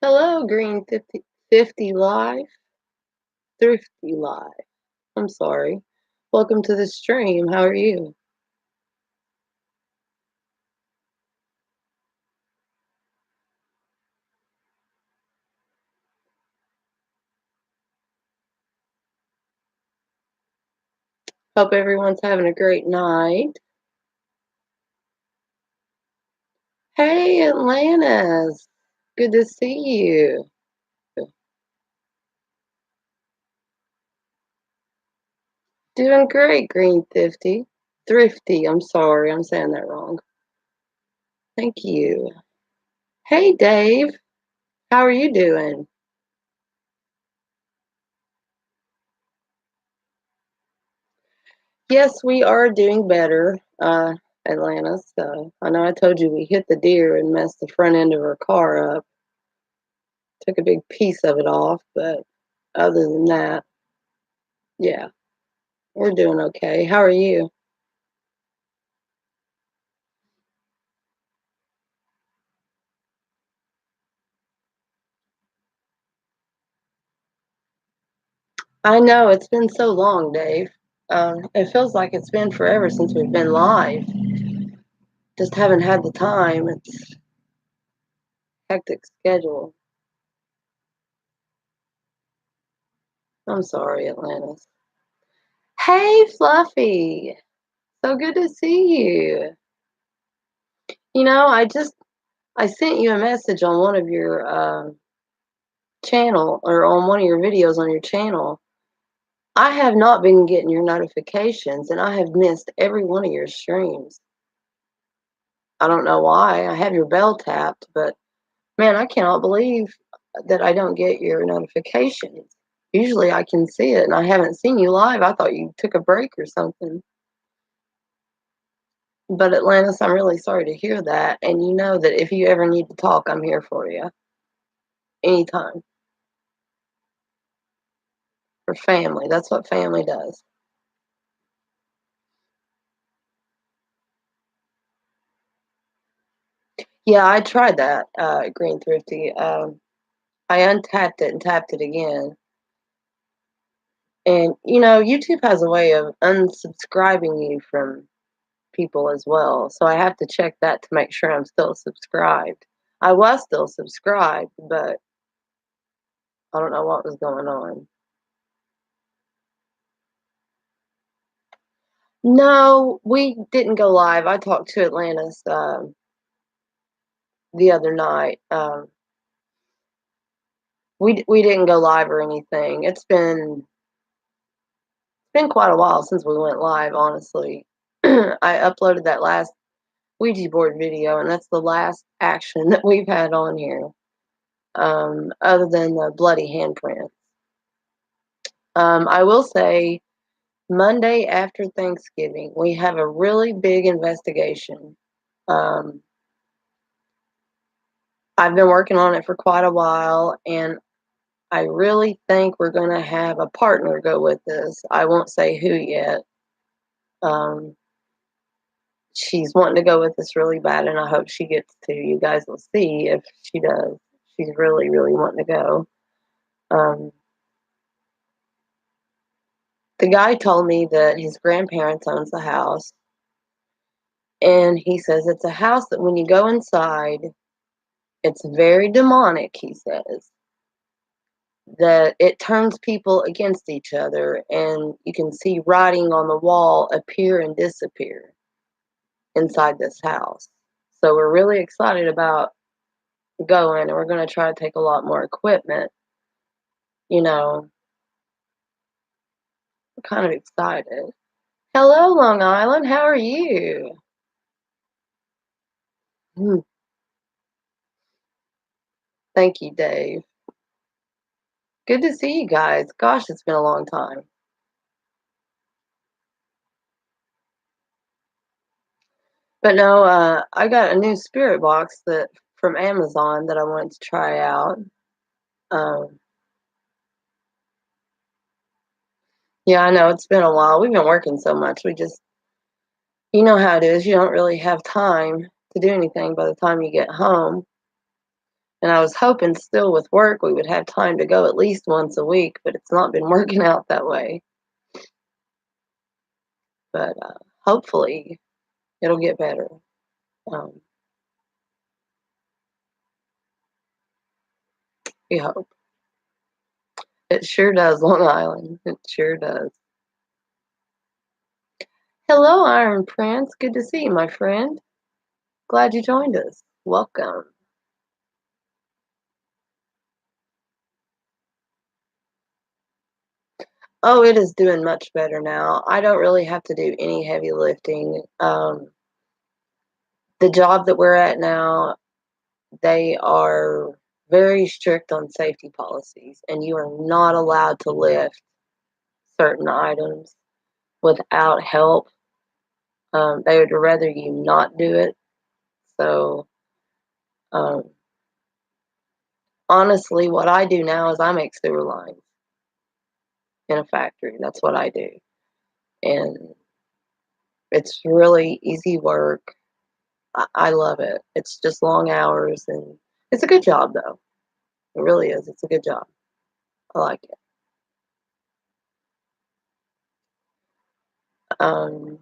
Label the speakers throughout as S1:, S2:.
S1: Hello, Green 50 Live, Thrifty Live. I'm sorry. Welcome to the stream. How are you? Hope everyone's having a great night. Hey, Atlantis. Good to see you. Doing great, Green 50. Thrifty. I'm sorry. I'm saying that wrong. Thank you. Hey, Dave. How are you doing? Yes, we are doing better, Atlantis. I know I told you we hit the deer and messed the front end of her car up. Took a big piece of it off, but other than that, yeah, we're doing okay. How are you? I know it's been so long, Dave. It feels like it's been forever since we've been live. Just haven't had the time. It's hectic schedule. I'm sorry, Atlantis. Hey, Fluffy. So good to see you. I sent you a message on one of your channel or on one of your videos on your channel. I have not been getting your notifications and I have missed every one of your streams. I don't know why. I have your bell tapped, but man, I cannot believe that I don't get your notifications. Usually I can see it and I haven't seen you live. I thought you took a break or something. But Atlantis, I'm really sorry to hear that. And you know that if you ever need to talk, I'm here for you anytime. For family. That's what family does. Yeah, I tried that, Green Thrifty. I untapped it and tapped it again. And YouTube has a way of unsubscribing you from people as well. So I have to check that to make sure I'm still subscribed. I was still subscribed, but I don't know what was going on. No, we didn't go live. I talked to Atlantis the other night. We didn't go live or anything. It's been quite a while since we went live, honestly. I uploaded that last Ouija board video, and that's the last action that we've had on here, other than the bloody handprint. I will say, Monday after Thanksgiving, we have a really big investigation. Um, I've been working on it for quite a while, and I really think we're going to have a partner go with this. I won't say who yet. Um, she's wanting to go with this really bad, and I hope she gets to. You guys will see if she does. She's really, really wanting to go. Um, the guy told me that his grandparents owns the house, and he says it's a house that when you go inside, it's very demonic. He says that it turns people against each other, and you can see writing on the wall appear and disappear inside this house. So we're really excited about going, and we're going to try to take a lot more equipment. You know, I'm kind of excited. Hello, Long Island. How are you? Hmm. Thank you, Dave. Good to see you guys. Gosh, it's been a long time. But no, I got a new spirit box that from Amazon that I wanted to try out. Um, yeah, I know it's been a while. We've been working so much. You know how it is. You don't really have time to do anything by the time you get home. And I was hoping still with work we would have time to go at least once a week, but it's not been working out that way. But hopefully it'll get better. Um, we hope. It sure does, Long Island. It sure does. Hello, Iron Prince. Good to see you, my friend. Glad you joined us. Welcome. Oh, it is doing much better now. I don't really have to do any heavy lifting. The job that we're at now, they are very strict on safety policies, and you are not allowed to lift certain items without help. They would rather you not do it. So, um, honestly, what I do now is I make sewer lines in a factory. That's what I do. And it's really easy work. I love it. It's just long hours and it's a good job though. It really is. It's a good job. I like it. Um,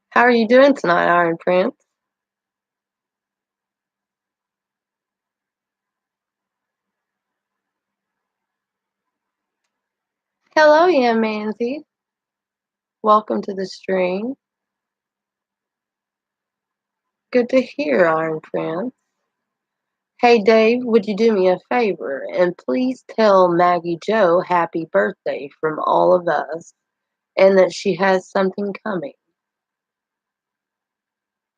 S1: how are you doing tonight, Iron Prince? Hello, yeah, Manzi. Welcome to the stream. Good to hear, Iron Prince. Hey, Dave, would you do me a favor and please tell Maggie Joe happy birthday from all of us and that she has something coming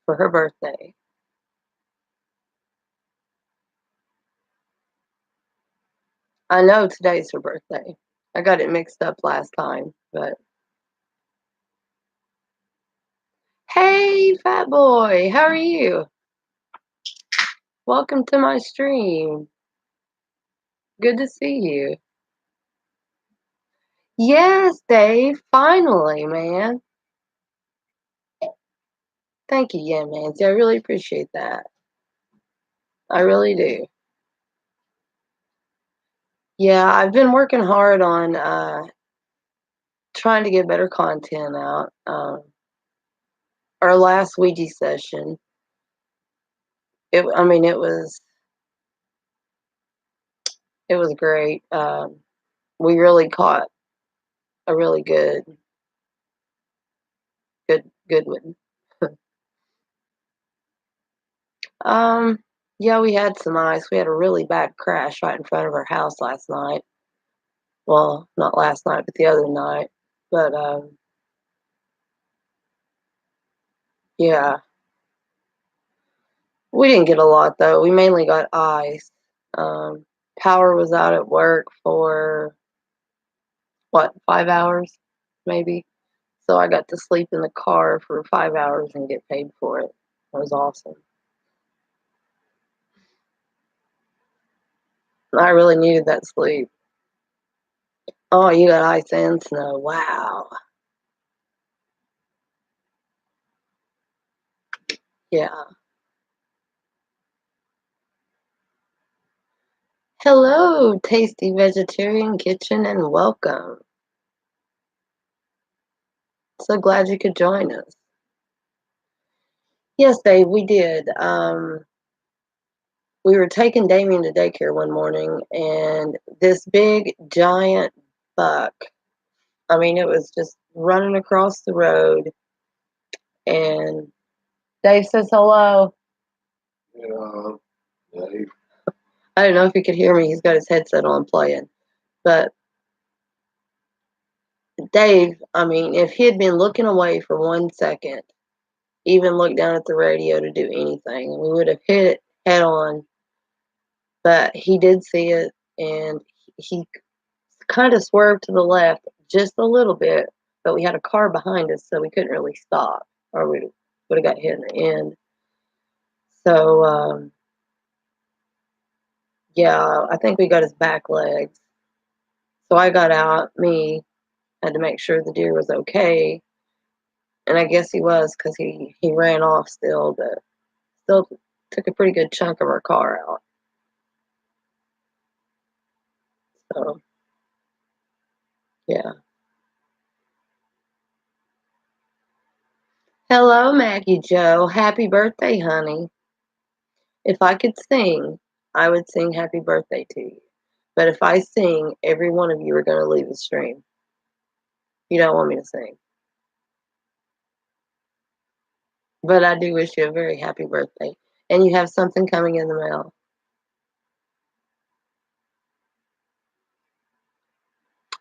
S1: for her birthday. I know today's her birthday. I got it mixed up last time, but hey, fat boy, how are you? Welcome to my stream. Good to see you. Yes, Dave, finally, man. Thank you, yeah, Nancy. I really appreciate that. I really do. Yeah, I've been working hard on trying to get better content out. Our last Ouija session, I mean, it was great. We really caught a really good one. Um, yeah, we had some ice. We had a really bad crash right in front of our house last night. Well, not last night, but the other night. But yeah, we didn't get a lot though. We mainly got ice. Um, Power was out at work for what, 5 hours, maybe. So I got to sleep in the car for 5 hours and get paid for it. It was awesome. I really needed that sleep. Oh, you got ice and snow. Wow. Yeah. Hello, Tasty Vegetarian Kitchen, and welcome. So glad you could join us. Yes, Dave, we did. We were taking Damien to daycare one morning, and this big giant buck. I mean, it was just running across the road, and Dave says hello. Yeah, Dave. I don't know if he could hear me. He's got his headset on playing, but Dave. I mean, if he had been looking away for 1 second, even looked down at the radio to do anything, we would have hit it head on. But he did see it, and he kind of swerved to the left just a little bit, but we had a car behind us, so we couldn't really stop, or we would have got hit in the end. So, yeah, I think we got his back legs. So I got out, had to make sure the deer was okay, and I guess he was because he ran off still, but still took a pretty good chunk of our car out. So, yeah. Hello, Maggie Joe. Happy birthday, honey. If I could sing, I would sing happy birthday to you. But if I sing, every one of you are going to leave the stream. You don't want me to sing. But I do wish you a very happy birthday. And you have something coming in the mail.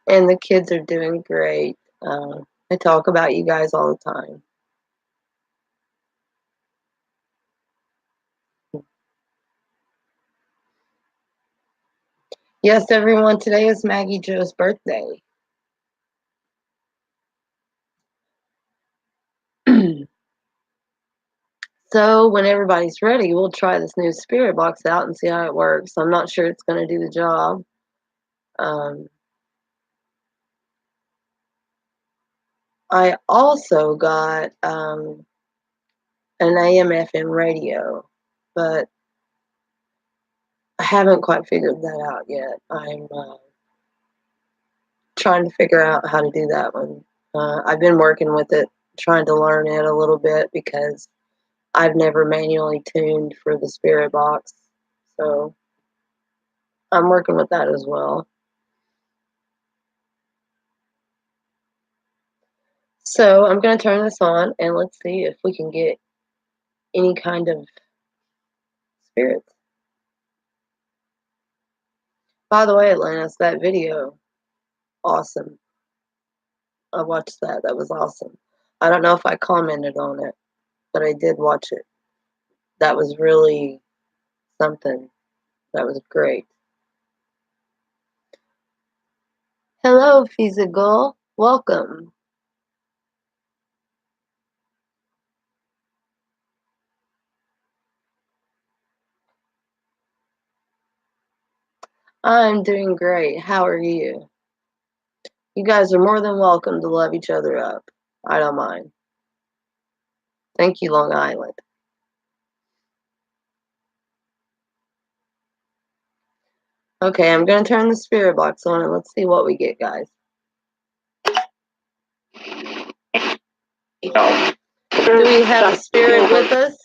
S1: And the kids are doing great. I talk about you guys all the time. Yes, everyone, today is Maggie Joe's birthday. So when everybody's ready, we'll try this new spirit box out and see how it works. I'm not sure it's going to do the job. I also got an AM/FM radio, but I haven't quite figured that out yet. I'm trying to figure out how to do that one. I've been working with it, trying to learn it a little bit because I've never manually tuned for the spirit box. So I'm working with that as well. So I'm going to turn this on and let's see if we can get any kind of spirits. By the way, Atlantis, that video, awesome. I watched that. That was awesome. I don't know if I commented on it, but I did watch it. That was really something. That was great. Hello, Feasible. Welcome. I'm doing great. How are you? You guys are more than welcome to love each other up. I don't mind. Thank you, Long Island. Okay, I'm going to turn the spirit box on and let's see what we get, guys. Do we have a spirit with us?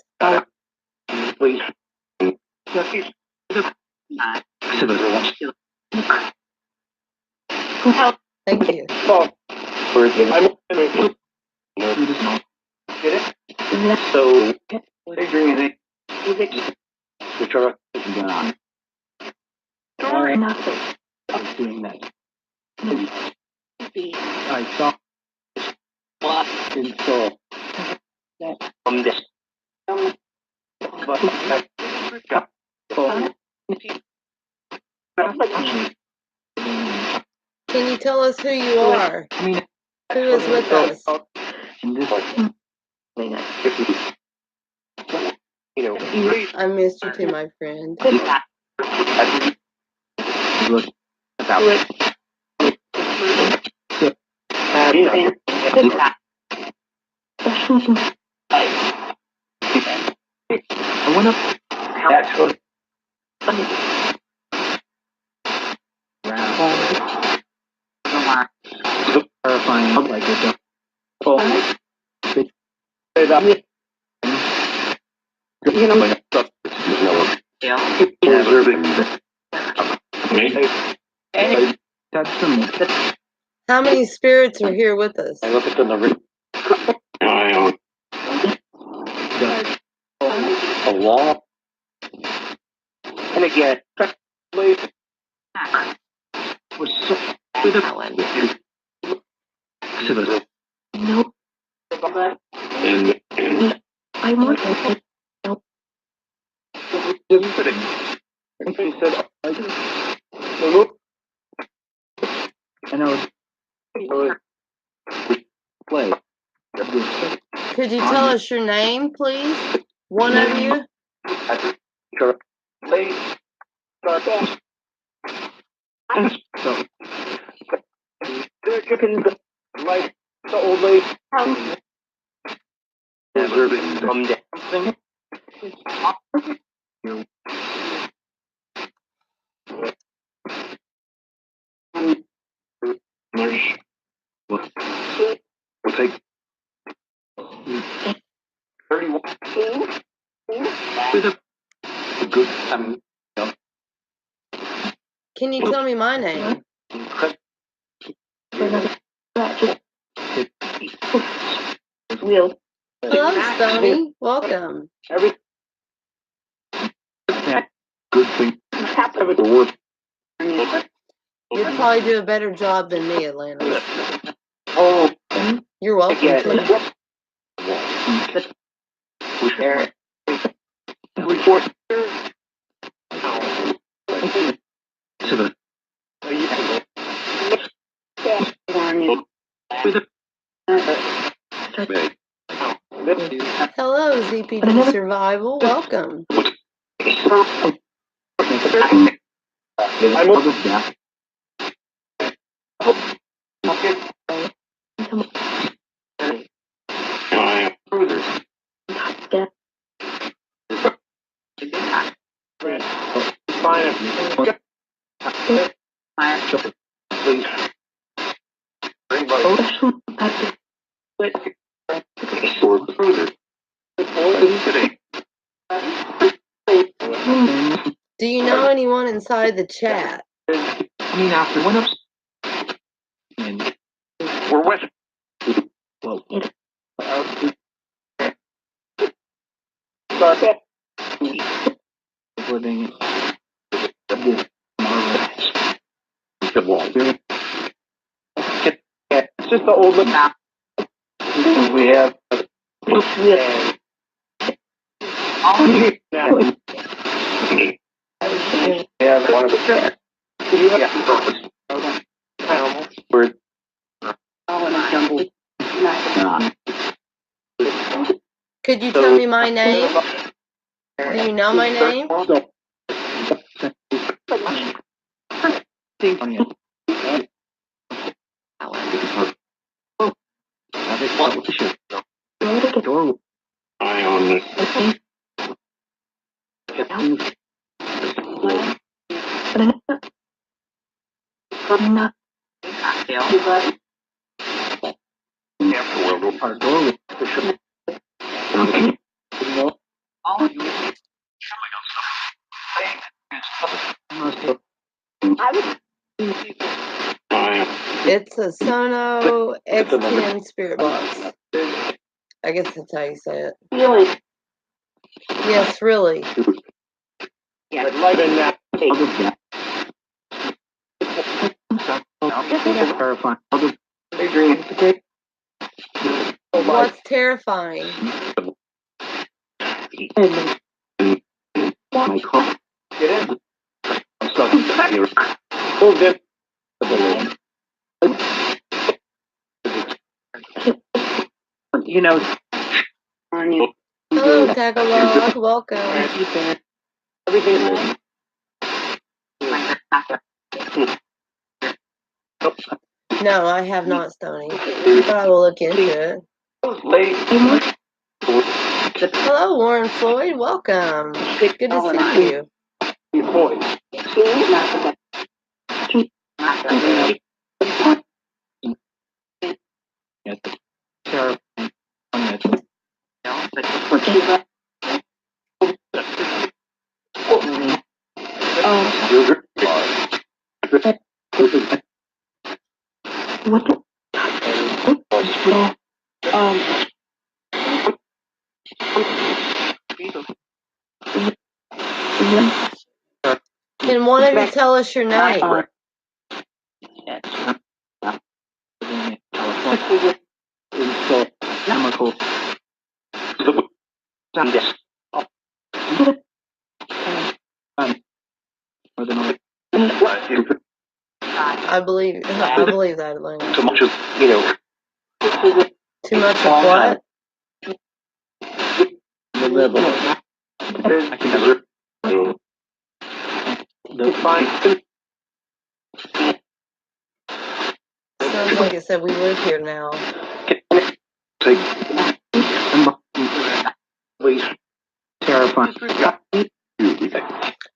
S1: Thank you.
S2: So, doing that. I saw install from this.
S1: Can you tell us who you are? Who is with us? I missed you too, my friend.
S2: I want to. That's good. Clarifying like it.
S1: How many spirits are here with us?
S2: I look at the a wall. And again, was so with the no. And I want to help. He said, and I was play.
S1: Could you tell us your name, please? One of you?
S2: Like the old lady. From dancing. We'll take 31 with a good
S1: Can you tell me my name?
S2: Wheel.
S1: Hello, Stoney. Welcome.
S2: Every good thing happen with the work.
S1: You'd probably do a better job than me, Atlanta.
S2: Oh,
S1: You're welcome to.
S2: Report.
S1: Hello, ZPG Survival. Welcome. Do you know anyone inside the chat?
S2: After one up. And we're wet. Well, living the wall. It's just the old map. We have one of the
S1: Could you tell me my name? Do you know my name? It's a Sono X10 Spirit Box. I guess that's how you say it.
S2: Really?
S1: Yes, really.
S2: Yeah. Light in that.
S1: What's terrifying?
S2: Get in. I'm stuck here. Moved in. You know.
S1: Hello, Tagalog. Welcome.
S2: Everything.
S1: No, I have not, Stoney. But I will look into it. Hello, Warren Floyd. Welcome. Good to see you. Can one of you tell us your name? I believe that, Atlanta.
S2: Too much of, you know.
S1: Too much of what? Sounds like it said we live here now.
S2: Terrifying.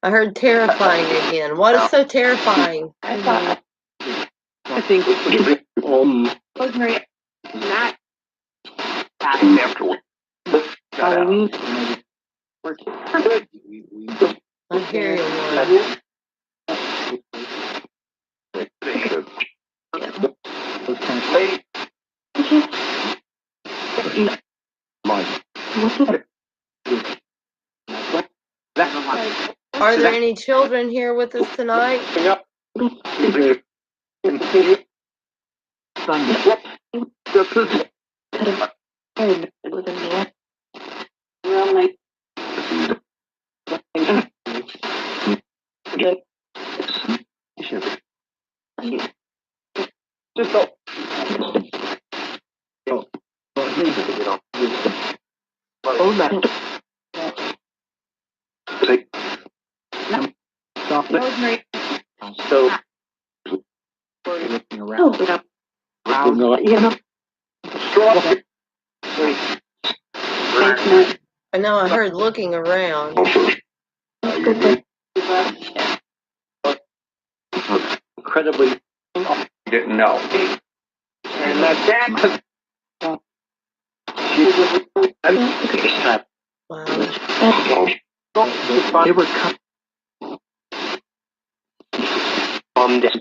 S1: I heard terrifying again. What is so terrifying?
S2: I think Rosemary, not afterward. Halloween.
S1: I hear you, Lauren. Are there any children here with us tonight?
S2: Rosemary. So, looking around.
S1: I know I heard looking around.
S2: Incredibly didn't know. And that
S1: Wow.
S2: they were cut on this.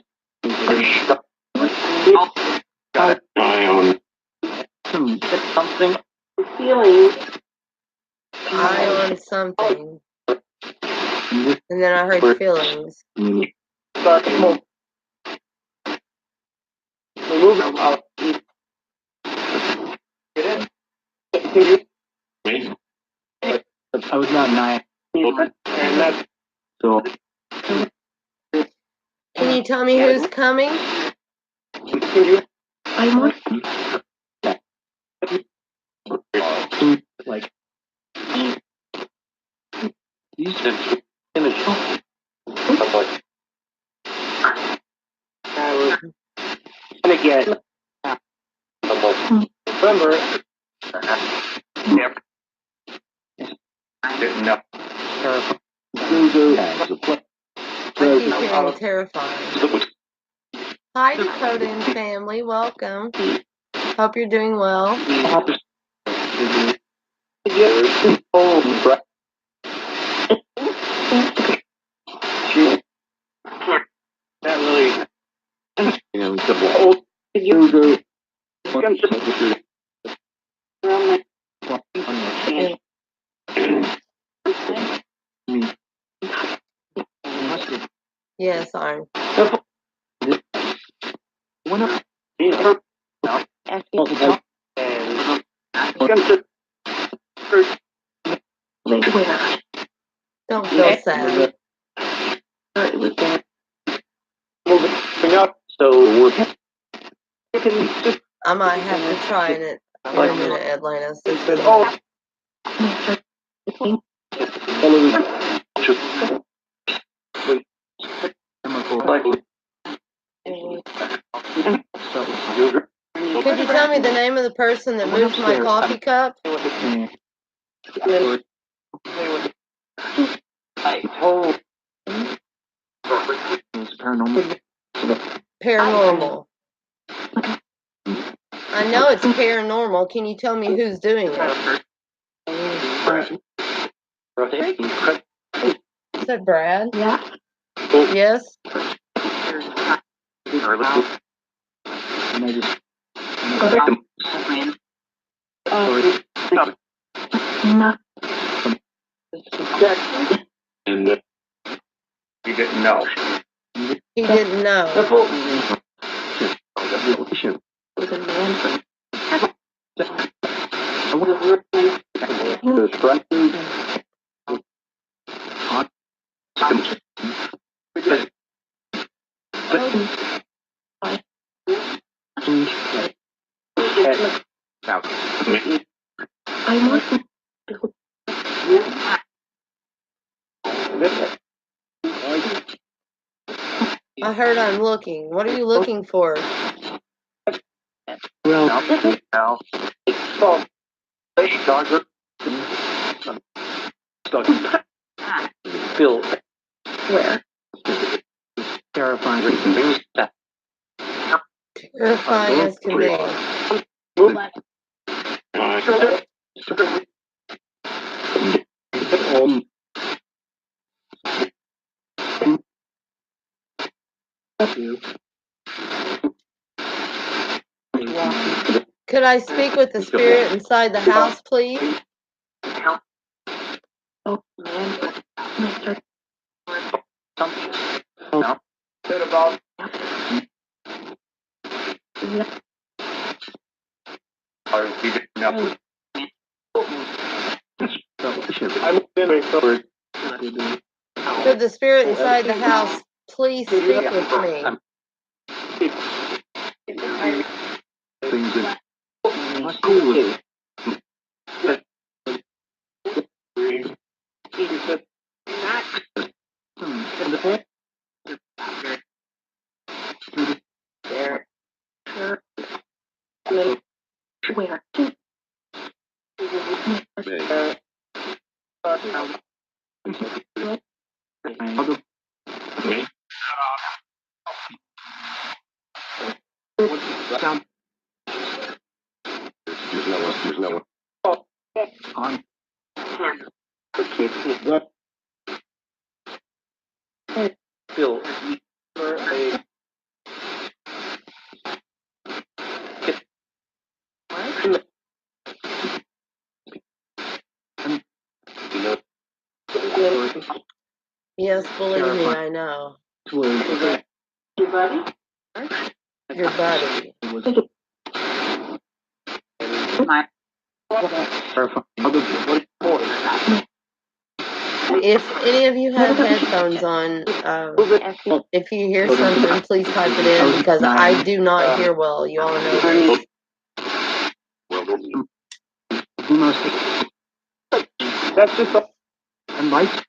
S2: Got it. Something. Feeling.
S1: Eye on something. And then I heard feelings.
S2: I was not nine. So.
S1: Can you tell me who's coming?
S2: I want like these images. I was gonna get remember didn't know.
S1: I keep hearing terrifying. Hi, Dakota and family. Welcome. Hope you're doing well.
S2: That really, you know, the old figure.
S1: Yes, I'm. Don't feel sad.
S2: So
S1: I might have to try it in a minute, Atlanta. So could you tell me the name of the person that moved my coffee cup? Paranormal. I know it's paranormal. Can you tell me who's doing it? Is that Brad?
S2: Yeah.
S1: Yes?
S2: And he didn't know.
S1: He didn't know. I heard I'm looking. What are you looking for?
S2: Phil. Where? Terrifying.
S1: Terrifying as can be. Could I speak with the spirit inside the house, please? Could the spirit inside the house please speak with me? Yes, believe me, I know. Your buddy? Your buddy. If any of you have headphones on, if you hear something, please type it in because I do not hear well. You all know this.
S2: That's just a nice.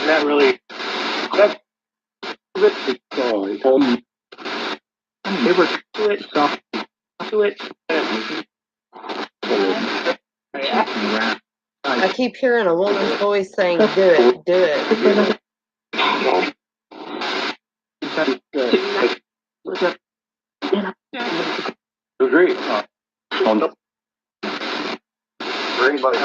S2: Not really. That's never to it. Stop to it.
S1: I keep hearing a woman's voice saying, "Do it, do it."
S2: Great. For anybody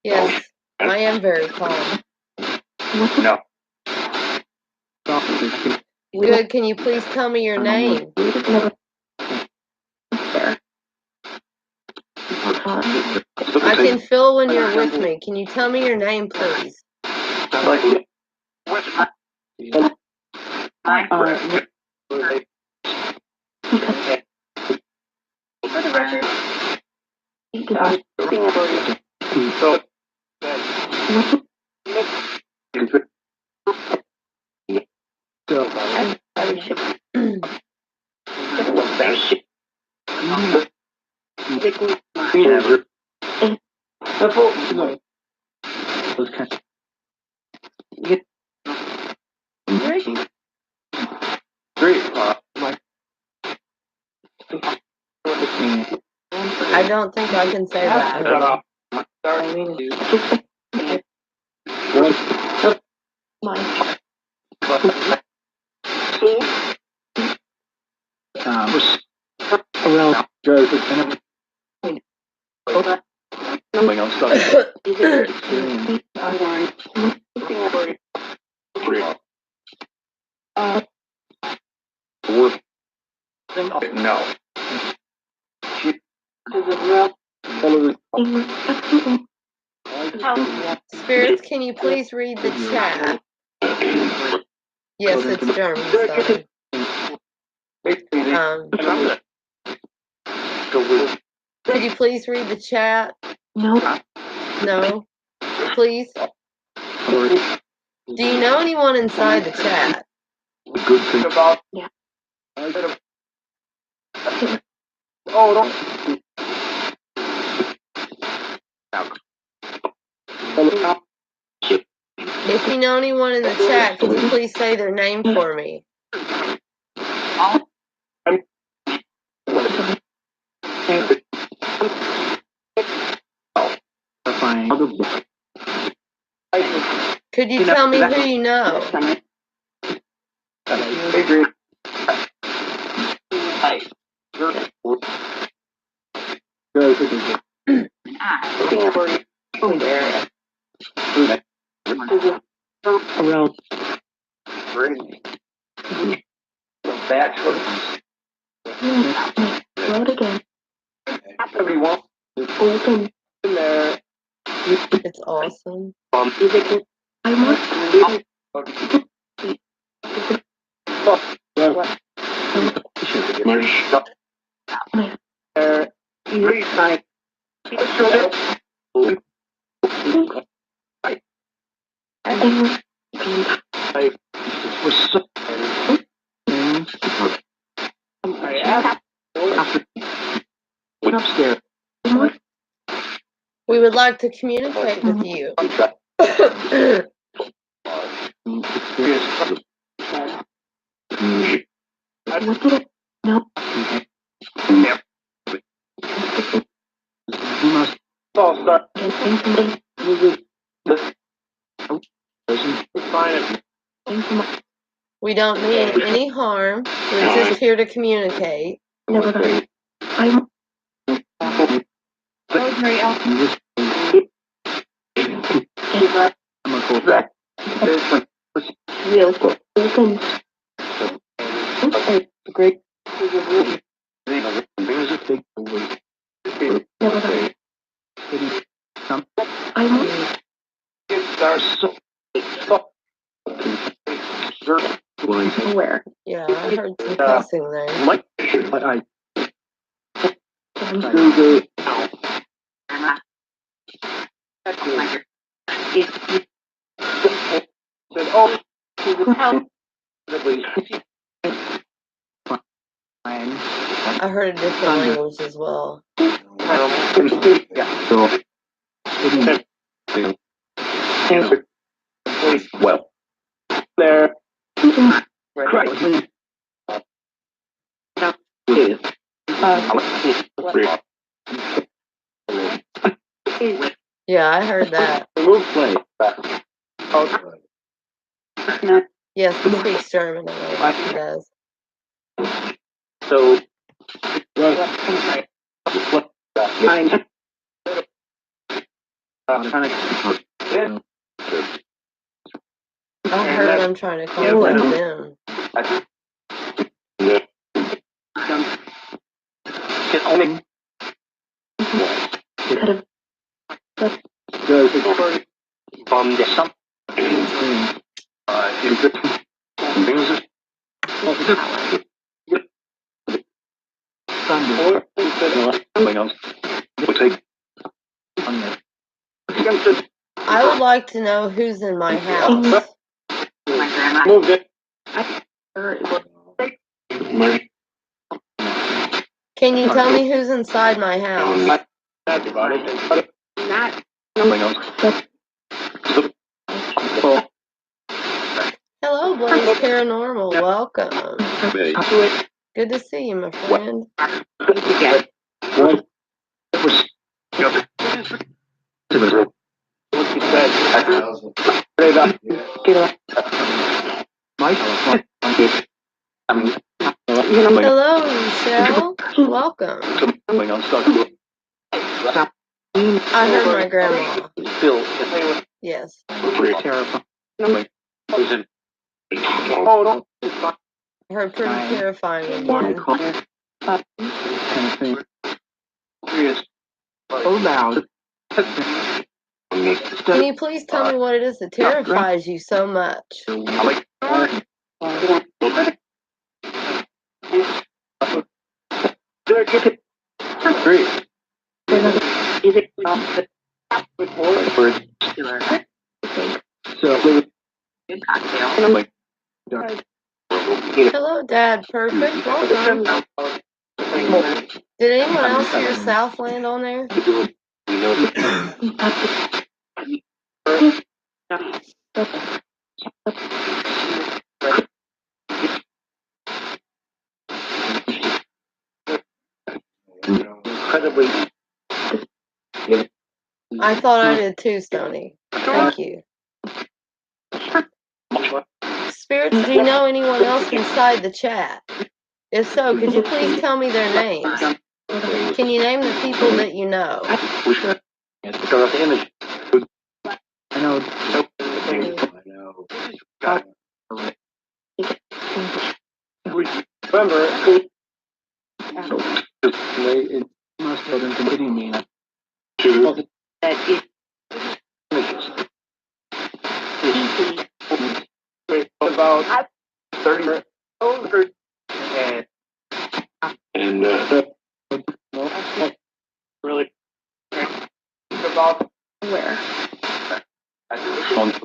S1: Yes, I am very calm.
S2: No.
S1: Good. Can you please tell me your name? I can feel when you're with me. Can you tell me your name, please? I don't think I can say that.
S2: No.
S1: Spirits, can you please read the chat? Yes, it's German. Sorry. Could you please read the chat? No. No? Please? Do you know anyone inside the chat?
S2: Good thing about. Yeah. Oh, don't.
S1: you know anyone in the chat, could you please say their name for me? Could you tell me who you know? It's awesome. We would like to communicate with you. We don't mean any harm. We're just here to communicate. Yeah, I heard some cussing there. I heard a different language as well.
S2: Well, there. Right.
S1: Yeah, I heard that.
S2: Move play.
S1: Yes, he speaks German. I know he does.
S2: So,
S1: I heard I'm trying to contact them. I would like to know who's in my house.
S2: Moved it.
S1: Can you tell me who's inside my house? Hello, Blaze Paranormal. Welcome. Good to see you, my friend. Hello, Michelle. Welcome. I heard my grandma. Yes. I heard pretty terrifying again. Can you please tell me what it is that terrifies you so much? Hello, Dad. Perfect. Welcome. Did anyone else hear Southland on there?
S2: Incredibly.
S1: I thought I did too, Stony. Thank you. Spirits, do you know anyone else inside the chat? If so, could you please tell me their names? Can you name the people that you know?
S2: I know. Remember, it must have been continuing me to about 30 and really about where I thought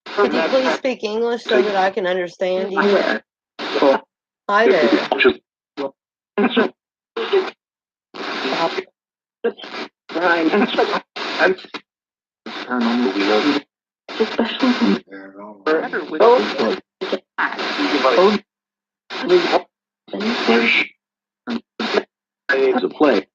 S1: Could you please speak English so that I can understand you? Hi there.
S2: It's a play.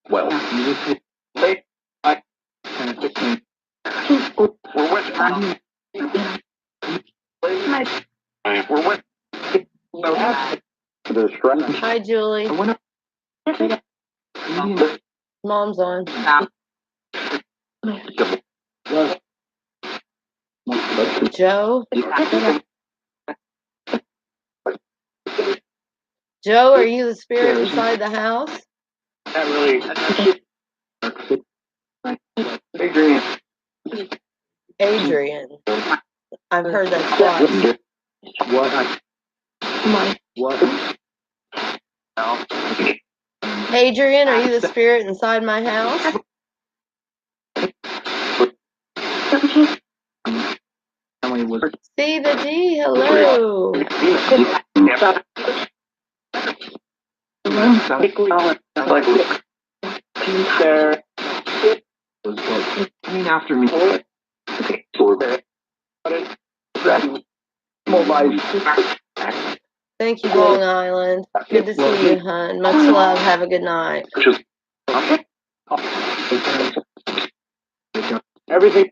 S2: Well,
S1: Hi, Julie. Mom's on. Joe? Joe, are you the spirit inside the house?
S2: not really. Adrian.
S1: Adrian. I've heard that twice.
S2: What?
S1: Adrian, are you the spirit inside my house? See the G, hello.
S2: After me.
S1: Thank you, Long Island. Good to see you, hon. Much love. Have a good night.
S2: Everything.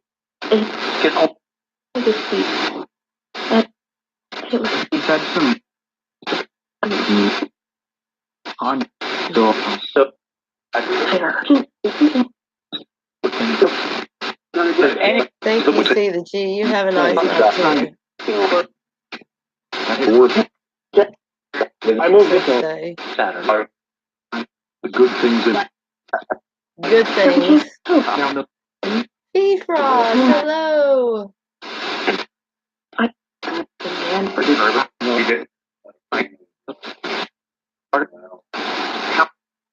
S1: Thank you, see the G. You have a nice night too.
S2: I moved it
S1: Say.
S2: Saturday. The good things in
S1: Good things. Frost, hello.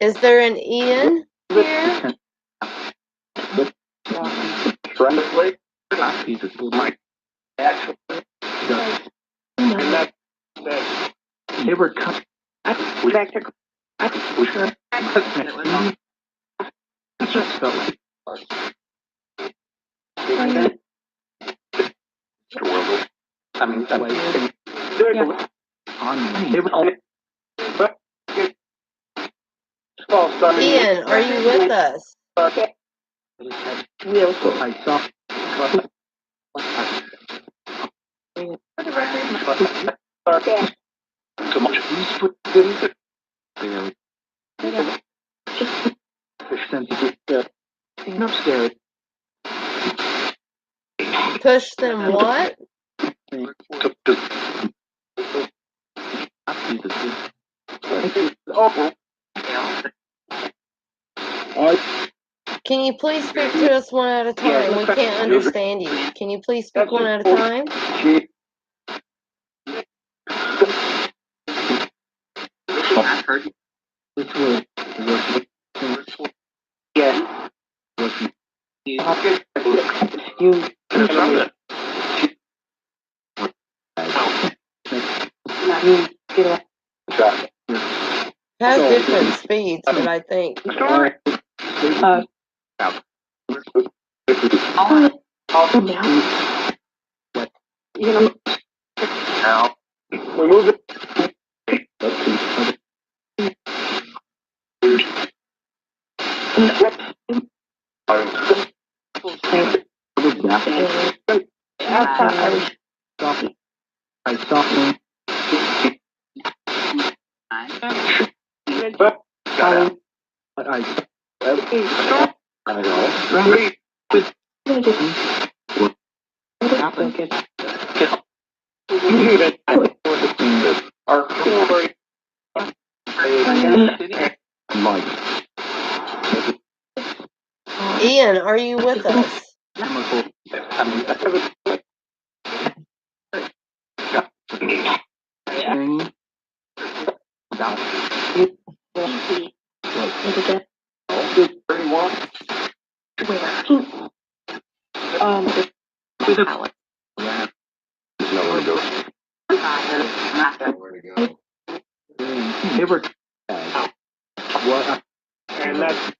S1: Is there an Ian here?
S2: They were cut.
S1: Ian, are you with us? Push them what? Can you please speak to us one at a time? We can't understand you. Can you please speak one at a time?
S2: Yeah.
S1: Has different speeds, but I think
S2: Now, we move it.
S1: Ian, are you with us?
S2: And that's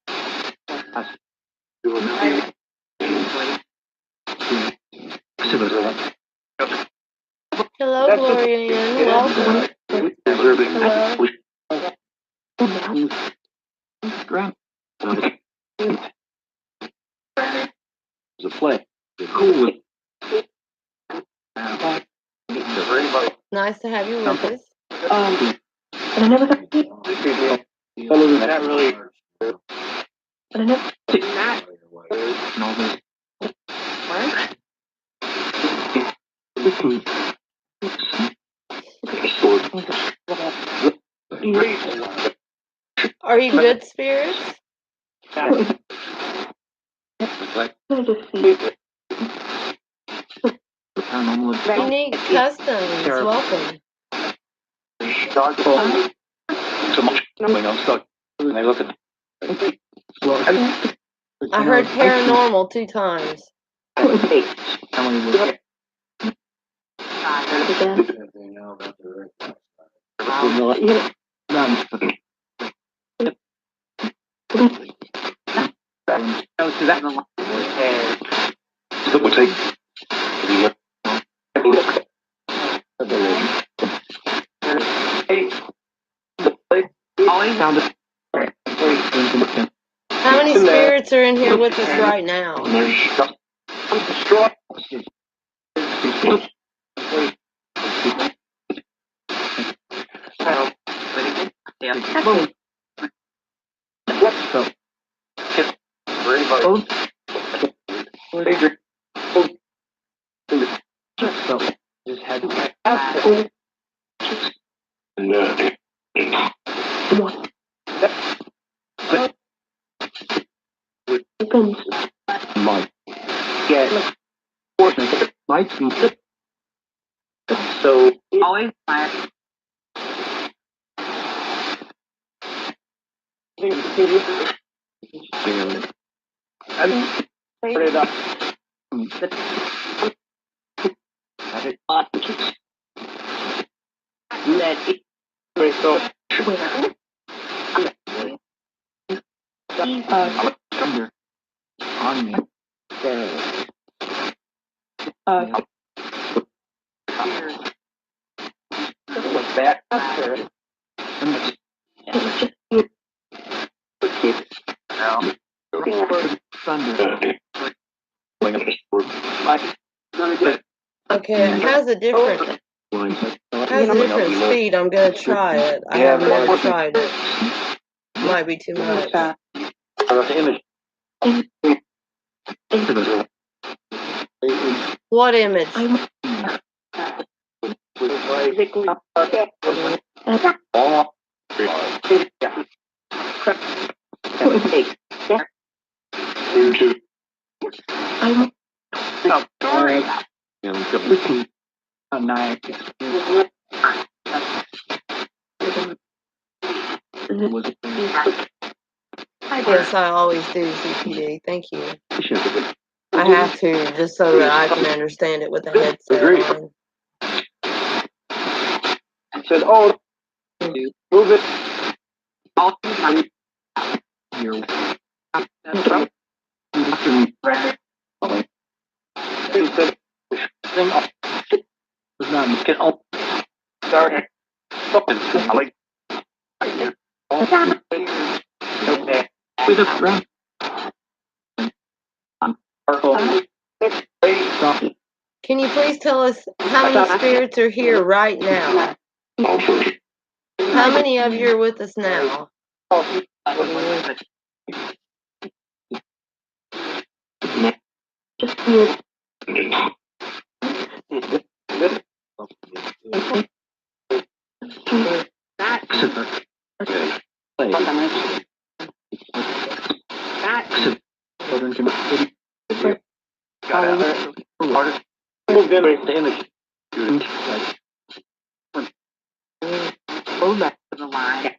S1: Hello, Gloria Ian. Welcome. Hello.
S2: The play. Cool.
S1: Nice to have you with us.
S2: Not really.
S1: Are you good spirits? Unique Customs. Welcome.
S2: So much going on stuck. And I look at
S1: I heard paranormal 2 times. How many spirits are in here with us right now?
S2: So
S3: Always fire.
S1: Okay, it has a different speed. I'm gonna try it. I have never tried it. Might be too much. What image? Yes, I always do, CPD. Thank you. I have to, just so that I can understand it with the headset on.
S2: Said, oh, move it. You're
S1: Can you please tell us how many spirits are here right now? How many of you are with us now?
S2: Go back to the line.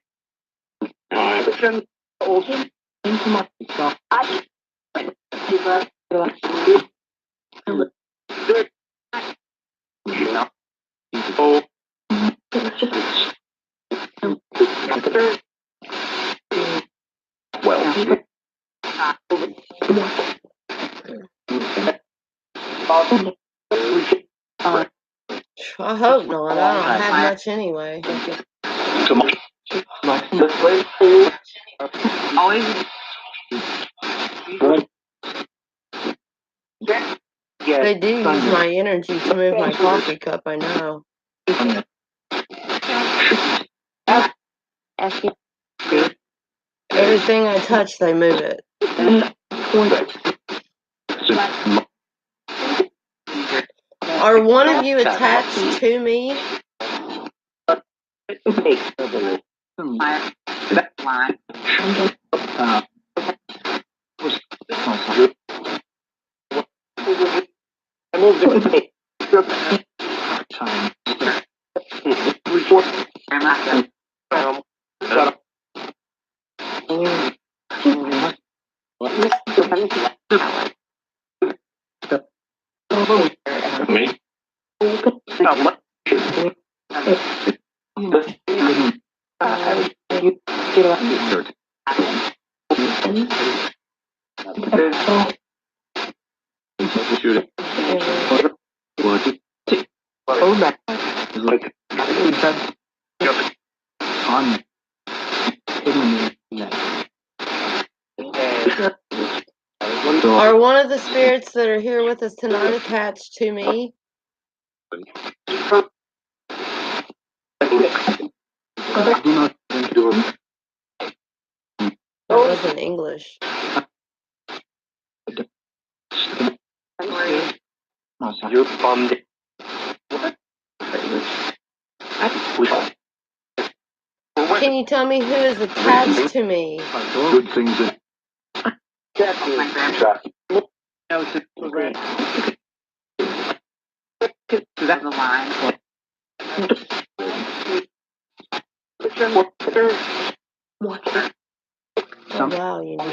S1: I hope not. I don't have much anyway. They do use my energy to move my coffee cup, I know. Everything I touch, they move it. Are one of you attached to me? Are one of the spirits that are here with us tonight attached to me? That wasn't English. Can you tell me who is attached to me?
S2: Good things that.
S1: Oh, wow, you know.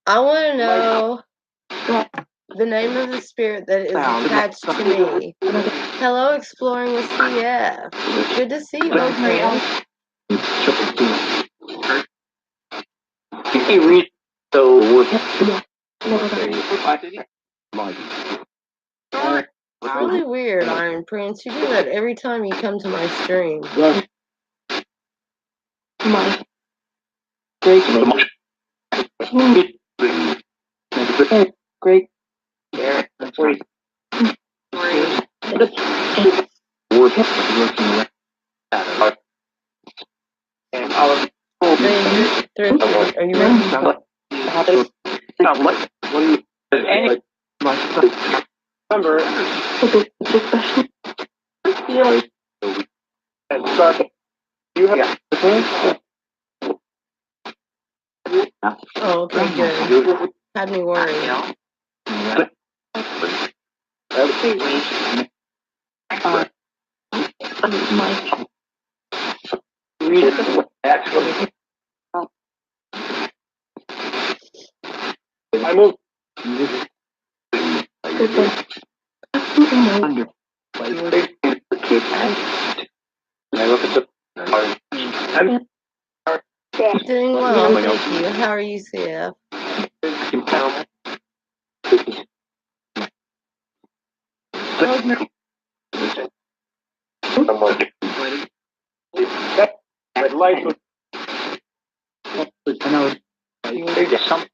S1: I want to know the name of the spirit that is attached to me. Hello, Exploring with CF. Good to see you, old man. It's really weird, Iron Prince. You do that every time you come to my stream.
S2: Great. And I was
S1: Thrifty, are you ready?
S2: what do you my number and start you have
S1: Oh, okay, good. Had me worried.
S2: Actually, I moved. I look at the.
S1: Doing well, thank you. How are you, CF?
S2: I'd like to. Some.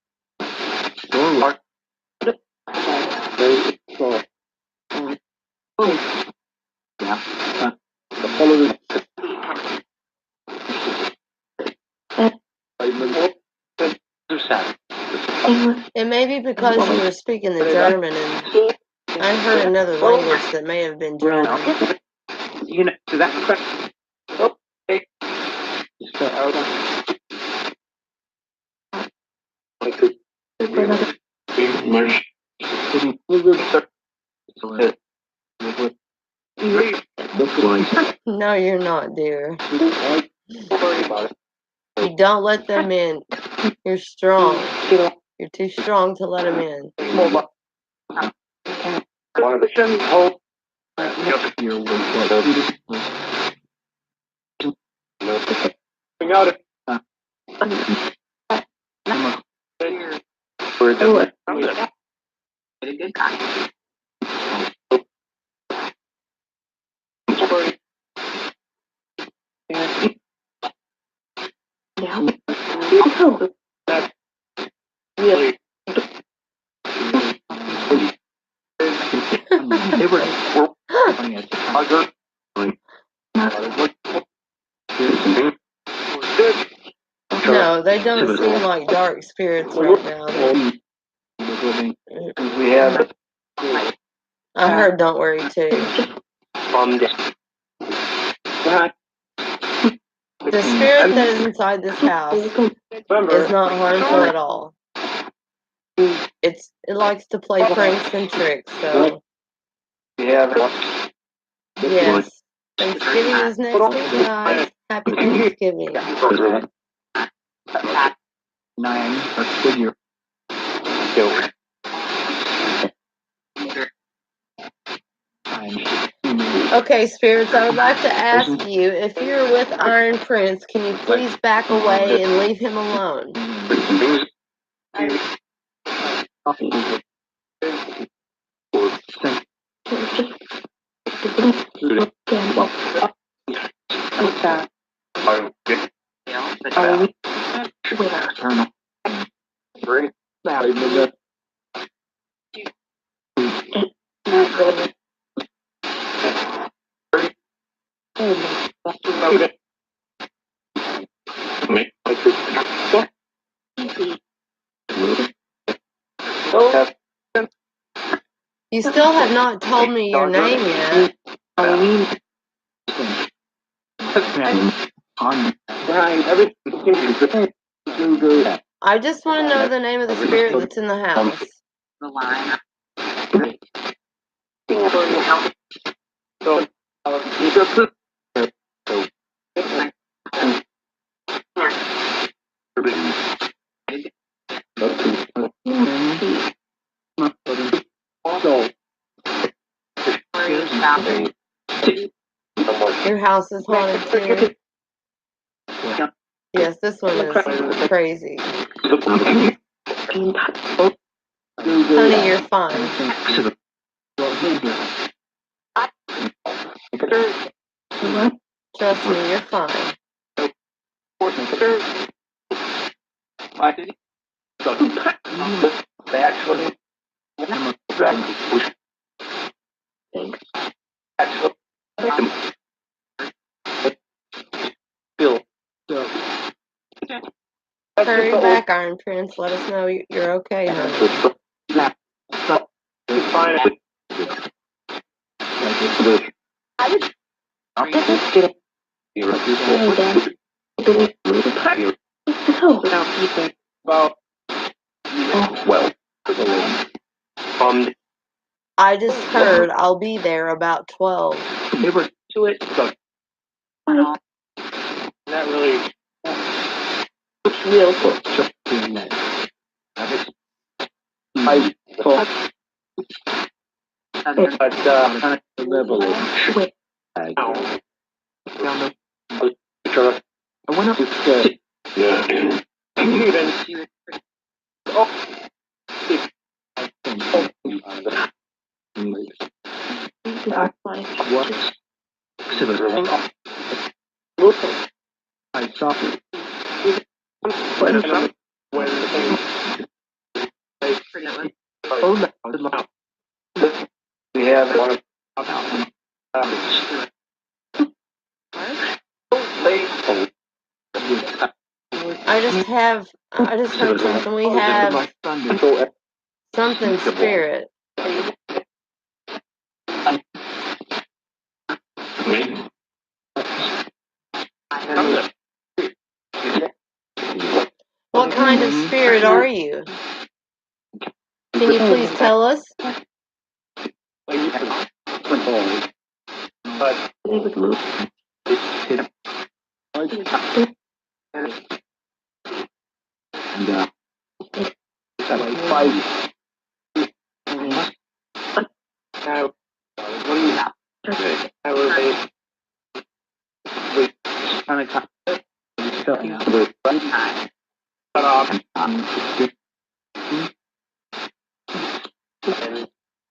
S1: It may be because you were speaking the German and I heard another language that may have been German.
S2: You know, so that's question. Okay.
S1: No, you're not, dear. You don't let them in. You're strong. You're too strong to let them in. No, they don't seem like dark spirits right now.
S2: We have.
S1: I heard don't worry too. The spirit that is inside this house is not harmful at all. It likes to play pranks and tricks, so yes. Thanksgiving is next week, guys. Happy Thanksgiving.
S2: 9 figure.
S1: Okay, spirits, I would like to ask you, if you're with Iron Prince, can you please back away and leave him alone? You still have not told me your name yet. I just want to know the name of the spirit that's in the house. Your house is haunted too? Yes, this one is crazy. Honey, you're fine. Trust me, you're fine.
S2: Bill.
S1: Hurry back, Iron Prince. Let us know you're okay, honey. I just heard I'll be there about 12.
S2: To it. Not really. It's real book. I thought. But level. I went up to yeah. I saw it. We have one
S1: I just heard something. We have something spirit. What kind of spirit are you? Can you please tell us?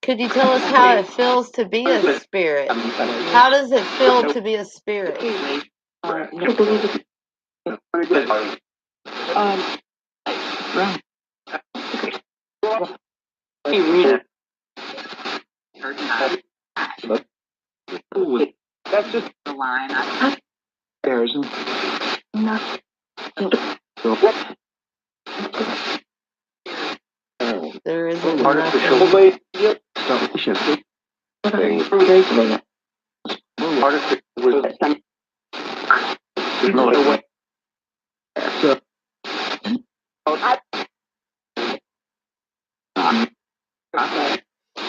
S1: Could you tell us how it feels to be a spirit? How does it feel to be a spirit?
S2: That's just the line. There's nothing.
S1: There isn't
S2: Artificial
S1: nothing.
S2: way. Artificial. No way. So.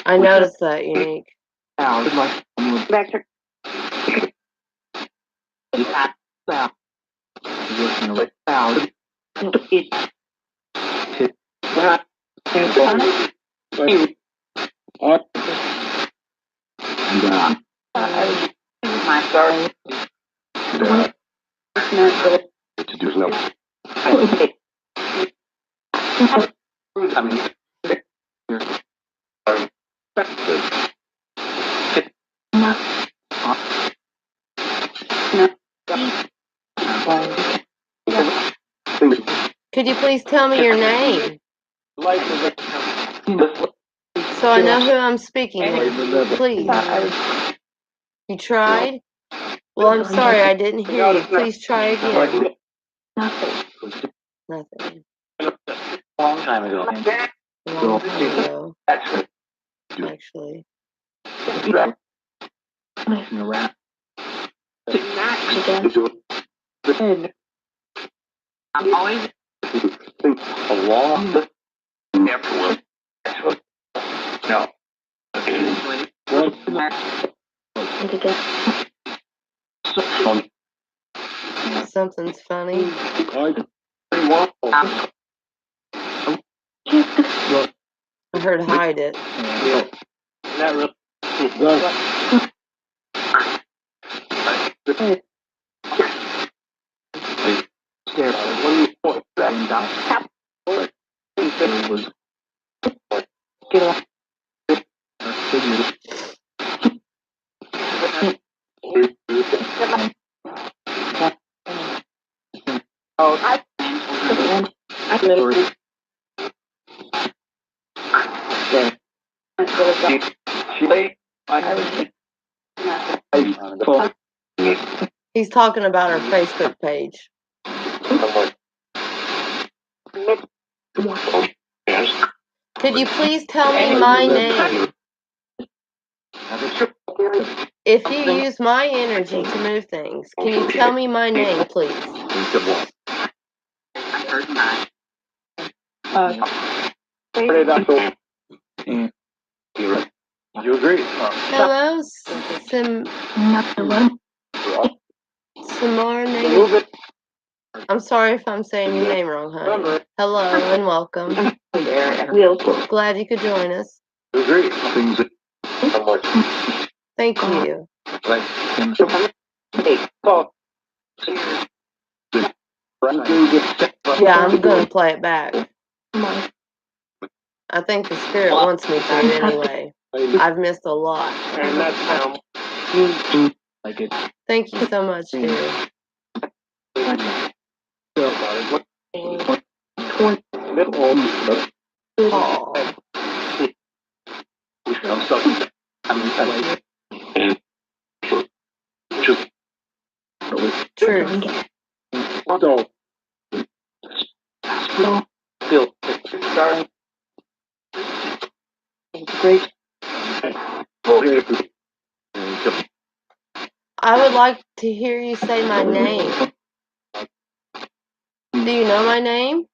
S1: I noticed that, Unique. Could you please tell me your name? So I know who I'm speaking with. Please. You tried? Well, I'm sorry, I didn't hear you. Please try again. Nothing.
S2: Long time ago.
S1: Long time ago, actually.
S2: I'm always along the no.
S1: Something's funny. I heard hide it. He's talking about our Facebook page. Could you please tell me my name? If you use my energy to move things, can you tell me my name, please?
S2: You agree?
S1: Hello, Samar. I'm sorry if I'm saying your name wrong, honey. Hello and welcome. Glad you could join us.
S2: You agree?
S1: Thank you. Yeah, I'm gonna play it back. I think the spirit wants me to anyway. I've missed a lot. Thank you so much, dear. Paul. Truth. I would like to hear you say my name. Do you know my name?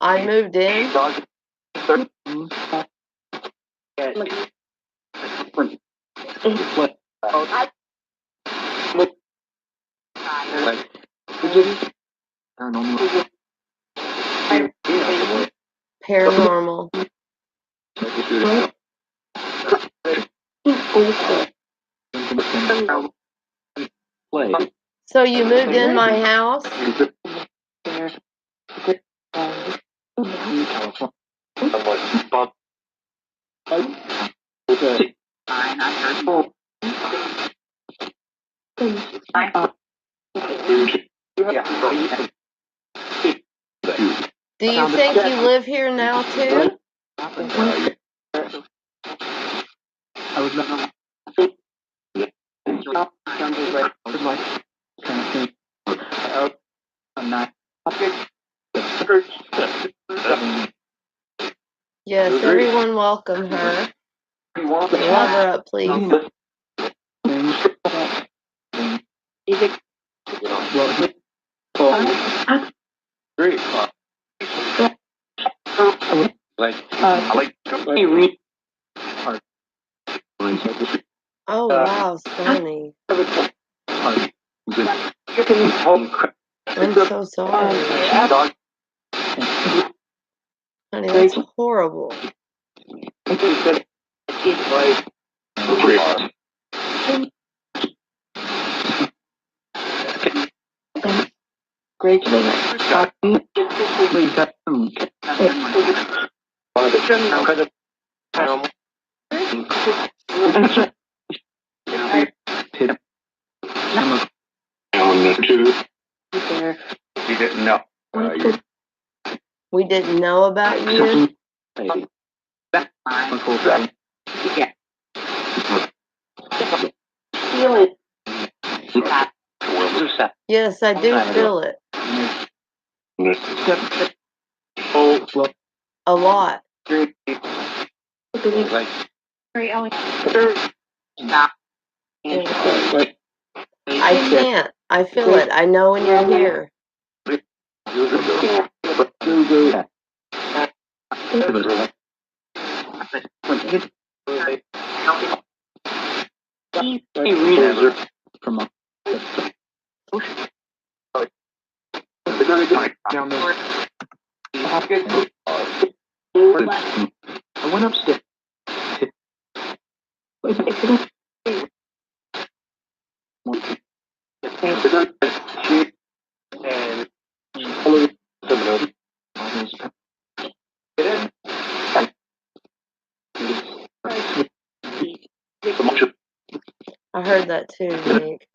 S2: I moved in.
S1: I moved in. Paranormal. So you moved in my house? Do you think you live here now too? Yes, everyone welcome her. Love her up, please. Oh wow, Sony. I'm so sorry. Honey, that's horrible.
S3: Great.
S2: You didn't know.
S1: We didn't know about you? Yes, I do feel it. A lot. I can't. I feel it. I know when you're here.
S3: I went upstairs.
S1: I heard that too, Nick.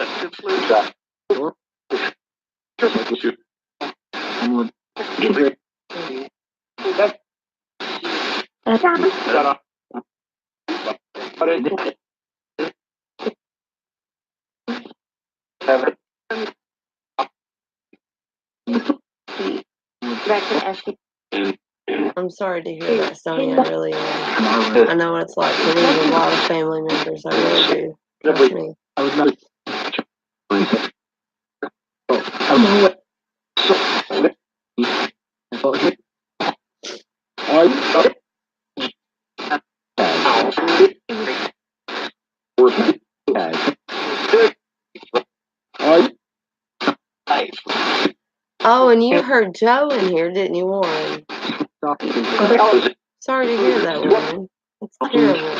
S1: I'm sorry to hear that, Sonny. I really am. I know what it's like to lose a lot of family members. I really do. Trust me. Oh, and you heard Joe in here, didn't you, Warren? Sorry to hear that, Warren. It's terrible.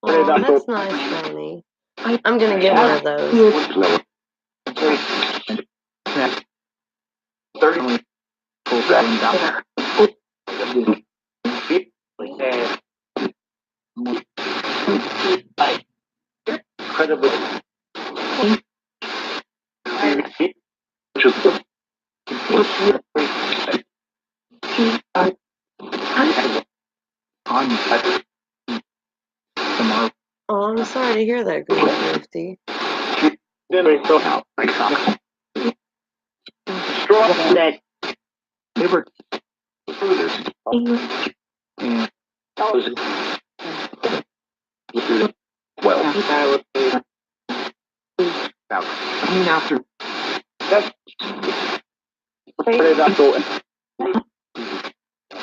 S1: Oh, that's nice, Sonny. I'm gonna get one of those. Oh, I'm sorry to hear that, Grifty.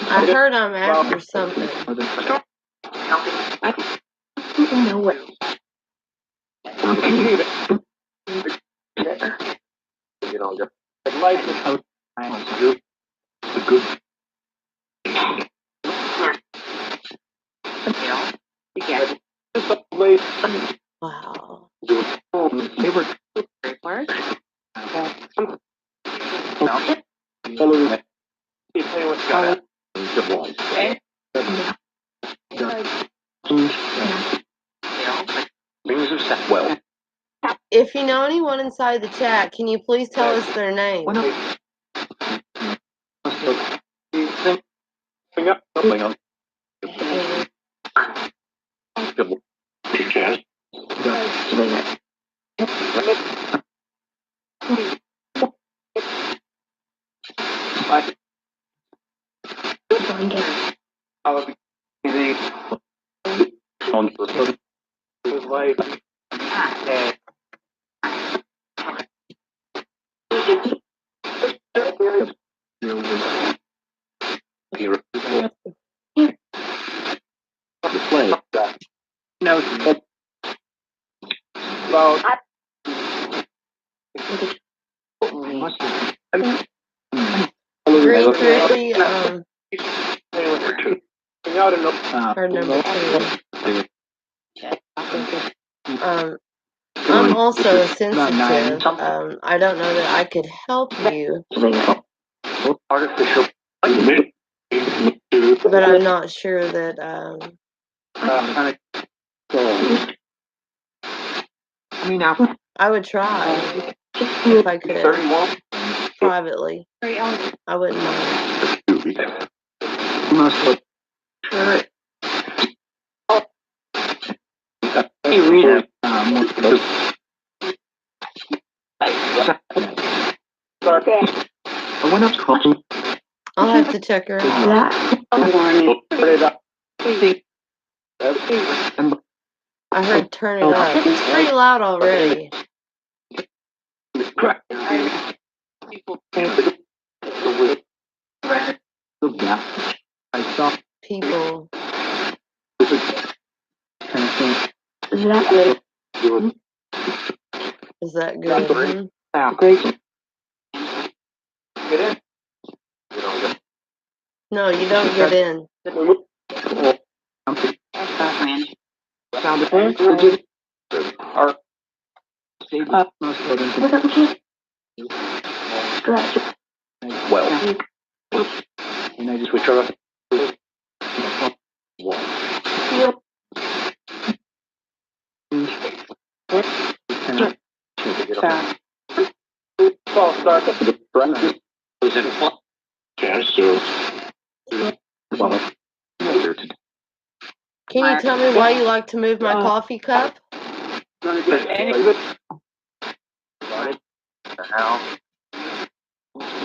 S1: I heard I'm after something. Wow. If you know anyone inside the chat, can you please tell us their name? Green Thrifty, or number 2. I'm also sensitive. I don't know that I could help you, but I'm not sure that, I would try if I could, privately. I wouldn't mind. I'll have to check her out. I heard turn it up. It's pretty loud already. People. Is that good? No, you don't get in.
S2: Well, and I just switch her up. False start to the front. Was it fun? Yes, sir. Well,
S1: Can you tell me why you like to move my coffee cup?
S2: any good the house.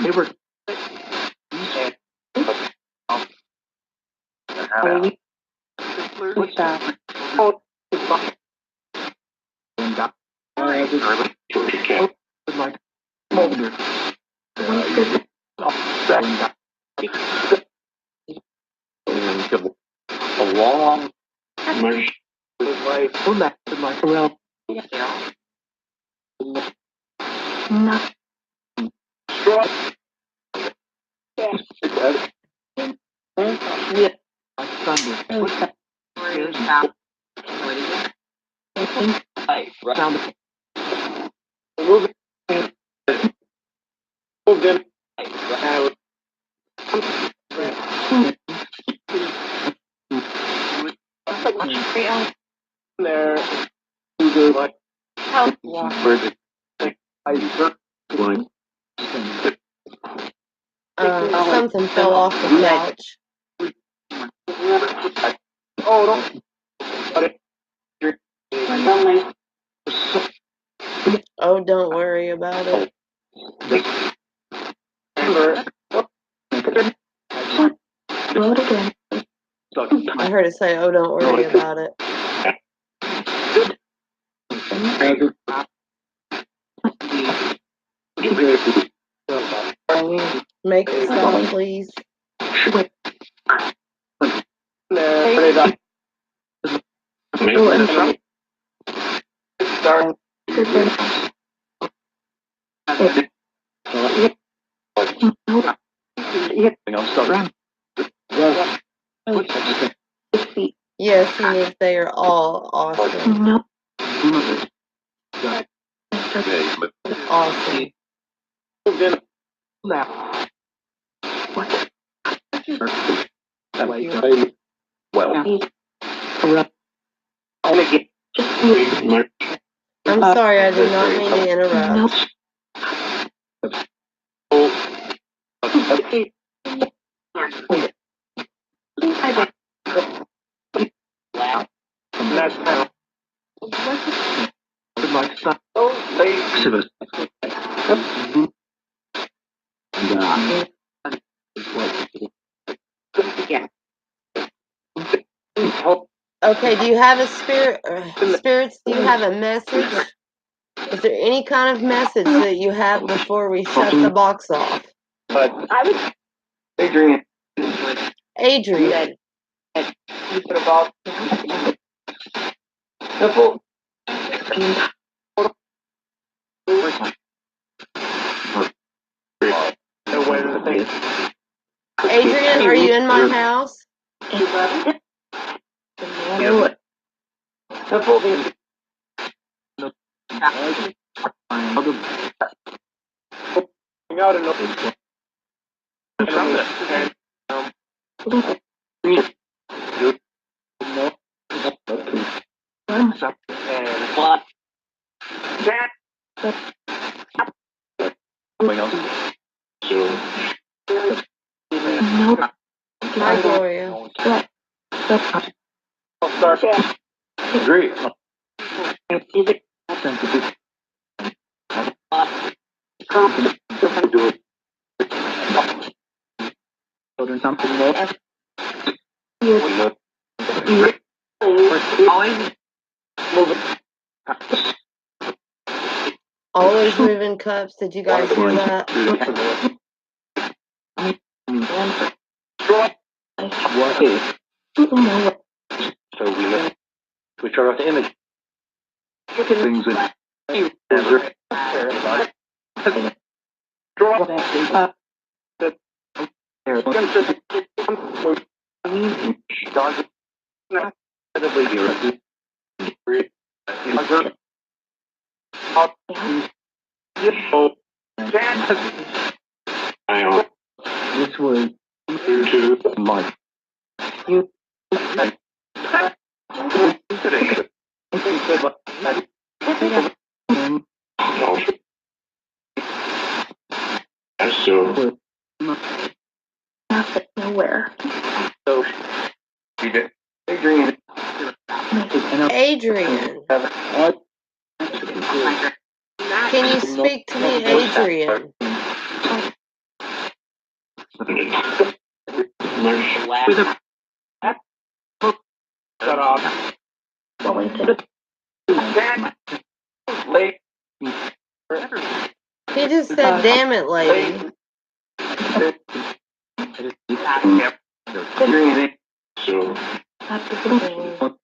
S3: Never.
S2: What's that? Oh,
S3: Like older.
S2: A long march.
S3: Like, go back to like around. Not
S2: Straw.
S3: yeah. Like thunder. What's that? Here's sound.
S2: Move it. Move them. There. Like where
S1: Something fell off the couch.
S2: Oh, don't.
S1: Oh, don't worry about it. I heard it say, oh, don't worry about it. Make it stop, please. Yes, unique. They are all awesome. Awesome. I'm sorry, I did not mean to interrupt. Okay, do you have a spirits, do you have a message? Is there any kind of message that you have before we shut the box off?
S2: Adrian.
S1: Adrian. Adrian, are you in my house? Hi, Gloria.
S2: Great.
S1: Always moving cups. Did you guys hear that?
S2: So we turn off the image. Things that this was into Mike. So,
S3: Nowhere.
S2: so you did. Adrian.
S1: Adrian, can you speak to me, Adrian?
S2: Shut off.
S3: Going to
S2: Late.
S1: He just said, damn it, lady.
S2: So,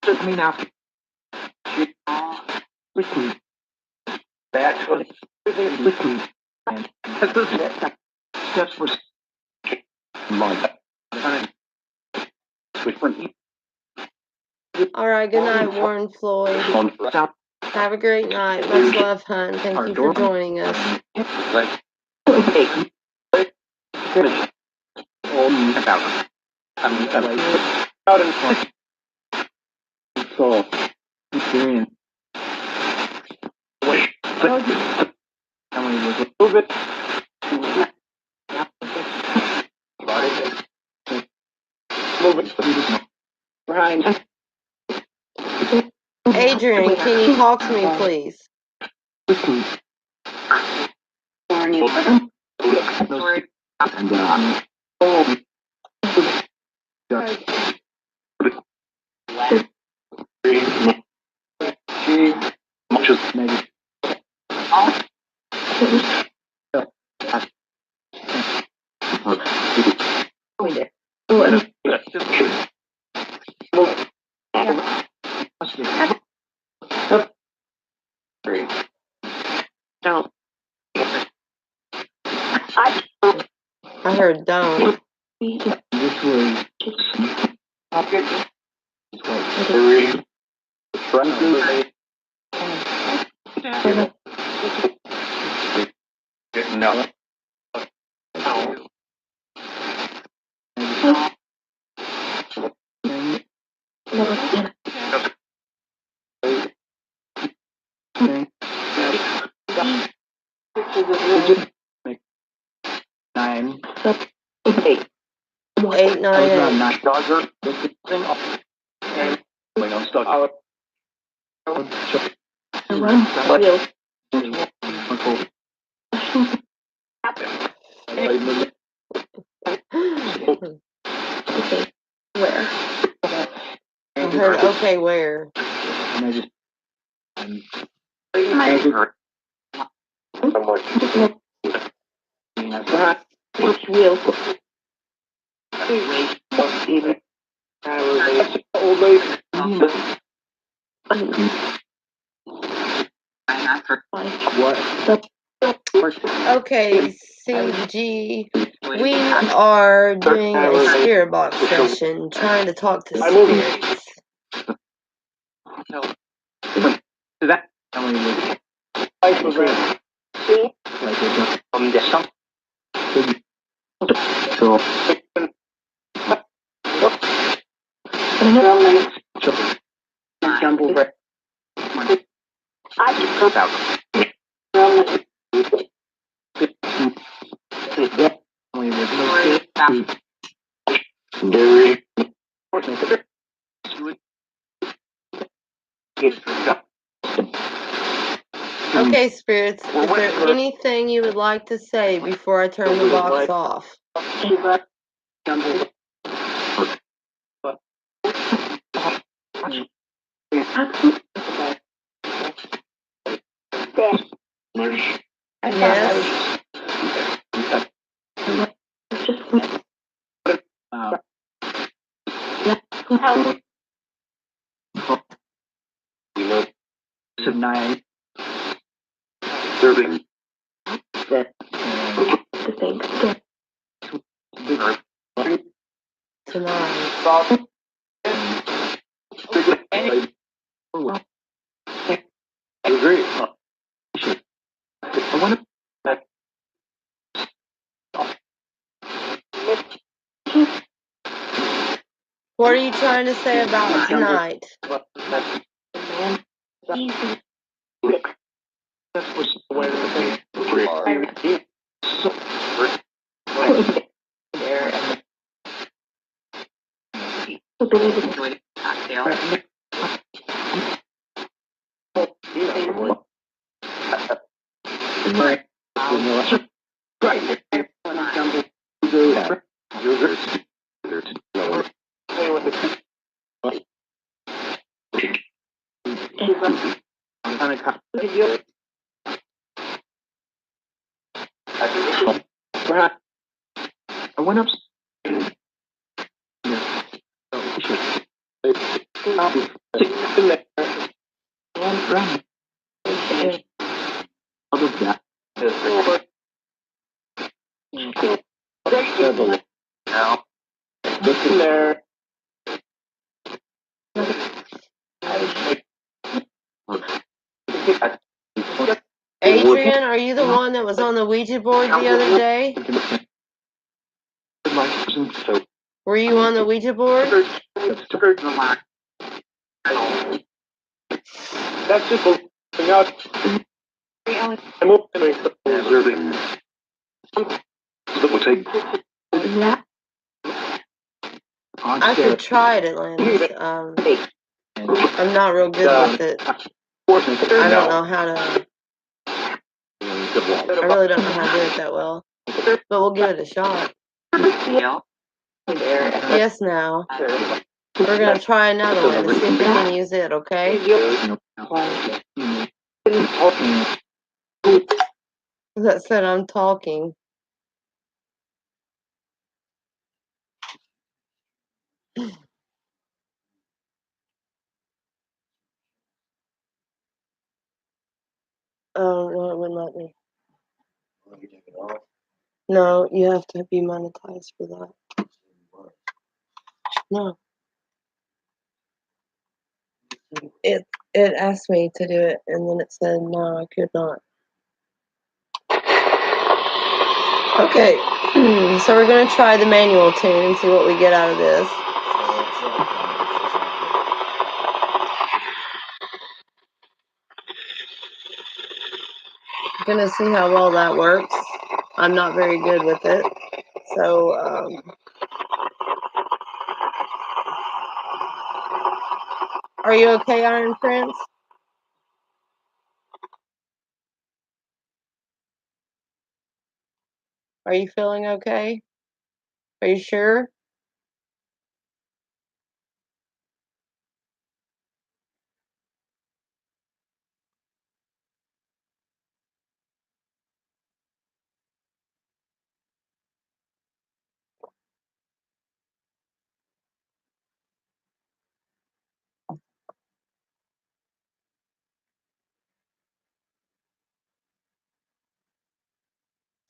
S3: took me now.
S2: that's what
S3: Steps for
S1: All right, good night, Warren Floyd.
S3: stop.
S1: Have a great night. Much love, hun. Thank you for joining us.
S3: So, experience.
S2: Move it. Move it. Behind.
S1: Adrian, can you talk to me, please? I heard don't.
S3: This was
S2: No.
S3: nine.
S1: 898.
S3: Nine.
S2: Dodger.
S3: Wait, I'm stuck.
S1: Where? I heard, okay, where?
S3: And I just
S2: Old lady.
S3: what?
S1: Okay, CG. We are doing a spirit box session, trying to talk to spirits.
S3: That how many was
S2: Life was that.
S3: so
S2: Jumble break. Dairy.
S1: Okay, spirits, is there anything you would like to say before I turn the box off? Yes?
S3: Nine.
S2: Serving.
S1: Tonight.
S2: Agree.
S3: I want
S1: What are you trying to say about tonight?
S2: That's what's the way the thing. So, I went up. Now, listen there.
S1: Adrian, are you the one that was on the Ouija board the other day? Were you on the Ouija board?
S2: That's just going out. I'm observing. That will take.
S1: I could try it, Atlantis. I'm not real good with it. I don't know how to. I really don't know how to do it that well. But we'll give it a shot. Yes, now. We're going to try another one to see if we can use it, okay? That said, I'm talking. Oh, no, it wouldn't let me. No, you have to be monetized for that. No. It asked me to do it, and then it said, no, I could not. Okay, so we're going to try the manual tune and see what we get out of this. I'm going to see how well that works. I'm not very good with it. So, are you okay, Iron Prince? Are you feeling okay? Are you sure?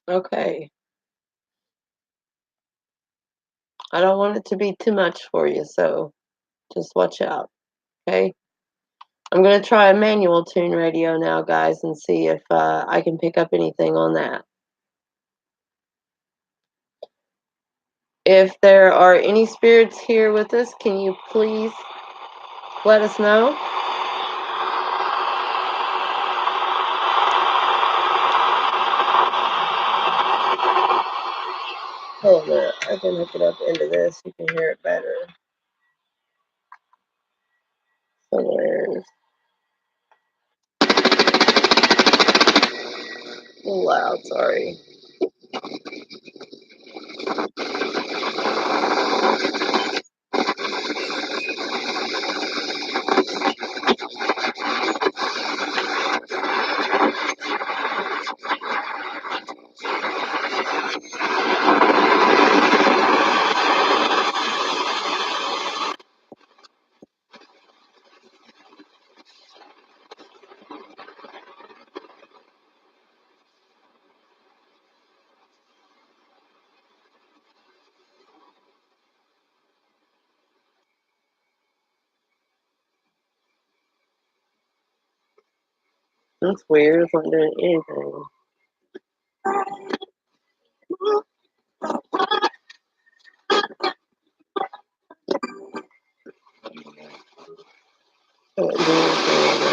S1: Okay. I don't want it to be too much for you, so just watch out, okay? I'm going to try a manual tune radio now, guys, and see if I can pick up anything on that. If there are any spirits here with us, can you please let us know? Hold it. I can hook it up into this. You can hear it better. Somewhere. A little loud, sorry. That's weird. It's not doing anything. What do you think?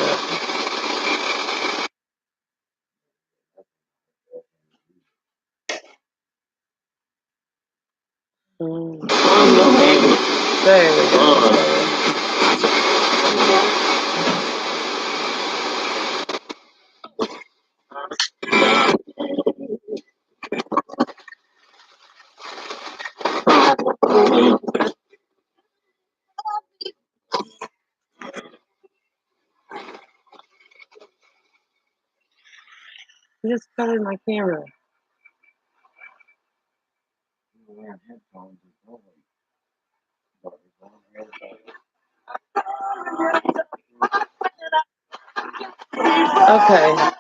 S1: There we go. You just covered my camera. Okay.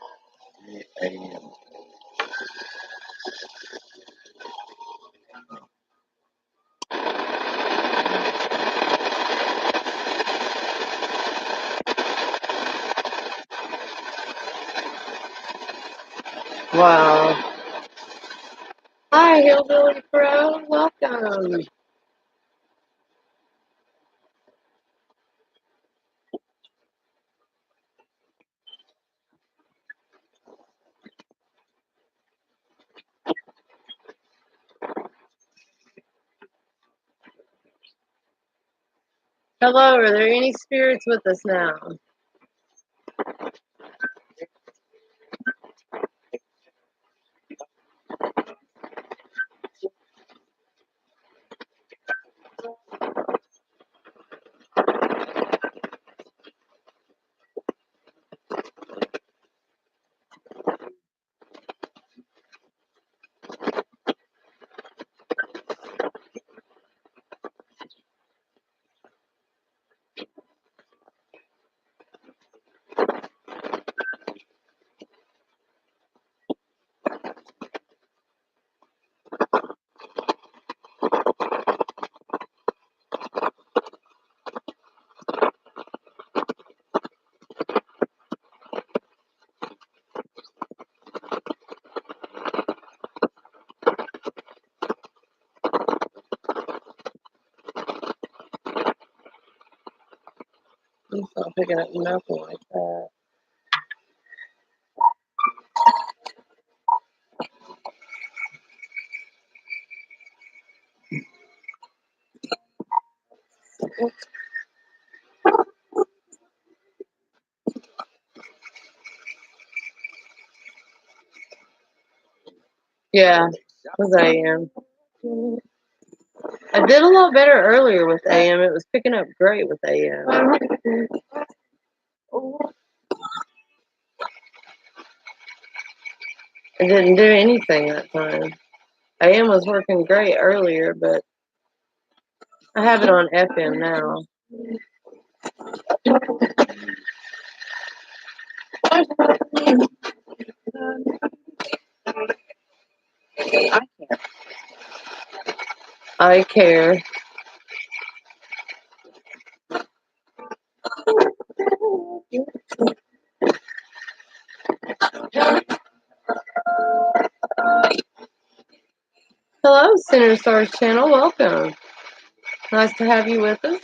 S1: Wow. Hi, Hillbilly Crow. Welcome. Hello, are there any spirits with us now? I'm not picking up nothing like that. Yeah, was AM. I did a lot better earlier with AM. It was picking up great with AM. It didn't do anything that time. AM was working great earlier, but I have it on FM now. I care. Hello, Center Stars channel. Welcome. Nice to have you with us.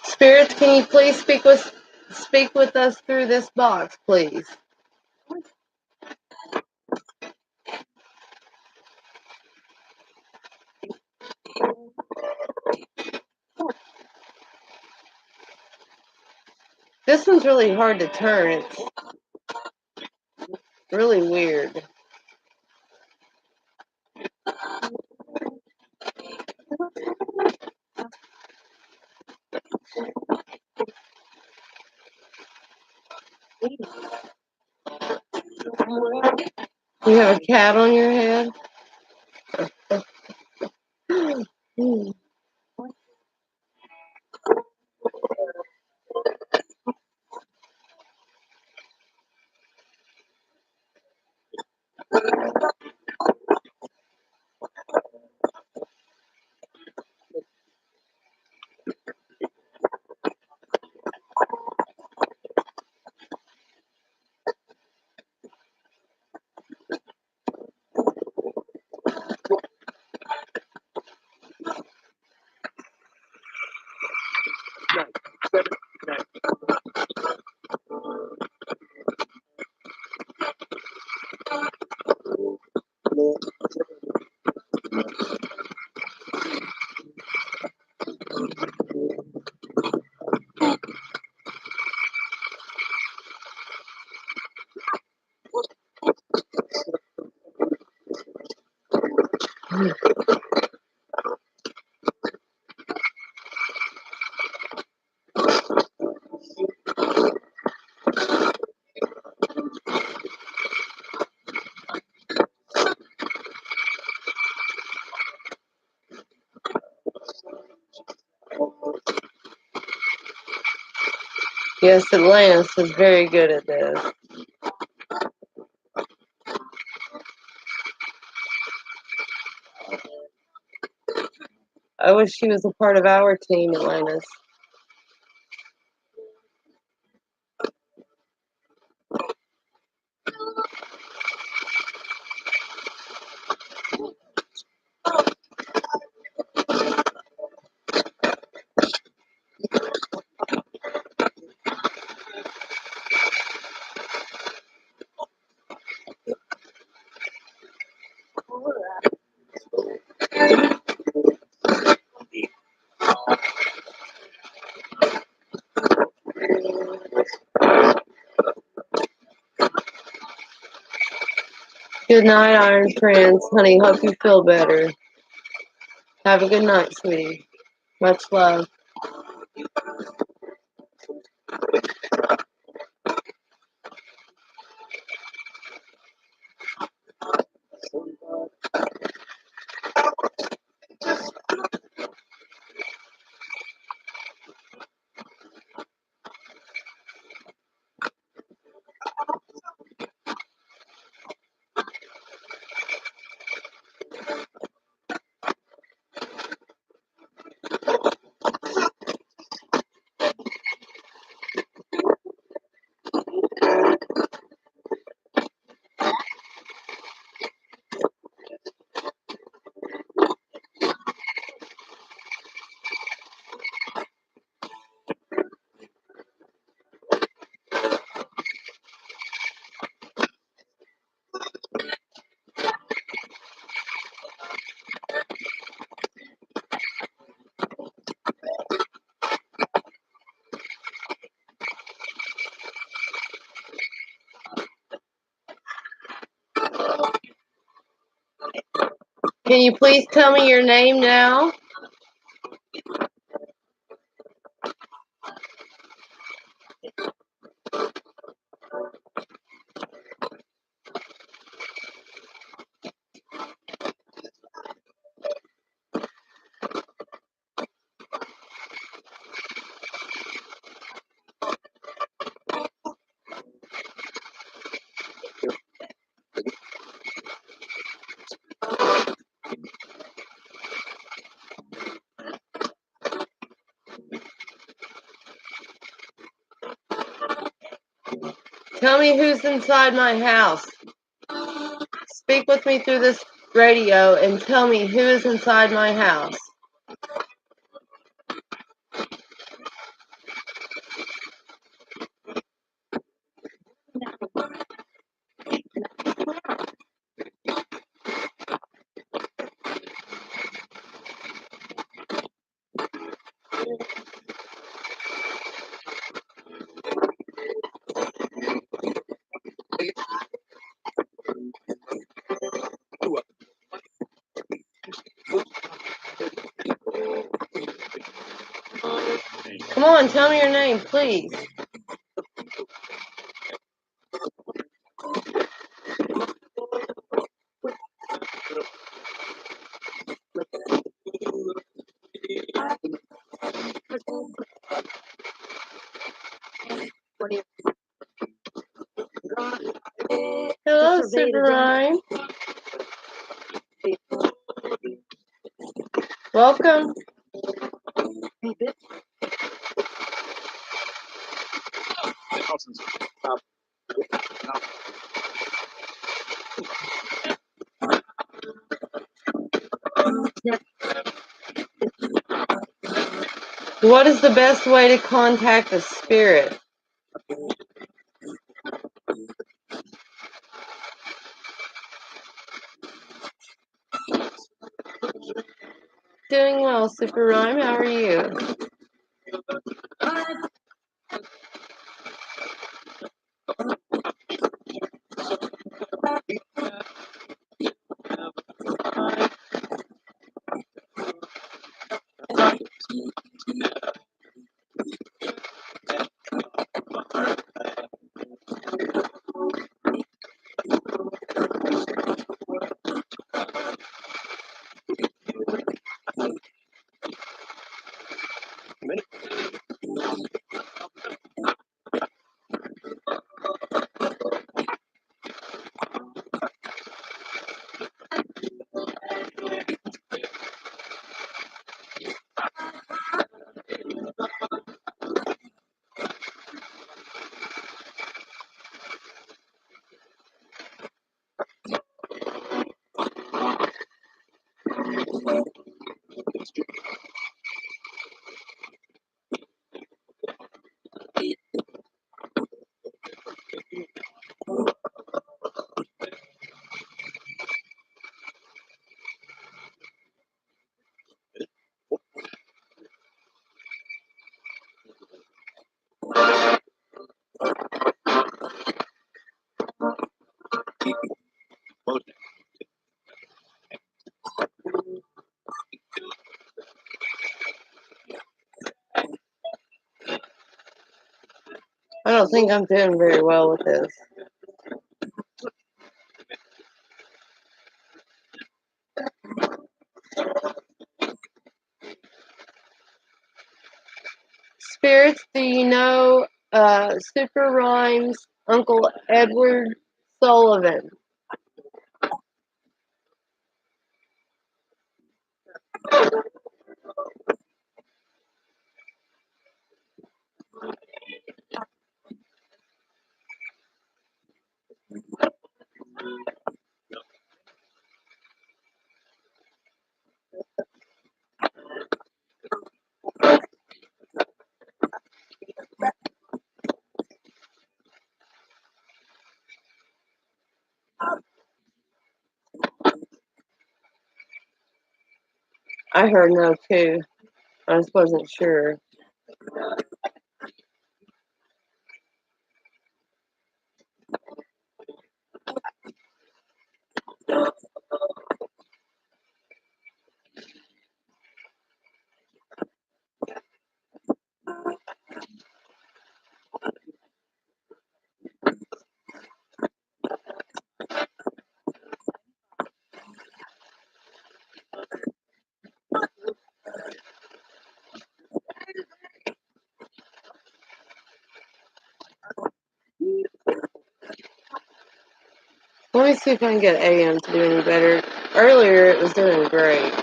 S1: Spirits, can you please speak with us through this box, please? This one's really hard to turn. It's really weird. You have a cat on your head? Yes, Atlantis is very good at this. I wish she was a part of our team, Atlantis. Good night, Iron Prince. Honey, hope you feel better. Have a good night, sweetie. Much love. Can you please tell me your name now? Tell me who's inside my house. Speak with me through this radio and tell me who is inside my house. Come on, tell me your name, please. Hello, Super Rhyme. Welcome. What is the best way to contact the spirit? Doing well, Super Rhyme. How are you? I don't think I'm doing very well with this. Spirits, do you know Super Rhyme's Uncle Edward Sullivan? I heard no too. I just wasn't sure. Let me see if I can get AM to do any better. Earlier it was doing great.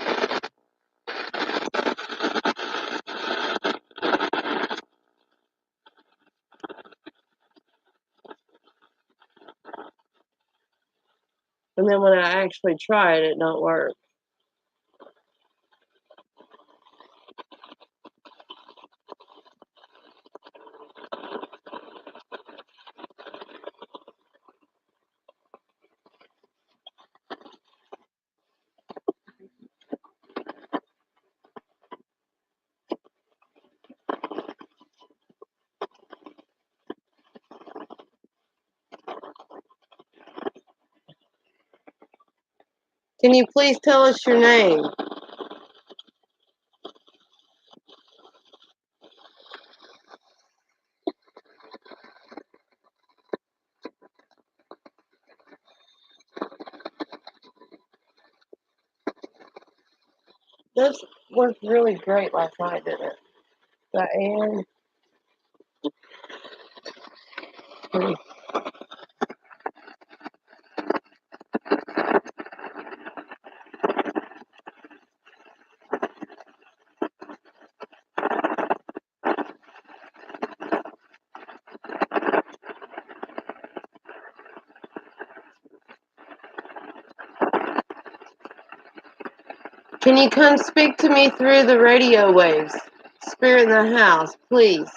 S1: And then when I actually tried, it don't work. Can you please tell us your name? This was really great last night, didn't it? Diane. Can you come speak to me through the radio waves? Spirit in the house, please.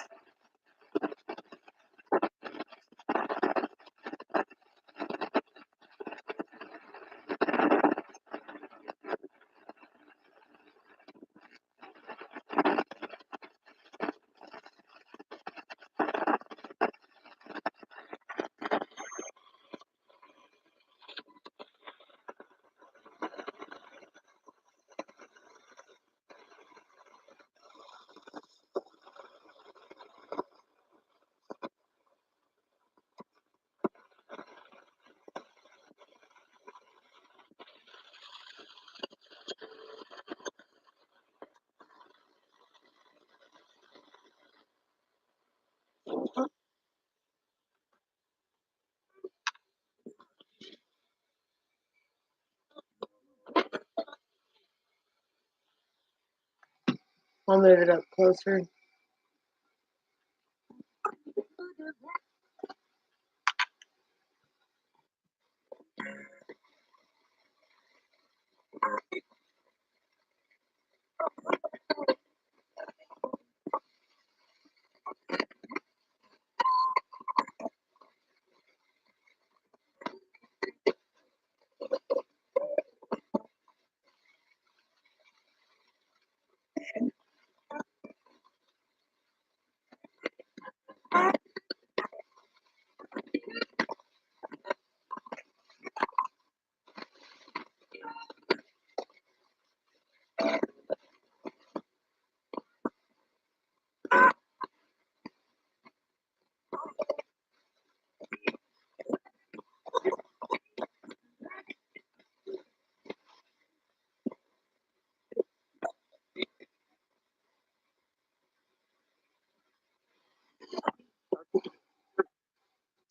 S1: I'll move it up closer.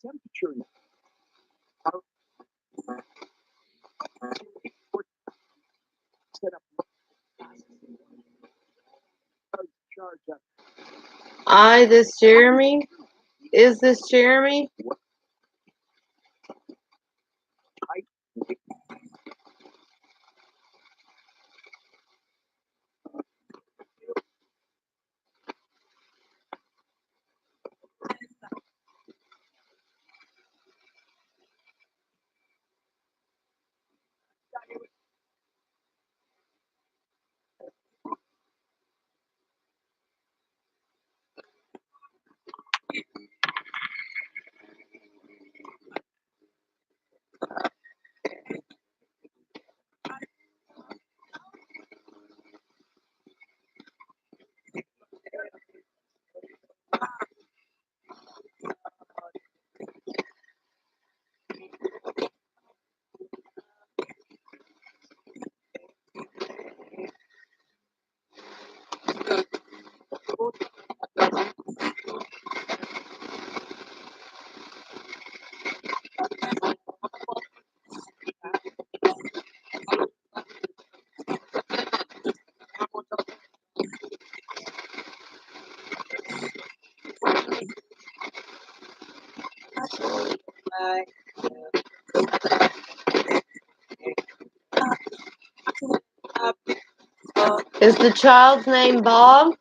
S2: Temperature. Set up. Charge up.
S1: This Jeremy? Is this Jeremy? Is the child's name Bob?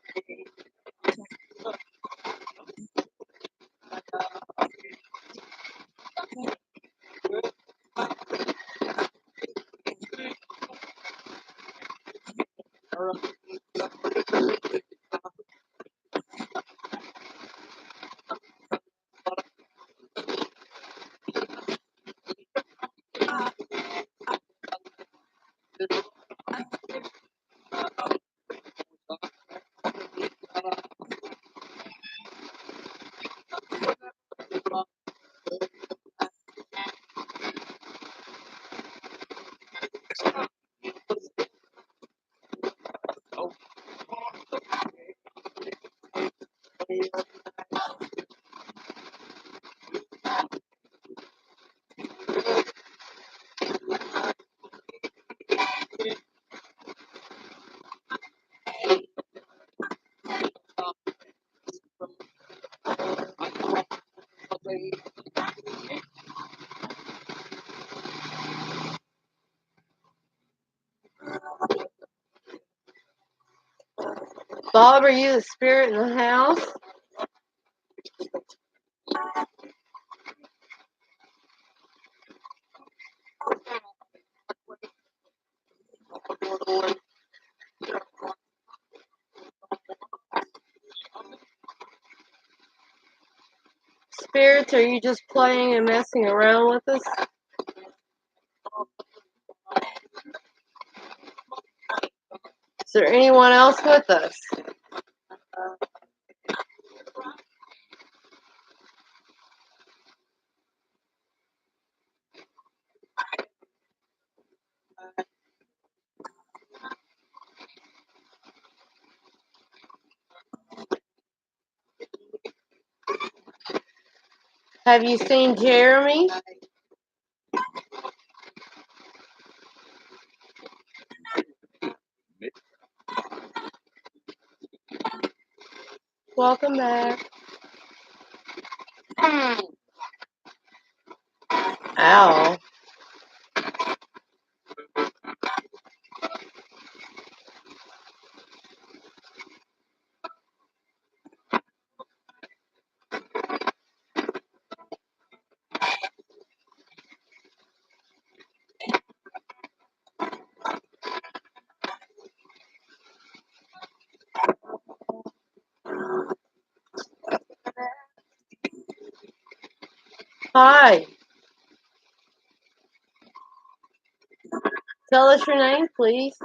S1: Bob, are you the spirit in the house? Spirits, are you just playing and messing around with us? Is there anyone else with us? Have you seen Jeremy? Welcome back. Ow. Hi. Tell us your name, please.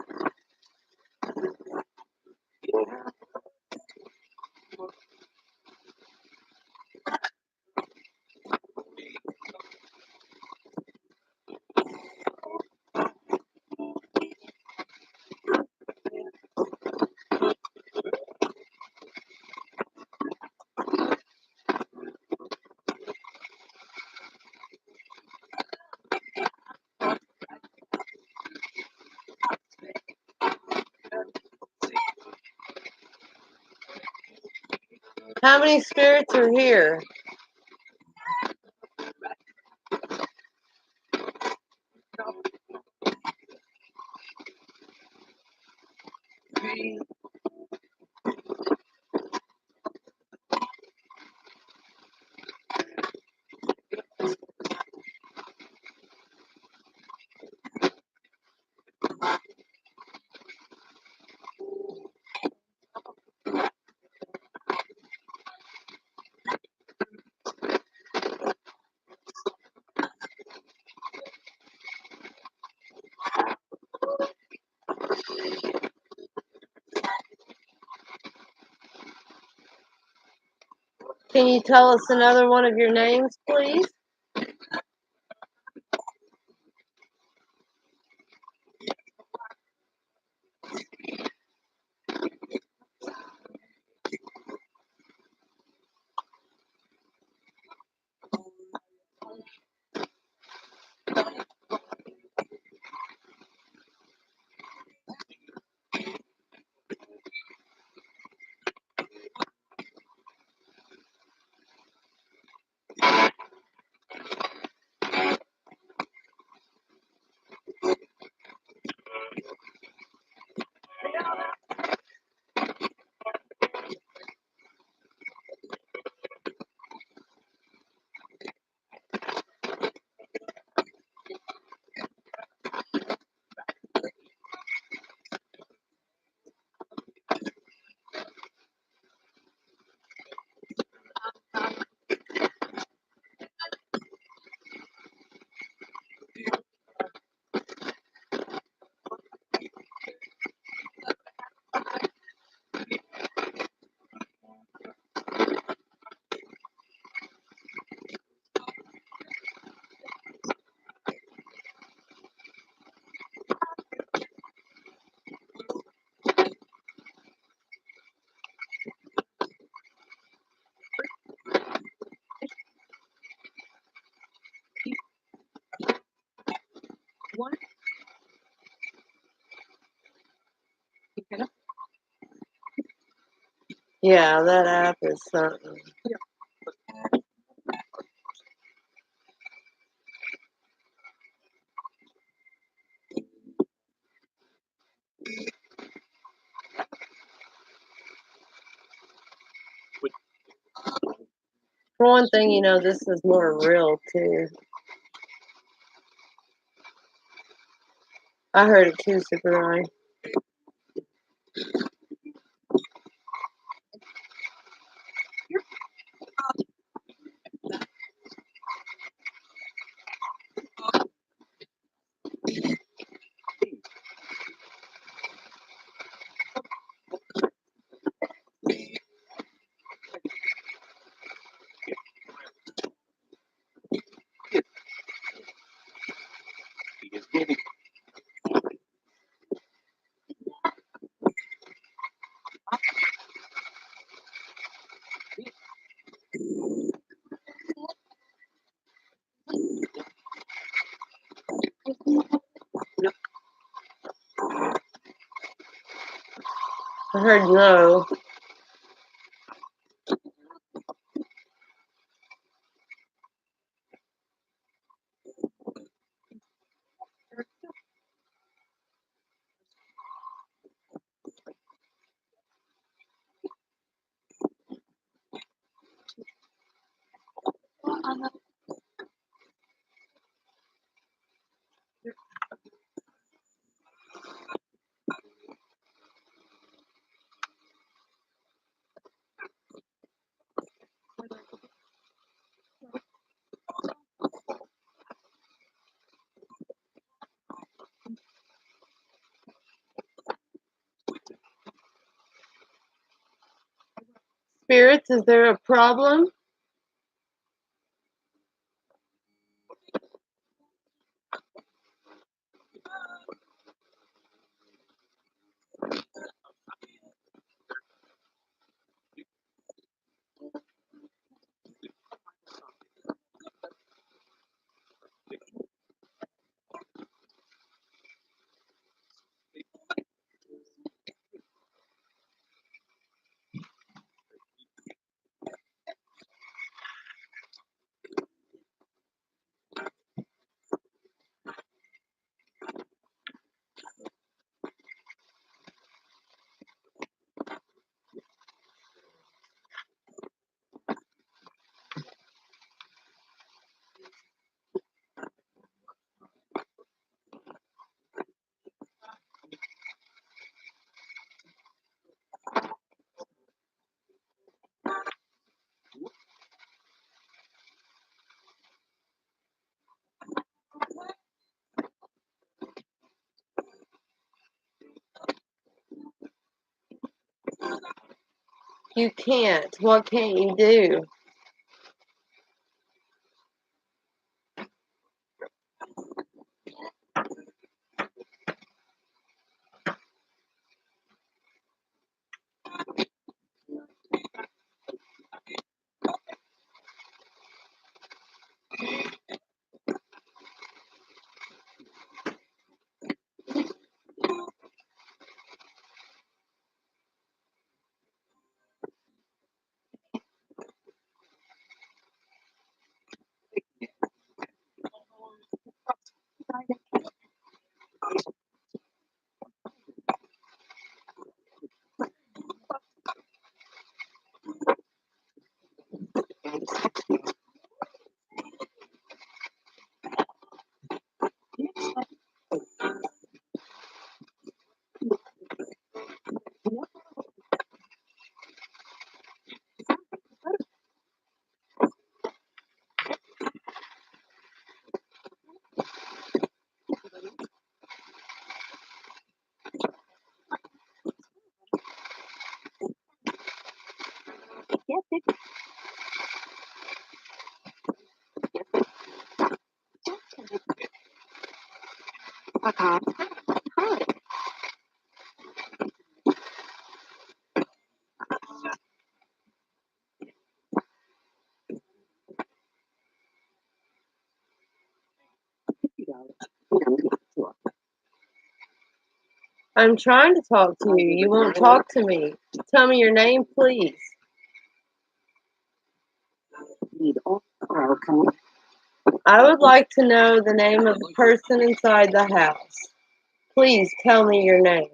S1: How many spirits are here? Can you tell us another one of your names, please? Yeah, that app is something. For one thing, you know, this is more real too. I heard it too, Super Ryan. I heard no. Spirits, is there a problem? You can't. What can't you do? I'm trying to talk to you. You won't talk to me. Tell me your name, please. I would like to know the name of the person inside the house. Please tell me your name.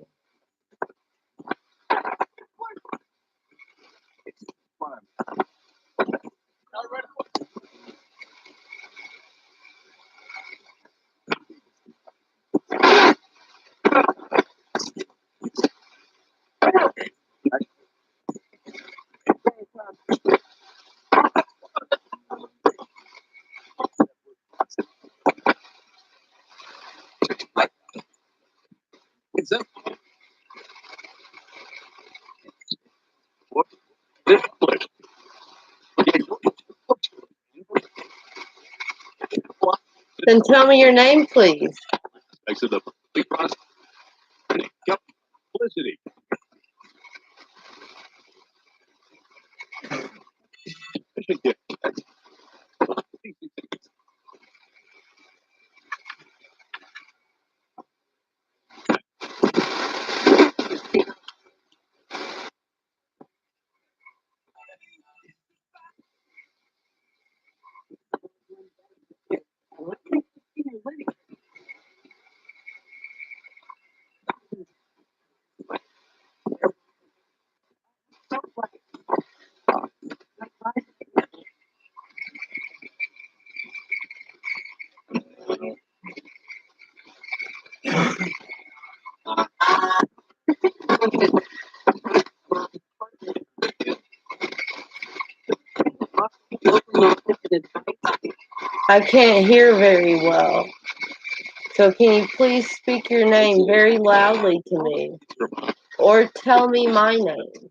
S1: Then tell me your name, please.
S2: Publicity.
S1: I can't hear very well. So can you please speak your name very loudly to me? Or tell me my name.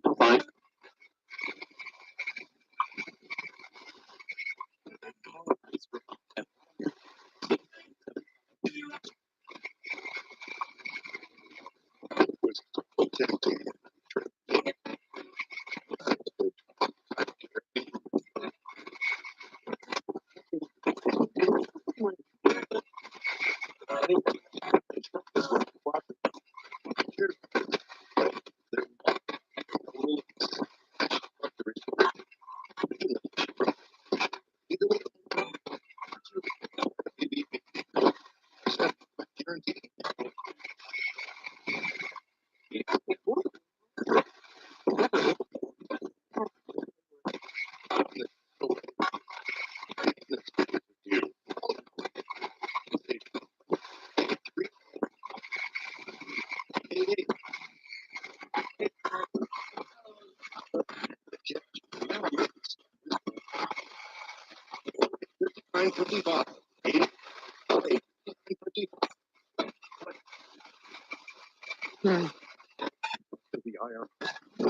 S1: Hmm.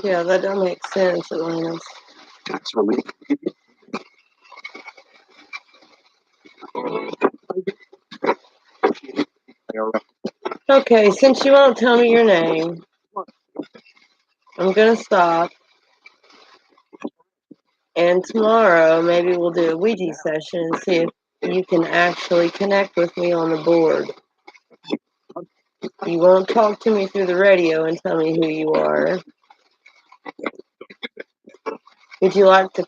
S1: Yeah, that don't make sense, Atlantis. Okay, since you won't tell me your name, I'm gonna stop. And tomorrow, maybe we'll do a Ouija session and see if you can actually connect with me on the board. You won't talk to me through the radio and tell me who you are. Would you like to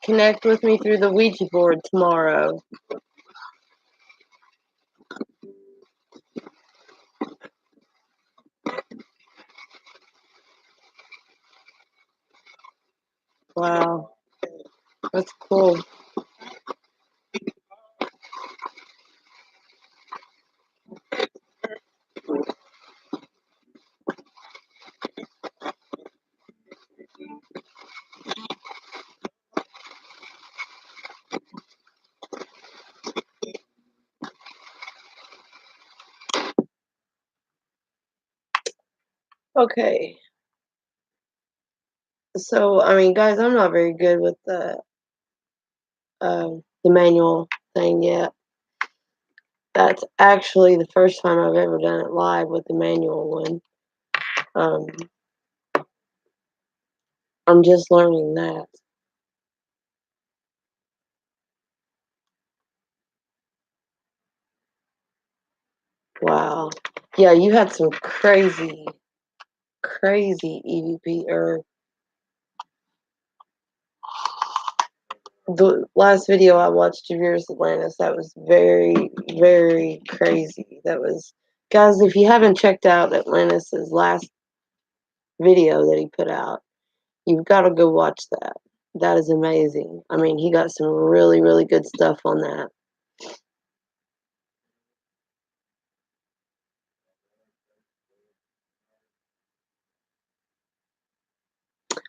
S1: connect with me through the Ouija board tomorrow? Wow, that's cool. Okay. So, I mean, guys, I'm not very good with the manual thing yet. That's actually the first time I've ever done it live with the manual one. Um, I'm just learning that. Wow. Yeah, you had some crazy EVP, or the last video I watched of yours, Atlantis, that was very, very crazy. That was, guys, if you haven't checked out Atlantis's last video that he put out, you've got to go watch that. That is amazing. I mean, he got some really, really good stuff on that.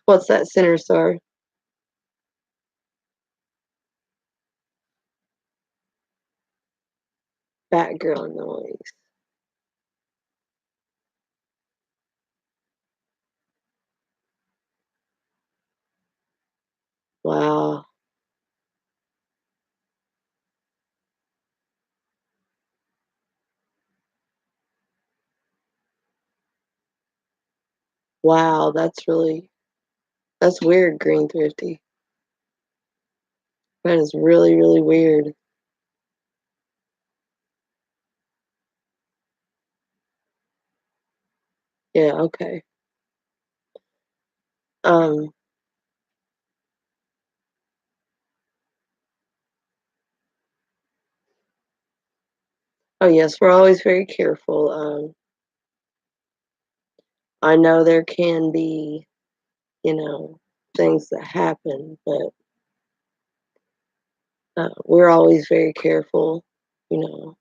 S1: What's that, Center Star? Background noise. Wow. Wow, that's weird, Green Thrifty. That is really, really weird. Yeah, okay. Um, oh yes, we're always very careful. I know there can be, things that happen, but we're always very careful, you know.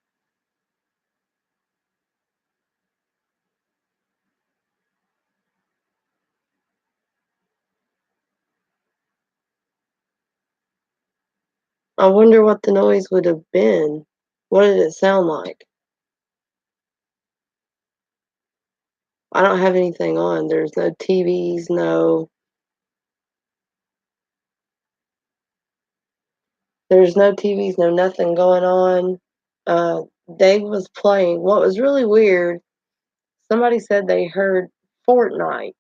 S1: I wonder what the noise would have been. What did it sound like? I don't have anything on. There's no TVs, there's no TVs, no nothing going on. Uh, Dave was playing. What was really weird, somebody said they heard Fortnite.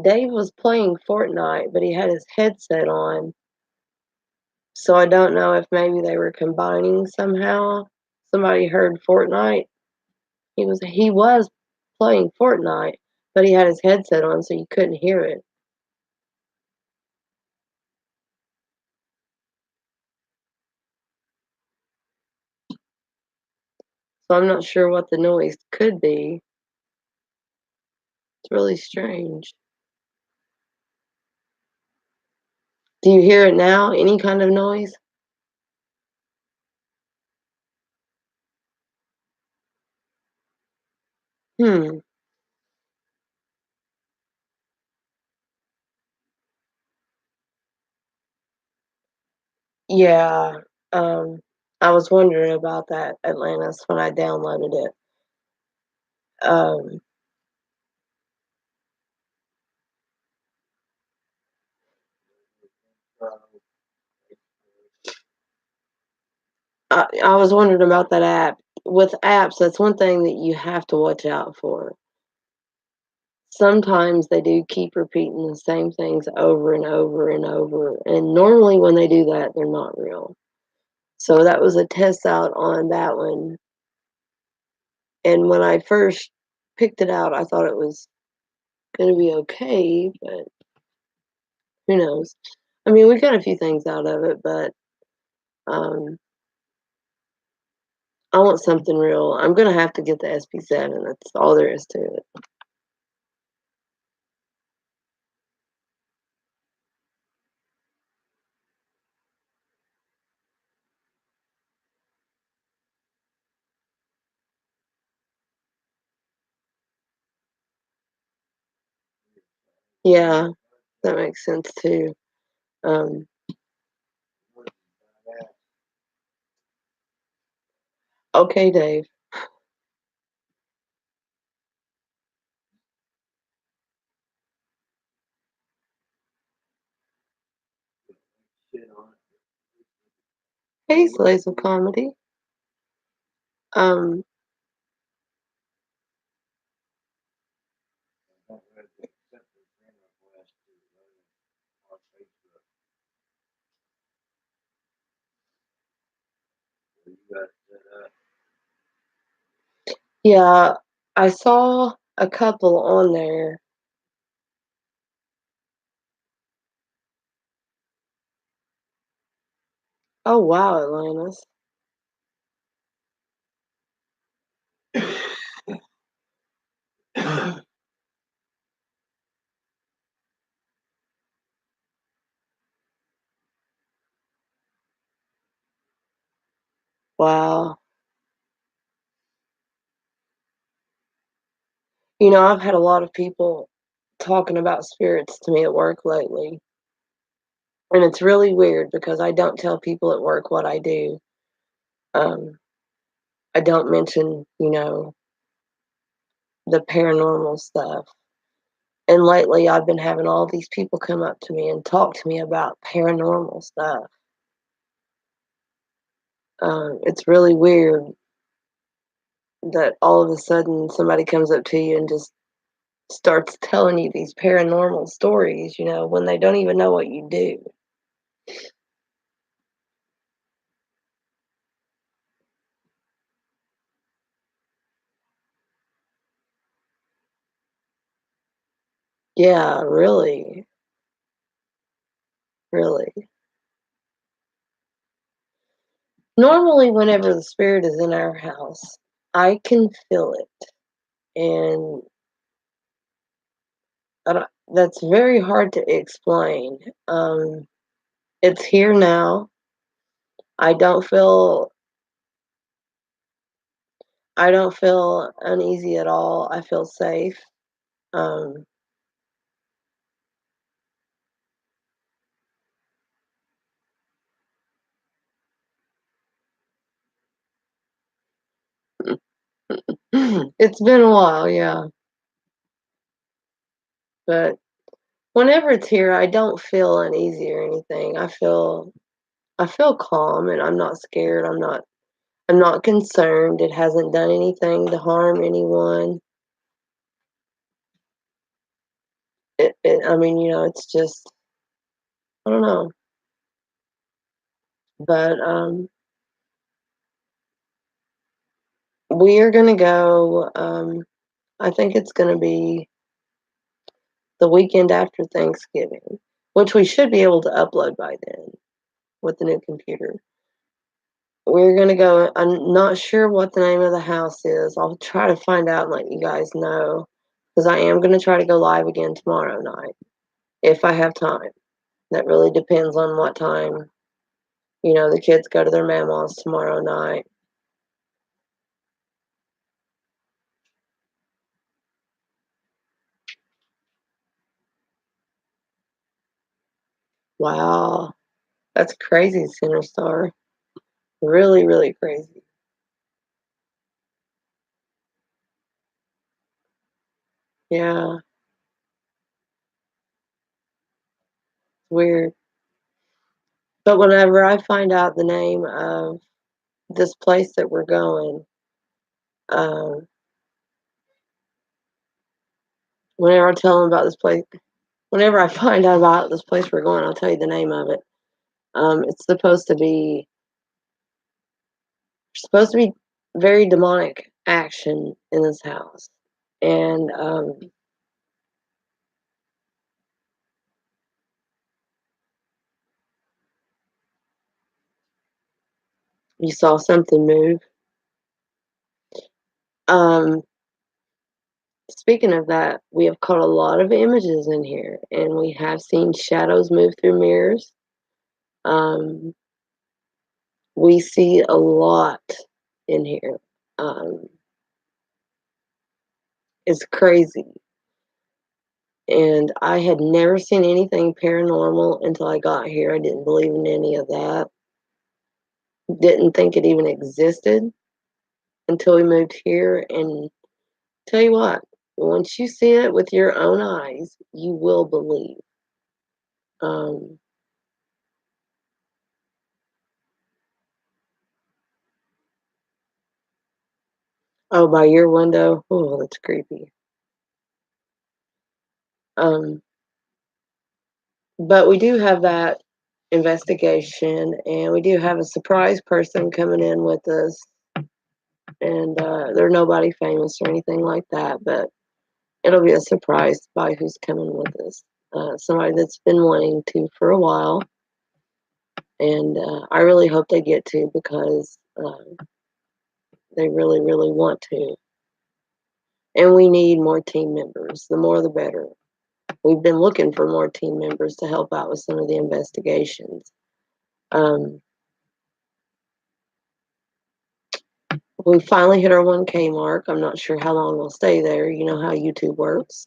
S1: Dave was playing Fortnite, but he had his headset on. So I don't know if maybe they were combining somehow. Somebody heard Fortnite. He was playing Fortnite, but he had his headset on so you couldn't hear it. So I'm not sure what the noise could be. It's really strange. Do you hear it now? Any kind of noise? Hmm. Yeah. Um, I was wondering about that, Atlantis, when I downloaded it. Um, I was wondering about that app. With apps, that's one thing that you have to watch out for. Sometimes they do keep repeating the same things over and over and over. And normally when they do that, they're not real. So that was a test out on that one. And when I first picked it out, I thought it was going to be okay, but who knows? I mean, we got a few things out of it, but um, I want something real. I'm going to have to get the SP7. That's all there is to it. Yeah, that makes sense too. Um, okay, Dave. Hey, Slays of Comedy. Um, Yeah, I saw a couple on there. Oh, wow, Atlantis. Wow. You know, I've had a lot of people talking about spirits to me at work lately, and it's really weird because I don't tell people at work what I do. Um, I don't mention, the paranormal stuff. And lately, I've been having all these people come up to me and talk to me about paranormal stuff. It's really weird that all of a sudden somebody comes up to you and just starts telling you these paranormal stories, when they don't even know what you do. Yeah, really, really. Normally, whenever the spirit is in our house, I can feel it, and that's very hard to explain. It's here now. I don't feel I don't feel uneasy at all. I feel safe. Um, it's been a while, yeah, but whenever it's here, I don't feel uneasy or anything. I feel calm and I'm not scared. I'm not concerned. It hasn't done anything to harm anyone. I mean, it's just I don't know. But we are gonna go. I think it's gonna be the weekend after Thanksgiving, which we should be able to upload by then with the new computer. We're gonna go. I'm not sure what the name of the house is. I'll try to find out and let you guys know because I am gonna try to go live again tomorrow night if I have time. That really depends on what time, the kids go to their mama's tomorrow night. Wow, that's crazy, Center Star. Really, really crazy. Yeah, weird. But whenever I find out the name of this place that we're going, um, whenever I tell them about this place, whenever I find out about this place we're going, I'll tell you the name of it. It's supposed to be very demonic action in this house, and you saw something move. Um, Speaking of that, we have caught a lot of images in here, and we have seen shadows move through mirrors. Um, we see a lot in here. Um, it's crazy. And I had never seen anything paranormal until I got here. I didn't believe in any of that. Didn't think it even existed until we moved here. And tell you what, once you see it with your own eyes, you will believe. Um, oh, by your window, oh, that's creepy. Um, but we do have that investigation, and we do have a surprise person coming in with us, and they're nobody famous or anything like that, but it'll be a surprise by who's coming with us. Somebody that's been wanting to for a while, and I really hope they get to because they really, really want to. And we need more team members. The more, the better. We've been looking for more team members to help out with some of the investigations. We finally hit our 1K mark. I'm not sure how long we'll stay there. You know how YouTube works.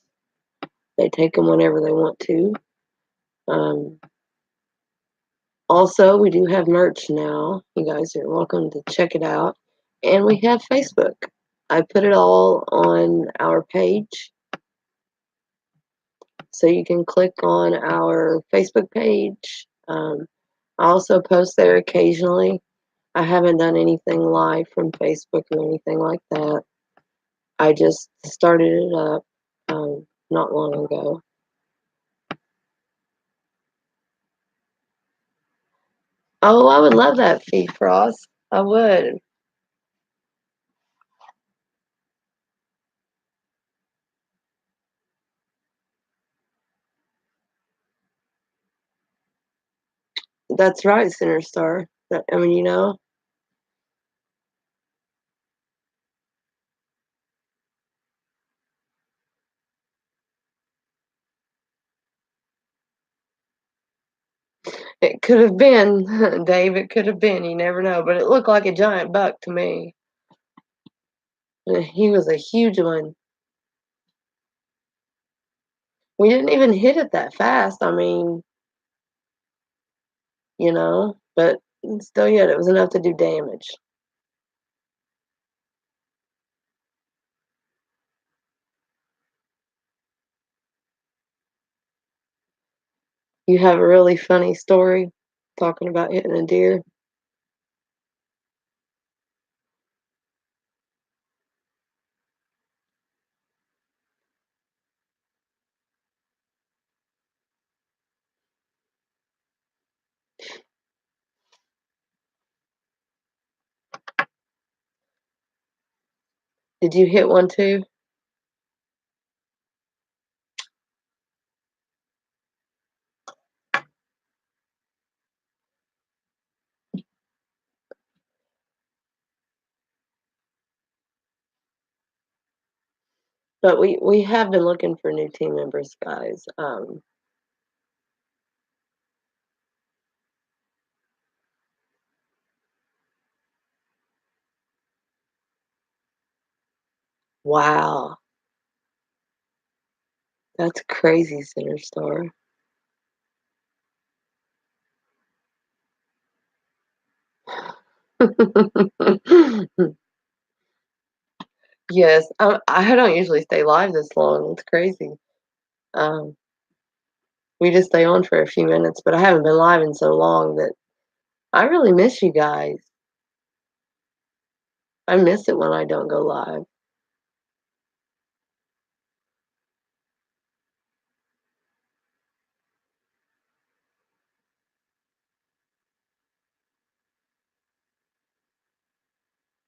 S1: They take them whenever they want to. Also, we do have merch now. You guys are welcome to check it out. And we have Facebook. I put it all on our page. So you can click on our Facebook page. I also post there occasionally. I haven't done anything live from Facebook or anything like that. I just started it up not long ago. Oh, I would love that, Fee Frost. I would. That's right, Center Star. I mean, you know, it could have been, Dave. It could have been. You never know. But it looked like a giant buck to me. He was a huge one. We didn't even hit it that fast. I mean, you know, but still, yet it was enough to do damage. You have a really funny story talking about hitting a deer. Did you hit one too? But we have been looking for new team members, guys. Wow, that's crazy, Center Star. Yes, I don't usually stay live this long. It's crazy. Um, we just stay on for a few minutes, but I haven't been live in so long that I really miss you guys. I miss it when I don't go live.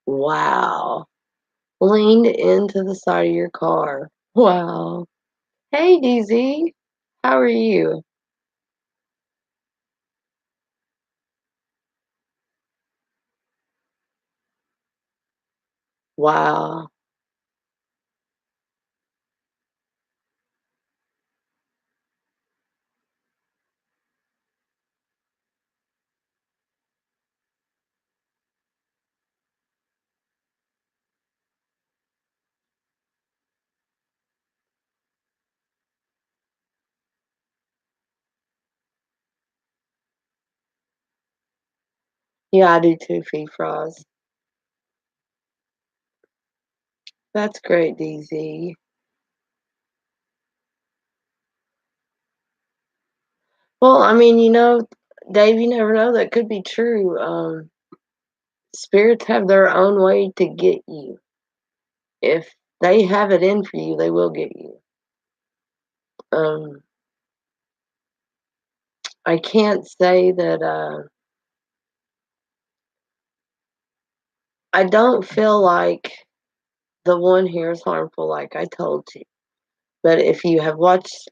S1: Wow. Leaned into the side of your car. Wow. Hey, DZ. How are you? Wow. Yeah, I do too, Fee Frost. That's great, DZ. Well, I mean, you know, Dave, you never know. That could be true. Spirits have their own way to get you. If they have it in for you, they will get you. Um, I can't say that I don't feel like the one here is harmful, like I told you. But if you have watched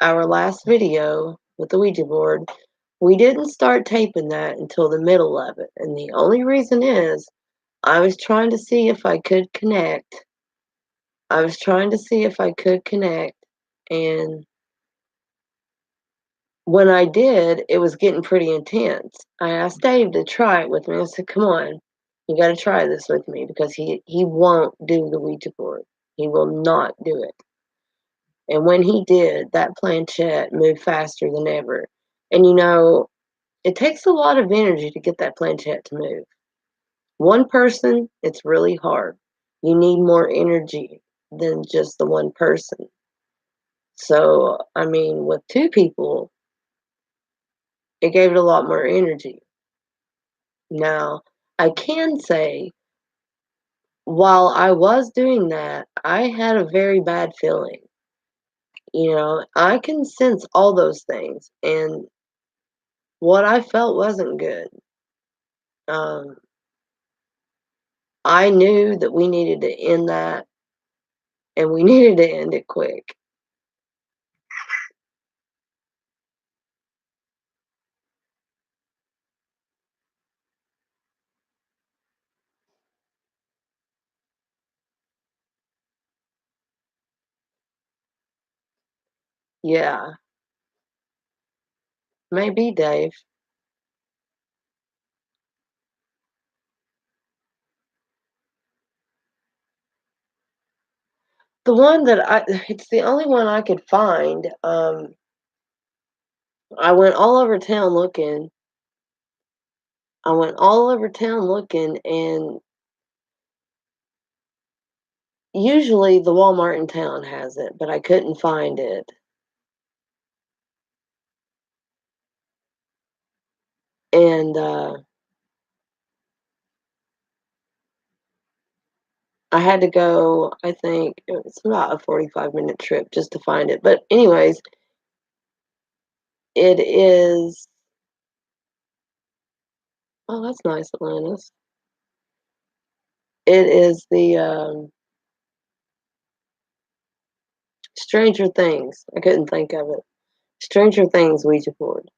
S1: our last video with the Ouija board, we didn't start taping that until the middle of it. And the only reason is I was trying to see if I could connect. I was trying to see if I could connect. And when I did, it was getting pretty intense. I asked Dave to try it with me. I said, come on, you got to try this with me because he won't do the Ouija board. He will not do it. And when he did, that planchette moved faster than ever. And it takes a lot of energy to get that planchette to move. One person, it's really hard. You need more energy than just the one person. So, I mean, with two people, it gave it a lot more energy. Now, I can say, while I was doing that, I had a very bad feeling. I can sense all those things, and what I felt wasn't good. Um, I knew that we needed to end that, and we needed to end it quick. Yeah, maybe Dave. The one it's the only one I could find. I went all over town looking. I went all over town looking, and usually the Walmart in town has it, but I couldn't find it. And I had to go, I think it was about a 45-minute trip just to find it. But, anyways, it is. Oh, that's nice, Atlantis. It is the Stranger Things. I couldn't think of it. Stranger Things Ouija board.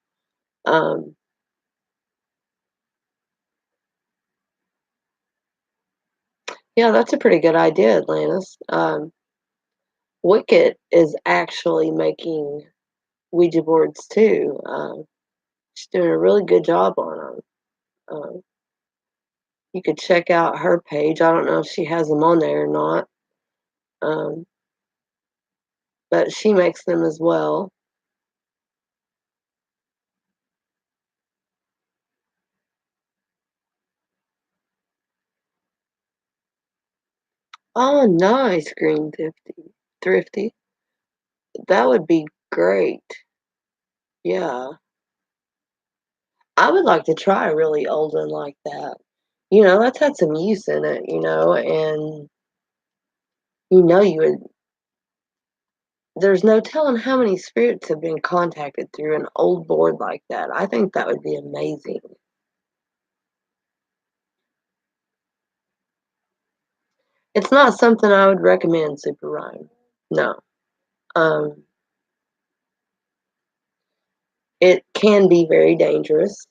S1: Um, yeah, that's a pretty good idea, Atlantis. Wicket is actually making Ouija boards too. She's doing a really good job on them. Um, you could check out her page. I don't know if she has them on there or not, um, but she makes them as well. Oh, nice, Green Thrifty. Thrifty. That would be great. Yeah. I would like to try a really old one like that. That's had some use in it, and you would there's no telling how many spirits have been contacted through an old board like that. I think that would be amazing. It's not something I would recommend, Super Rhyme. No. Um, it can be very dangerous.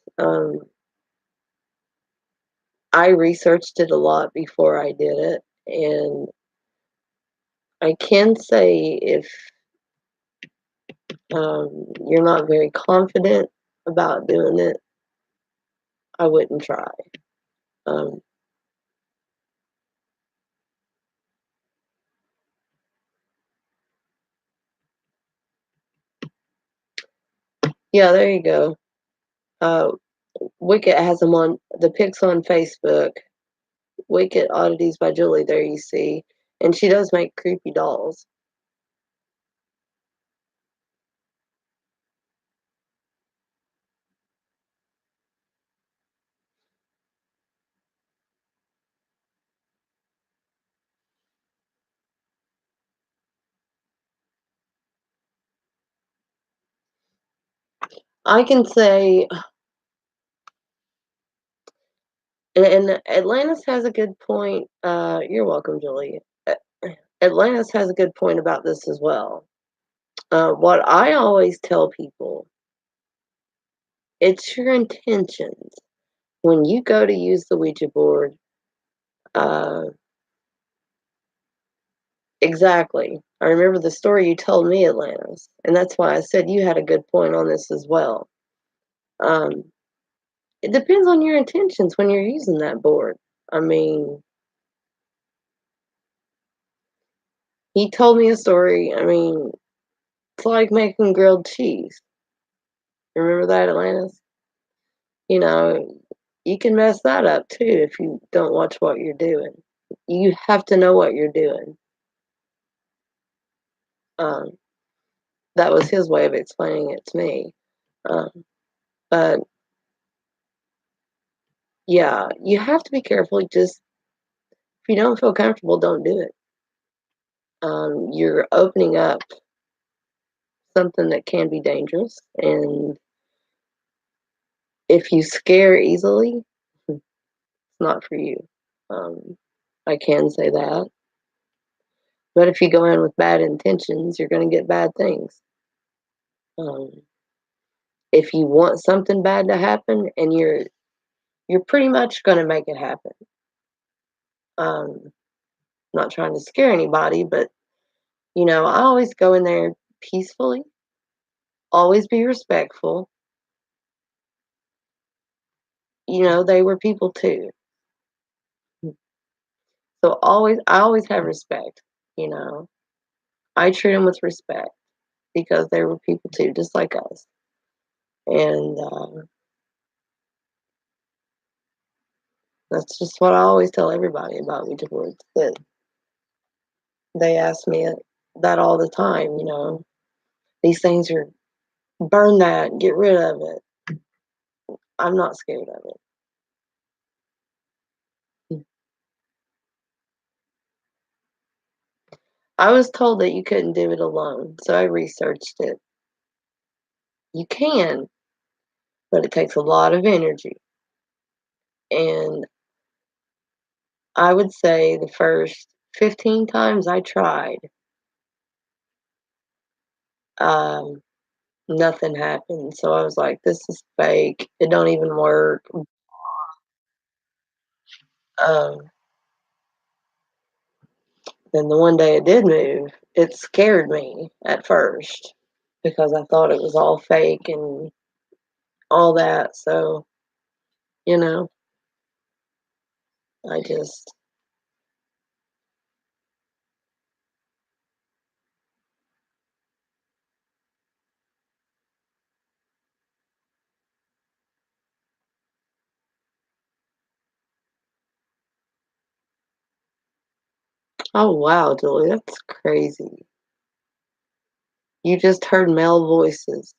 S1: I researched it a lot before I did it, and I can say if you're not very confident about doing it, I wouldn't try. Um, yeah, there you go. Uh, Wicket has them on the pics on Facebook. Wicked Oddities by Julie, there you see. And she does make creepy dolls. I can say And Atlantis has a good point. You're welcome, Julie. Atlantis has a good point about this as well. What I always tell people, it's your intentions. When you go to use the Ouija board, uh, exactly. I remember the story you told me, Atlantis, and that's why I said you had a good point on this as well. Um, it depends on your intentions when you're using that board. I mean, he told me a story. I mean, it's like making grilled cheese. Remember that, Atlantis? You know, you can mess that up too if you don't watch what you're doing. You have to know what you're doing. Um, that was his way of explaining it to me. Um, but yeah, you have to be careful. Just if you don't feel comfortable, don't do it. You're opening up something that can be dangerous, and if you scare easily, it's not for you. Um, I can say that. But if you go in with bad intentions, you're going to get bad things. Um, if you want something bad to happen, and you're pretty much going to make it happen. Not trying to scare anybody, but I always go in there peacefully, always be respectful. They were people too. So I always have respect, you know. I treat them with respect because they were people too, just like us. And that's just what I always tell everybody about Ouija boards. That they ask me that all the time. These things are burn that, get rid of it. I'm not scared of it. I was told that you couldn't do it alone, so I researched it. You can, but it takes a lot of energy. And I would say the first 15 times I tried, um, nothing happened. So I was like, this is fake. It don't even work. Um, then the one day it did move, it scared me at first because I thought it was all fake and all that. So, you know, I just, oh wow, Julie, that's crazy. You just heard male voices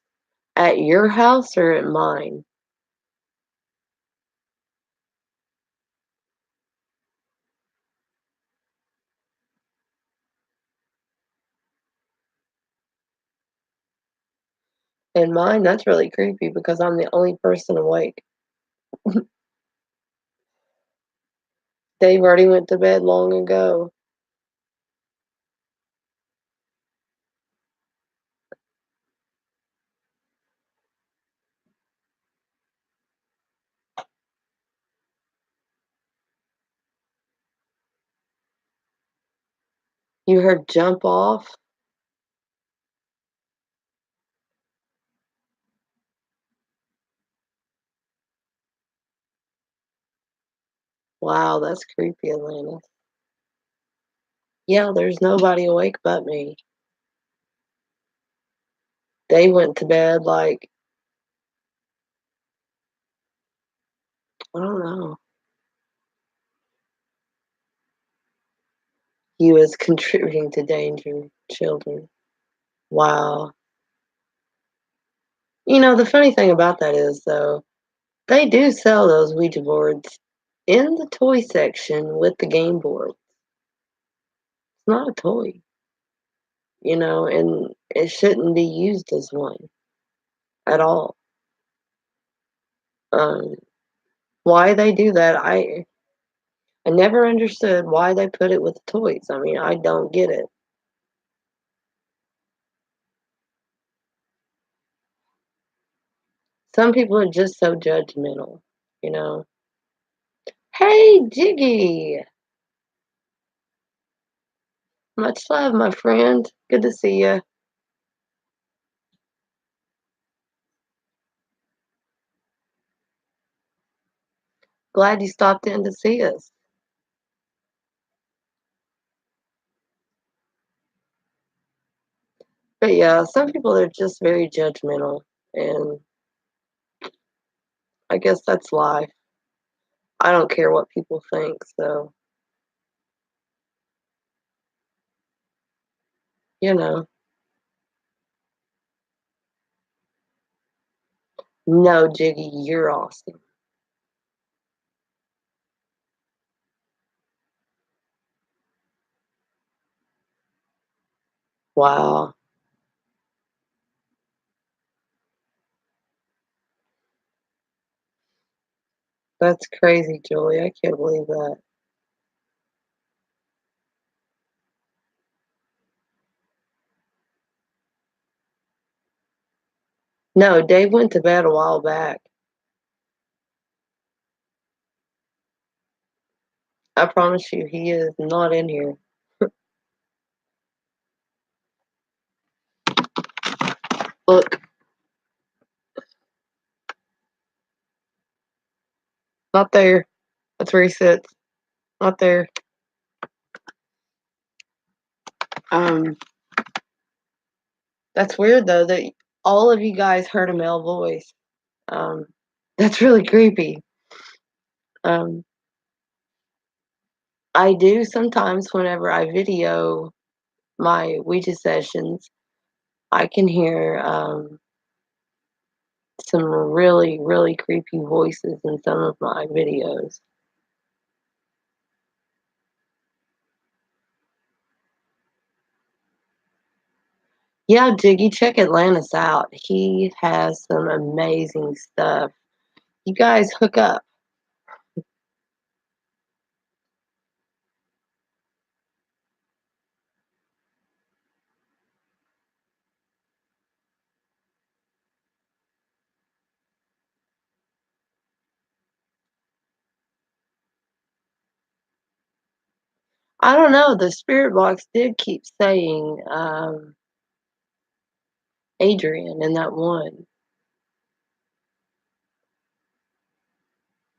S1: at your house or at mine? In mine, that's really creepy because I'm the only person awake. Dave already went to bed long ago. You heard jump off? Wow, that's creepy, Atlanta. Yeah, there's nobody awake but me. They went to bed like, I don't know. He was contributing to danger, children. Wow. The funny thing about that is, though, they do sell those Ouija boards in the toy section with the game board. It's not a toy, and it shouldn't be used as one at all. Um, why they do that, I never understood why they put it with toys. I mean, I don't get it. Some people are just so judgmental, you know. Hey, Jiggy! Much love, my friend. Good to see you. Glad you stopped in to see us. But yeah, some people are just very judgmental, and I guess that's life. I don't care what people think, so, you know. No, Jiggy, you're awesome. Wow. That's crazy, Julie. I can't believe that. No, Dave went to bed a while back. I promise you, he is not in here. Look, not there. That's where he sits. Not there. Um, that's weird though that all of you guys heard a male voice. Um, that's really creepy. Um, I do sometimes whenever I video my Ouija sessions, I can hear some really, really creepy voices in some of my videos. Yeah, Jiggy, check Atlantis out. He has some amazing stuff. You guys hook up. I don't know. The spirit box did keep saying Adrian in that one.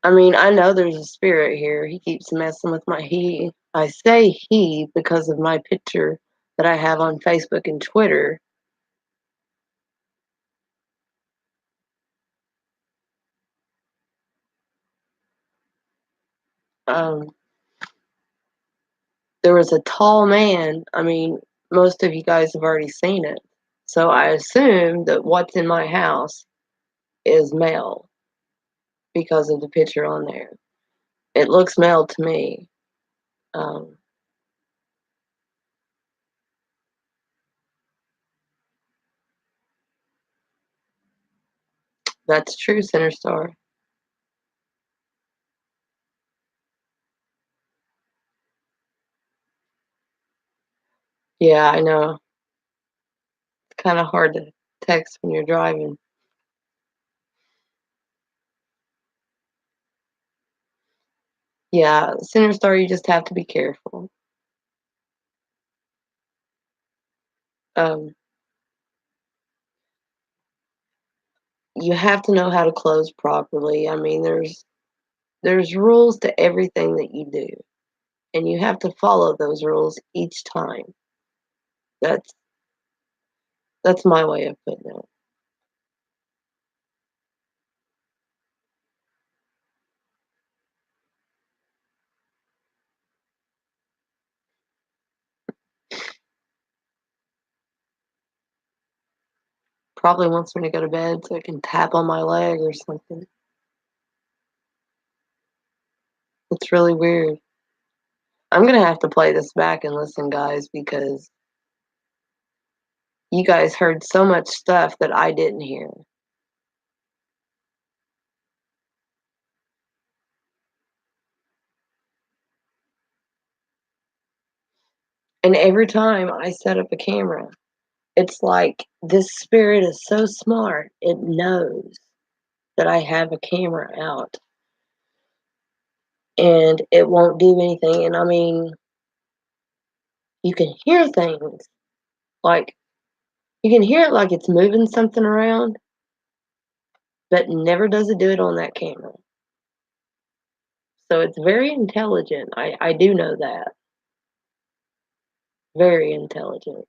S1: I mean, I know there's a spirit here. He keeps messing with my he. I say he because of my picture that I have on Facebook and Twitter. Um, there was a tall man. I mean, most of you guys have already seen it. So I assume that what's in my house is male because of the picture on there. It looks male to me. Um, that's true, Center Star. Yeah, I know. It's kind of hard to text when you're driving. Yeah, Center Star, you just have to be careful. Um, you have to know how to close properly. I mean, there's rules to everything that you do, and you have to follow those rules each time. That's that's my way of putting it. Probably wants me to go to bed so I can tap on my leg or something. It's really weird. I'm gonna have to play this back and listen, guys, because you guys heard so much stuff that I didn't hear. And every time I set up a camera, it's like this spirit is so smart, it knows that I have a camera out and it won't do anything. And I mean, you can hear things like you can hear it like it's moving something around, but never does it do it on that camera. So it's very intelligent. I do know that. Very intelligent.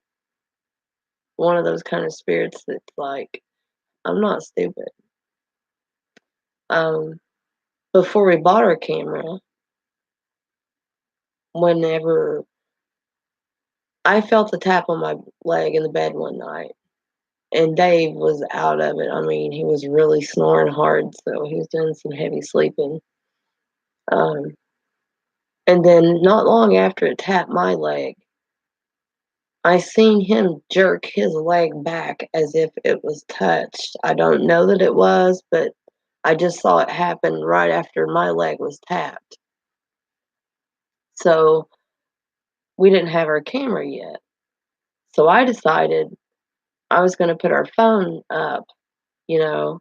S1: One of those kind of spirits that's like, I'm not stupid. Um, Before we bought our camera, whenever I felt a tap on my leg in the bed one night, and Dave was out of it. I mean, he was really snoring hard, so he was doing some heavy sleeping. Um, and then not long after it tapped my leg, I seen him jerk his leg back as if it was touched. I don't know that it was, but I just saw it happen right after my leg was tapped. So we didn't have our camera yet. So I decided I was going to put our phone up, you know,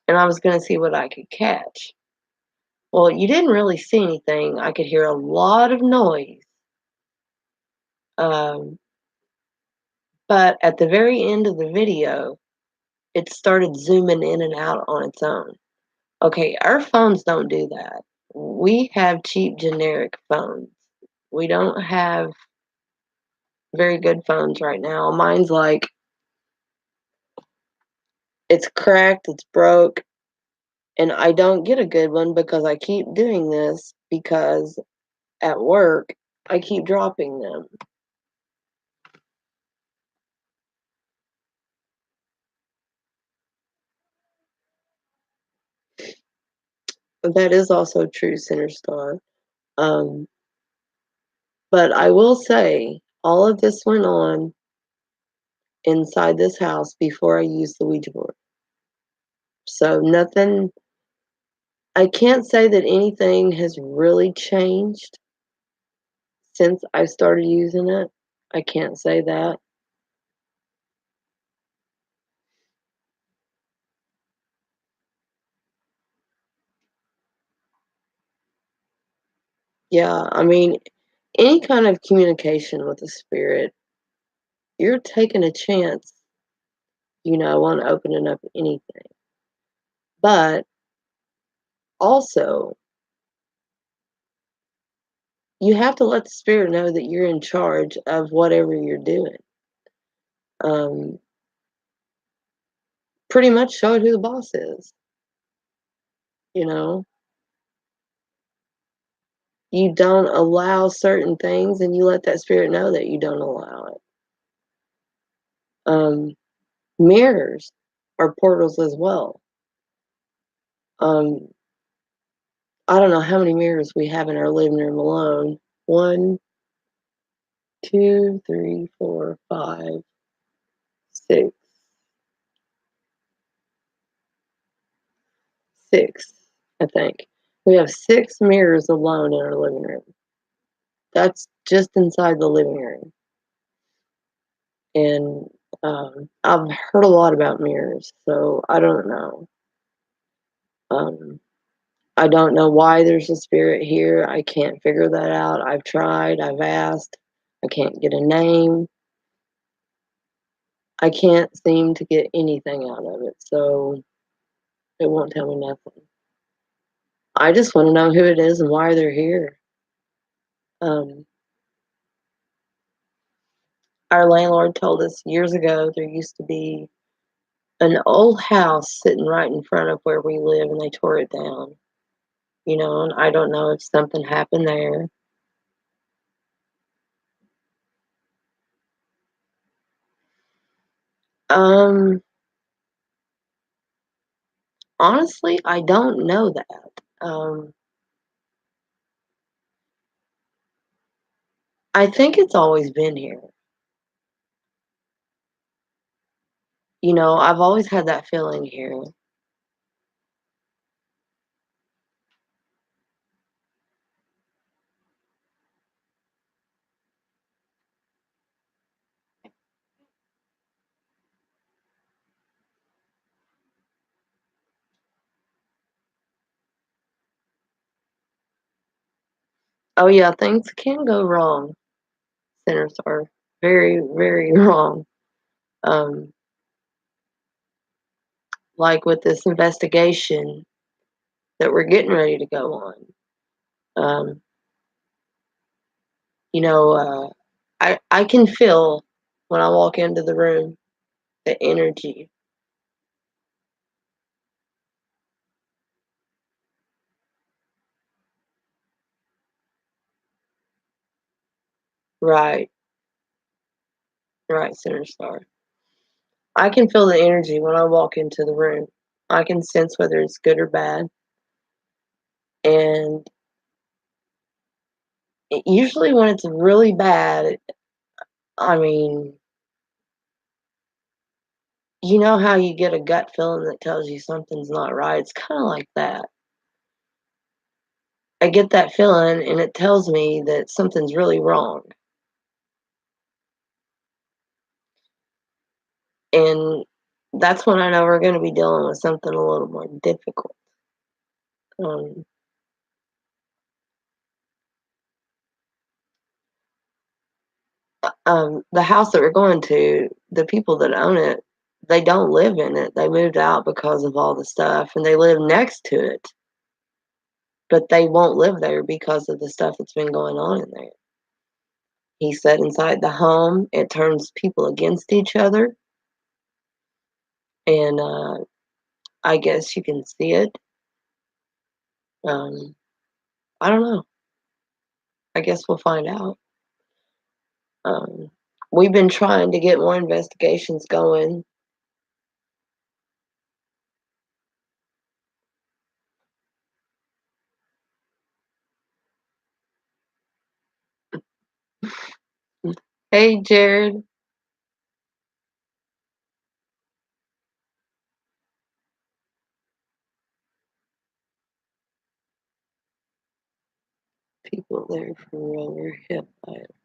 S1: and I was going to see what I could catch. Well, you didn't really see anything. I could hear a lot of noise. Um, but at the very end of the video, it started zooming in and out on its own. Okay, our phones don't do that. We have cheap generic phones. We don't have very good phones right now. Mine's like, it's cracked, it's broke, and I don't get a good one because I keep doing this because at work, I keep dropping them. That is also true, Center Star. Um, but I will say, all of this went on inside this house before I used the Ouija board. So nothing, I can't say that anything has really changed since I started using it. I can't say that. Yeah, I mean, any kind of communication with the spirit, you're taking a chance, on opening up anything. But also, you have to let the spirit know that you're in charge of whatever you're doing. Um, Pretty much show it who the boss is, you know? You don't allow certain things and you let that spirit know that you don't allow it. Um, Mirrors are portals as well. Um, I don't know how many mirrors we have in our living room alone. One, two, three, four, five, six, six, I think. We have six mirrors alone in our living room. That's just inside the living room. And I've heard a lot about mirrors, so I don't know. Um, I don't know why there's a spirit here. I can't figure that out. I've tried, I've asked. I can't get a name. I can't seem to get anything out of it, so it won't tell me nothing. I just want to know who it is and why they're here. Um, our landlord told us years ago there used to be an old house sitting right in front of where we live, and they tore it down. And I don't know if something happened there. Um, Honestly, I don't know that. I think it's always been here. I've always had that feeling here. Oh yeah, things can go wrong. Sinners are very, very wrong. Um, like with this investigation that we're getting ready to go on. Um, you know, I can feel when I walk into the room the energy. Right, right, Center Star. I can feel the energy when I walk into the room. I can sense whether it's good or bad. And usually when it's really bad, I mean, you know how you get a gut feeling that tells you something's not right? It's kind of like that. I get that feeling and it tells me that something's really wrong. And that's when I know we're going to be dealing with something a little more difficult. Um, the house that we're going to, the people that own it, they don't live in it. They moved out because of all the stuff and they live next to it, but they won't live there because of the stuff that's been going on in there. He said inside the home, it turns people against each other. And I guess you can see it. Um, I don't know. I guess we'll find out. Um, we've been trying to get more investigations going. Hey, Jared. People there for real were hit by it.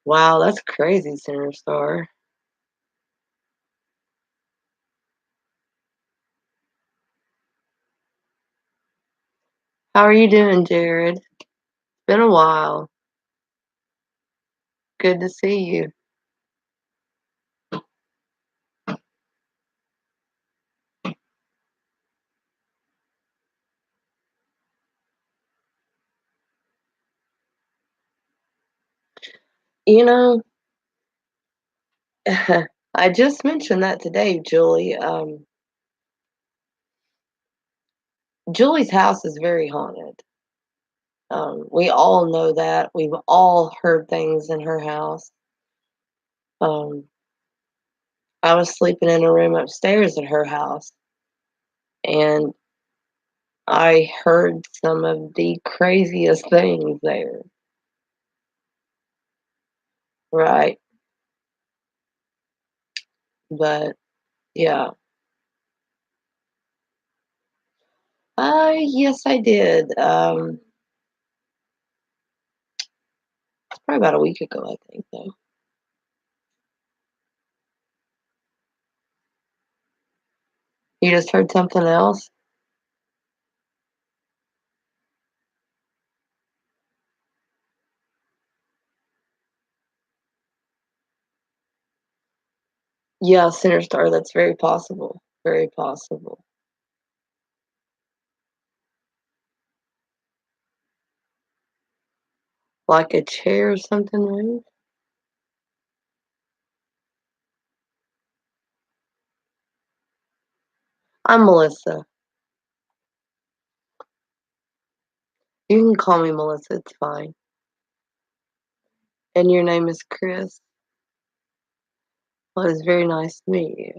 S1: Wow, that's crazy, Center Star. How are you doing, Jared? Been a while. Good to see you. You know, I just mentioned that today, Julie. Julie's house is very haunted. We all know that. We've all heard things in her house. Um, I was sleeping in a room upstairs at her house, and I heard some of the craziest things there. Right. But yeah. Yes, I did. It's probably about a week ago, I think, though. You just heard something else? Yeah, Center Star, that's very possible. Very possible. Like a chair or something moved? I'm Melissa. You can call me Melissa, it's fine. And your name is Chris. Well, it's very nice to meet you.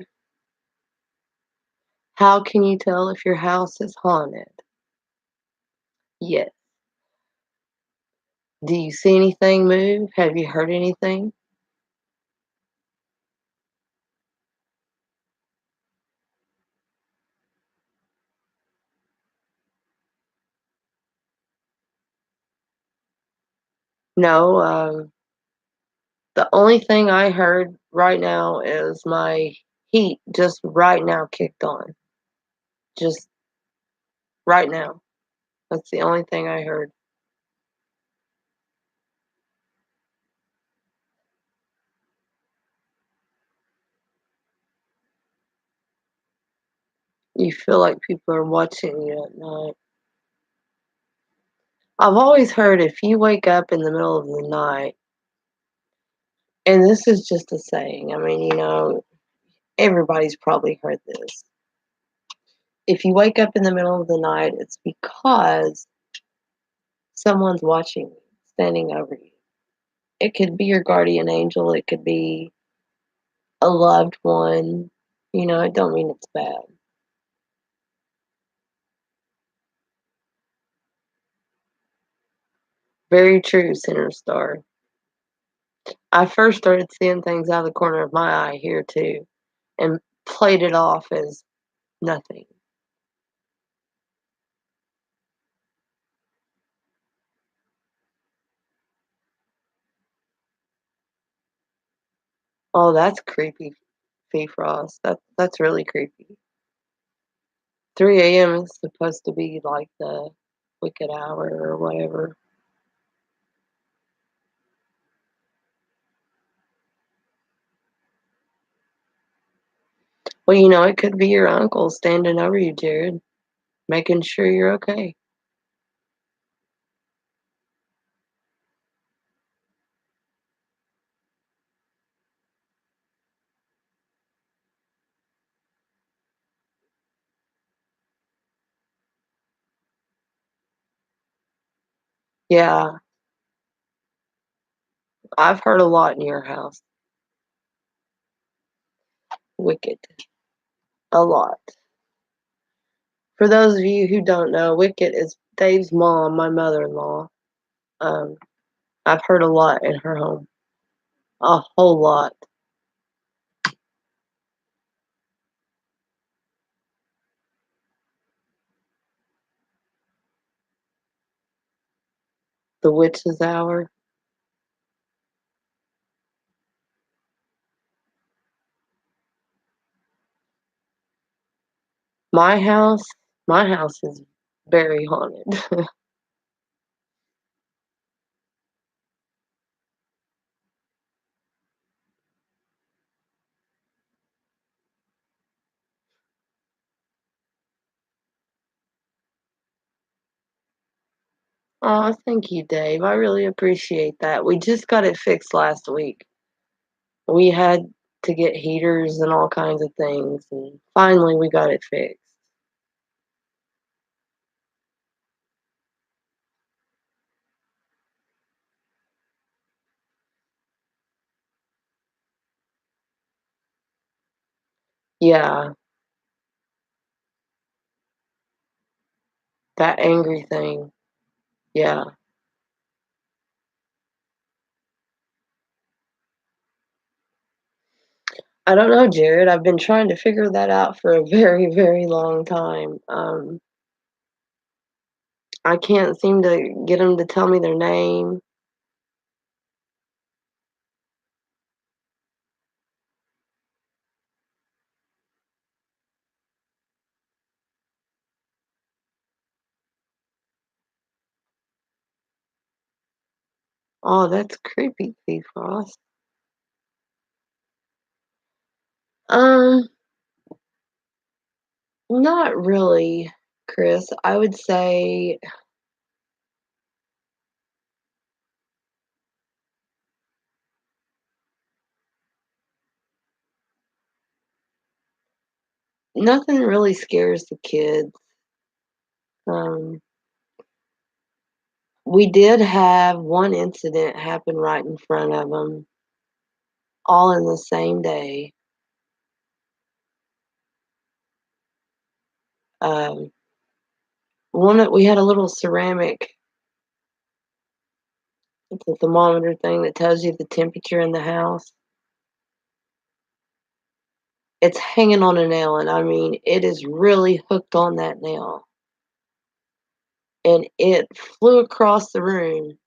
S1: How can you tell if your house is haunted? Yes. Do you see anything move? Have you heard anything? No. The only thing I heard right now is my heat just right now kicked on. Just right now. That's the only thing I heard. You feel like people are watching you at night. I've always heard if you wake up in the middle of the night, and this is just a saying, I mean, everybody's probably heard this. If you wake up in the middle of the night, it's because someone's watching you, standing over you. It could be your guardian angel, it could be a loved one. It don't mean it's bad. Very true, Center Star. I first started seeing things out of the corner of my eye here too, and played it off as nothing. Oh, that's creepy, Fee Frost. That's really creepy. 3 a.m. is supposed to be like the wicked hour or whatever. Well, it could be your uncle standing over you, Jared, making sure you're okay. Yeah, I've heard a lot in your house. Wicked. A lot. For those of you who don't know, Wicked is Dave's mom, my mother-in-law. Um, I've heard a lot in her home. A whole lot. The witch's hour. My house, my house is very haunted. Oh, thank you, Dave. I really appreciate that. We just got it fixed last week. We had to get heaters and all kinds of things, and finally we got it fixed. Yeah, that angry thing. Yeah. I don't know, Jared. I've been trying to figure that out for a very, very long time. I can't seem to get them to tell me their name. Oh, that's creepy, P. Frost. Um, Not really, Chris. I would say nothing really scares the kids. Um, we did have one incident happen right in front of them, all in the same day. Um, we had a little ceramic, it's a thermometer thing that tells you the temperature in the house. It's hanging on a nail, and I mean, it is really hooked on that nail. And it flew across the room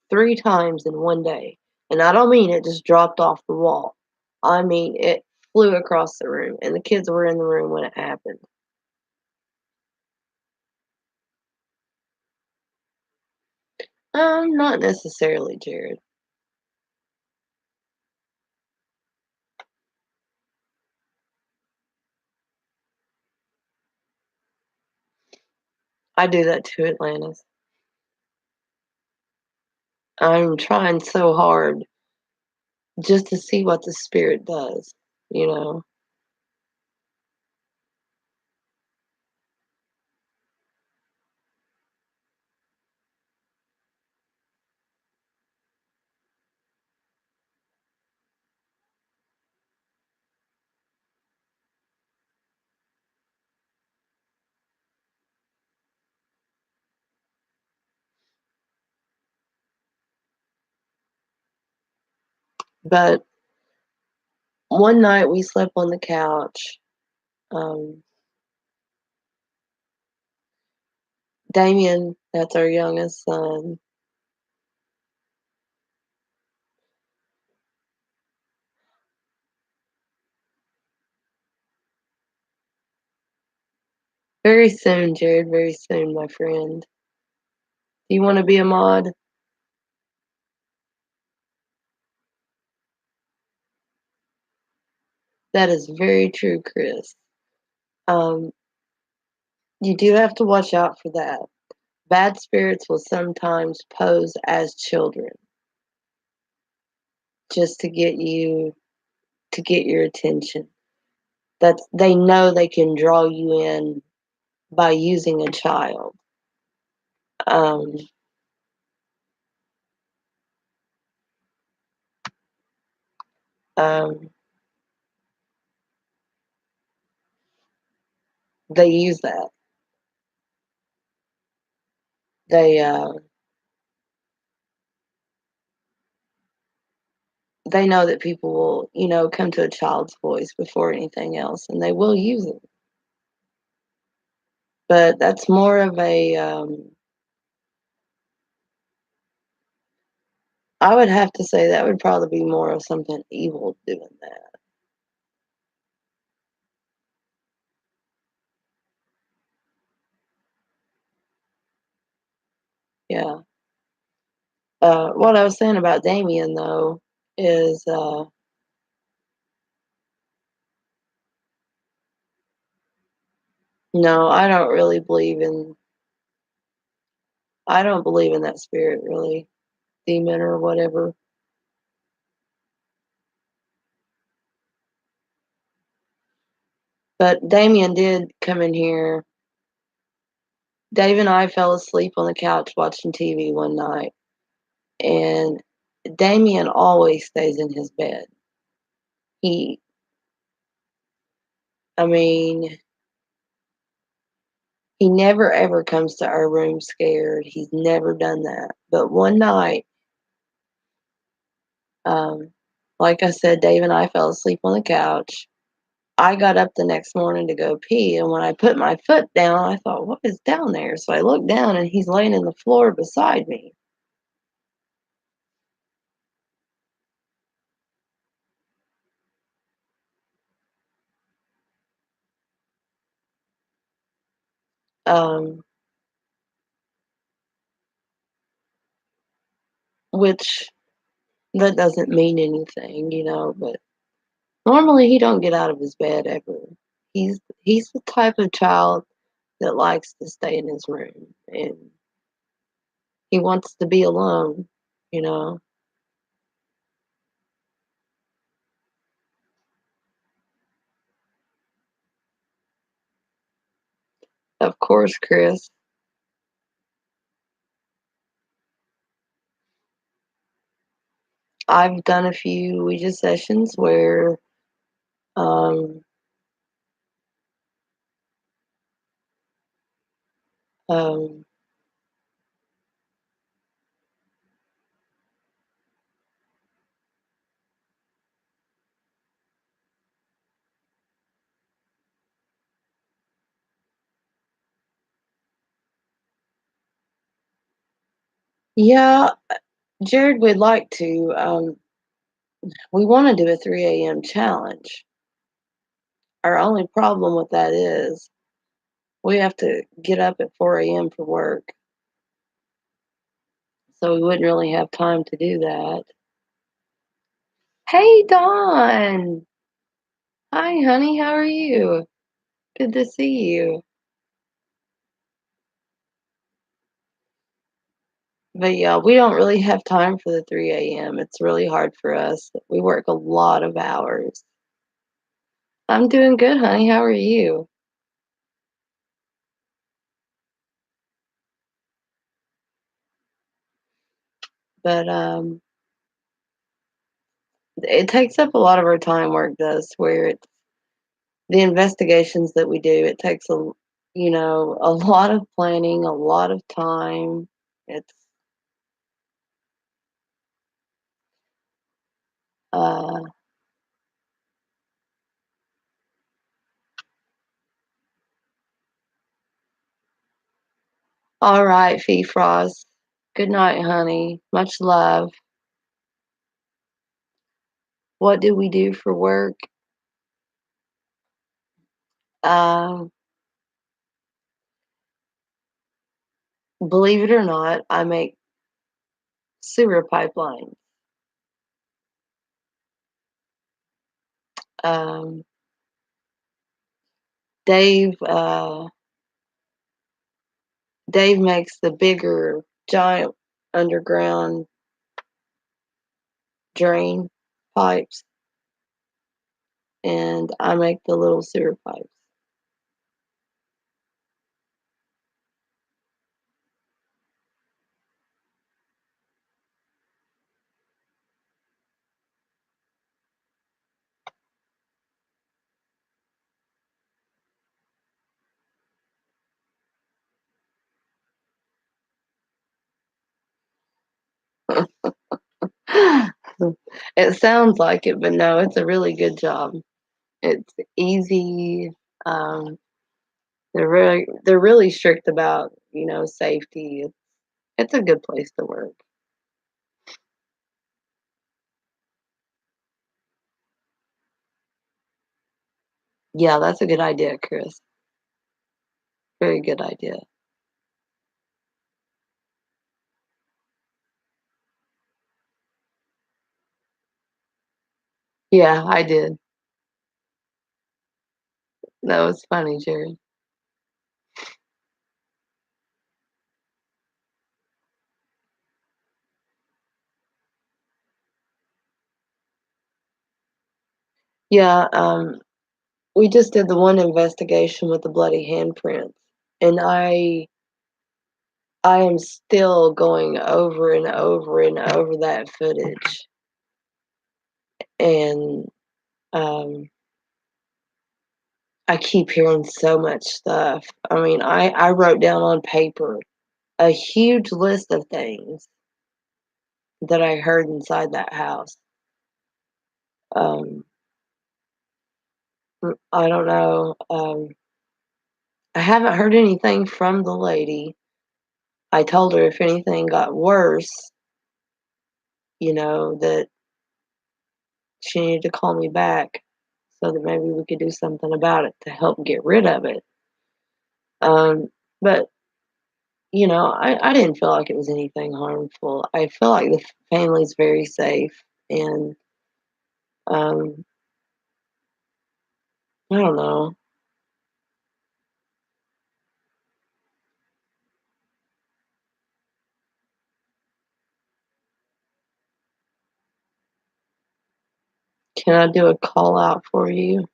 S1: 3 times in one day. And I don't mean it just dropped off the wall. I mean it flew across the room, and the kids were in the room when it happened. Not necessarily, Jared. I do that too, Atlantis. I'm trying so hard just to see what the spirit does, you know. But one night we slept on the couch. Um, Damien, that's our youngest son, very soon, Jared, very soon, my friend. Do you want to be a mod? That is very true, Chris. Um, you do have to watch out for that. Bad spirits will sometimes pose as children just to get your attention. That they know they can draw you in by using a child. Um, um, they use that. They they know that people will, come to a child's voice before anything else, and they will use it. But that's more of a, I would have to say that would probably be more of something evil doing that. Yeah. What I was saying about Damien, though, is no, I don't believe in that spirit, really, demon or whatever. But Damien did come in here. Dave and I fell asleep on the couch watching TV one night, and Damien always stays in his bed. He, I mean, he never ever comes to our room scared. He's never done that. But one night, um, like I said, Dave and I fell asleep on the couch. I got up the next morning to go pee, and when I put my foot down, I thought, what is down there? So I looked down, and he's laying in the floor beside me. Um, which that doesn't mean anything, but normally he don't get out of his bed ever. He's the type of child that likes to stay in his room, and he wants to be alone, you know. Of course, Chris. I've done a few Ouija sessions where um um yeah, Jared would like to. We want to do a 3 a.m. challenge. Our only problem with that is we have to get up at 4 a.m. for work. so we wouldn't really have time to do that. Hey, Dawn! Hi, honey, how are you? Good to see you. But yeah, we don't really have time for the 3 a.m. It's really hard for us. We work a lot of hours. I'm doing good, honey. How are you? But it takes up a lot of our time, work does, where it's the investigations that we do, it takes a lot of planning, a lot of time. It's uh all right, Fee Frost. Good night, honey. Much love. What do we do for work? Um, Believe it or not, I make sewer pipelines. Um, Dave Dave makes the bigger giant underground drain pipes, and I make the little sewer pipes. It sounds like it, but no, it's a really good job. It's easy. Um, they're really strict about safety. It's a good place to work. Yeah, that's a good idea, Chris. Very good idea. Yeah, I did. That was funny, Jerry. Yeah, we just did the one investigation with the bloody handprints, and I am still going over and over and over that footage, and um, I keep hearing so much stuff. I mean, I wrote down on paper a huge list of things that I heard inside that house. Um, I don't know. I haven't heard anything from the lady. I told her if anything got worse, that she needed to call me back so that maybe we could do something about it to help get rid of it. But I didn't feel like it was anything harmful. I feel like the family's very safe, and um, I don't know. Can I do a call out for you?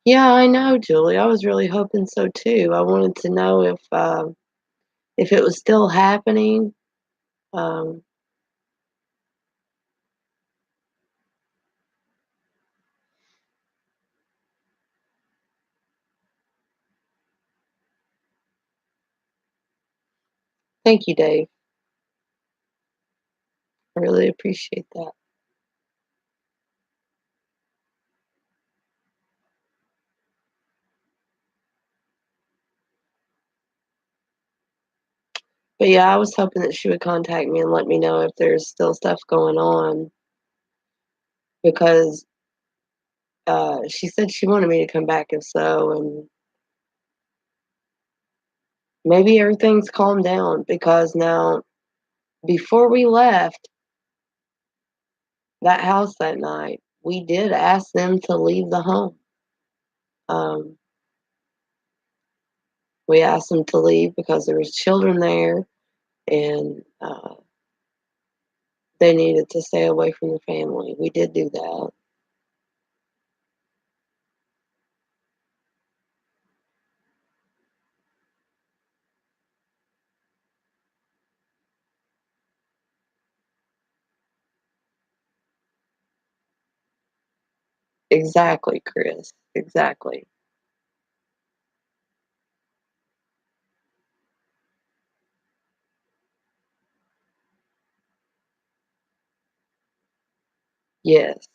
S1: Yeah, I know, Julie. I was really hoping so too. I wanted to know if it was still happening. Um, Thank you, Dave. I really appreciate that. But yeah, I was hoping that she would contact me and let me know if there's still stuff going on because she said she wanted me to come back if so, and Maybe everything's calmed down because now, before we left that house that night, we did ask them to leave the home. Um, we asked them to leave because there was children there, and they needed to stay away from the family. We did do that. Exactly, Chris. Exactly. Yes.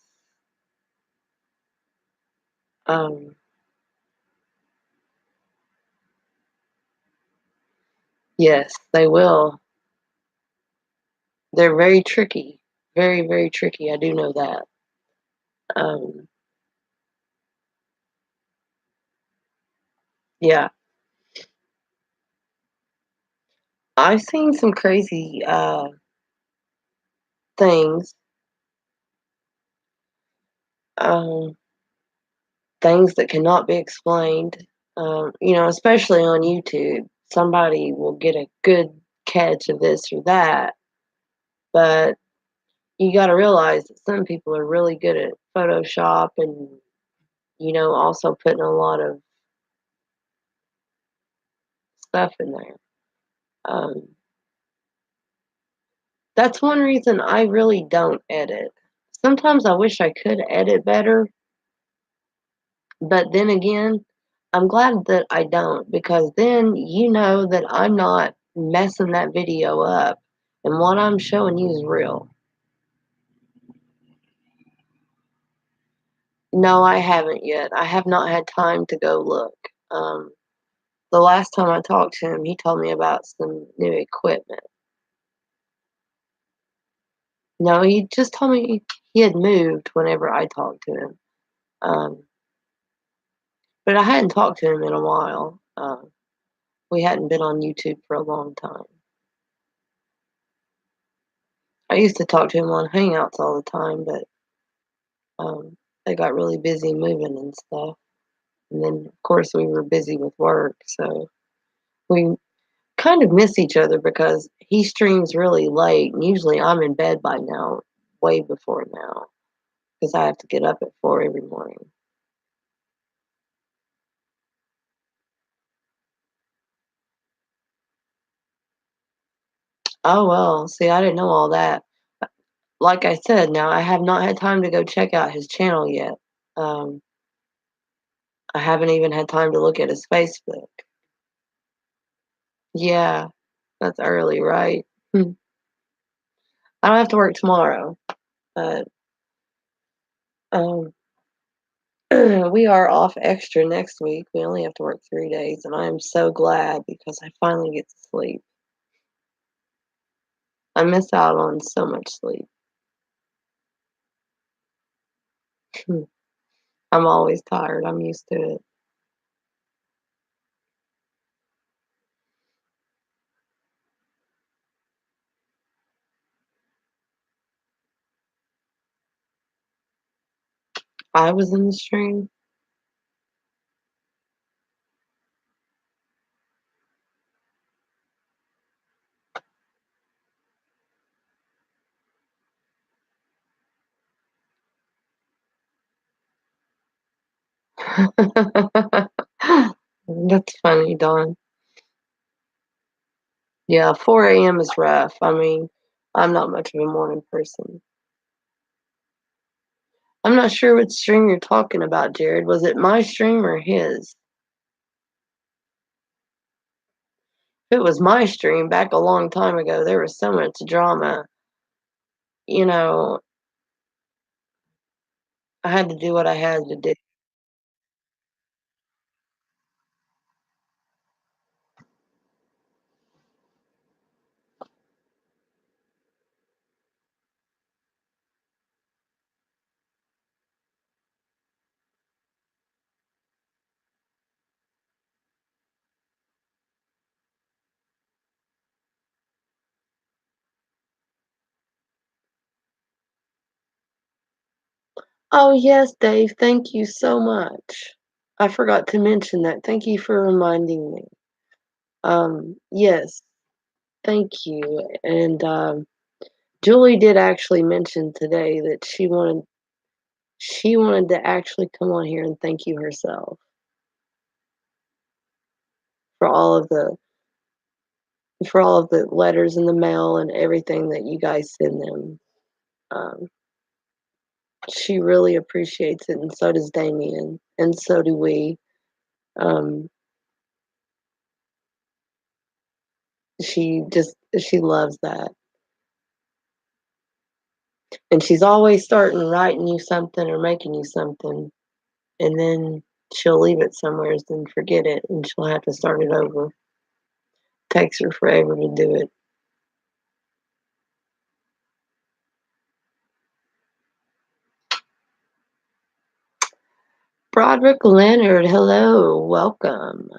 S1: Um, yes, they will. They're very tricky. Very, very tricky. I do know that. Um, yeah. I've seen some crazy things. Um, things that cannot be explained. Especially on YouTube. Somebody will get a good catch of this or that, but you got to realize that some people are really good at Photoshop and, also putting a lot of stuff in there. Um, that's one reason I really don't edit. Sometimes I wish I could edit better, but then again, I'm glad that I don't because then you know that I'm not messing that video up and what I'm showing you is real. No, I haven't yet. I have not had time to go look. Um, the last time I talked to him, he told me about some new equipment. No, he just told me he had moved whenever I talked to him. Um, but I hadn't talked to him in a while. We hadn't been on YouTube for a long time. I used to talk to him on Hangouts all the time, but they got really busy moving and stuff. And then, of course, we were busy with work, so we kind of miss each other because he streams really late, and usually I'm in bed by now, way before now, because I have to get up at 4 every morning. Oh, well, see, I didn't know all that. Like I said, now I have not had time to go check out his channel yet. Um, I haven't even had time to look at his Facebook. Yeah, that's early, right? Hmm. I don't have to work tomorrow, but um, we are off extra next week. We only have to work 3 days, and I am so glad because I finally get to sleep. I miss out on so much sleep. I'm always tired. I'm used to it. I was in the stream. That's funny, Dawn. Yeah, 4 a.m. is rough. I mean, I'm not much of a morning person. I'm not sure what stream you're talking about, Jared. Was it my stream or his? If it was my stream back a long time ago, there was so much drama. You know, I had to do what I had to do. Oh, yes, Dave, thank you so much. I forgot to mention that. Thank you for reminding me. Yes, thank you. And Julie did actually mention today that she wanted to actually come on here and thank you herself for all of the for all of the letters in the mail and everything that you guys send them. Um, she really appreciates it, and so does Damien, and so do we. Um, she loves that, and she's always starting writing you something or making you something, and then she'll leave it somewhere and forget it, and she'll have to start it over. Takes her forever to do it. Broderick Leonard, hello, welcome.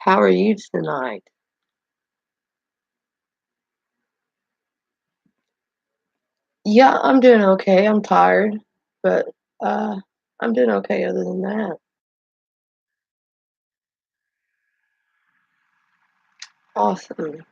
S1: How are you tonight? Yeah, I'm doing okay. I'm tired, but uh, I'm doing okay other than that. Awesome.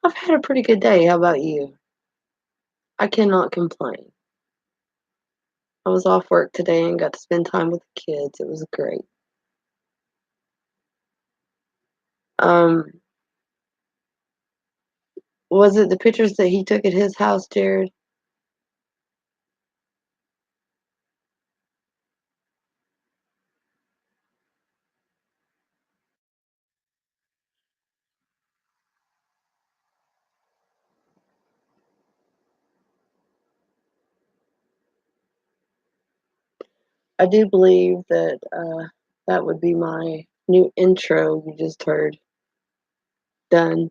S1: I've had a pretty good day. How about you? I cannot complain. I was off work today and got to spend time with the kids. It was great. Um, was it the pictures that he took at his house, Jared? I do believe that that would be my new intro you just heard. Done.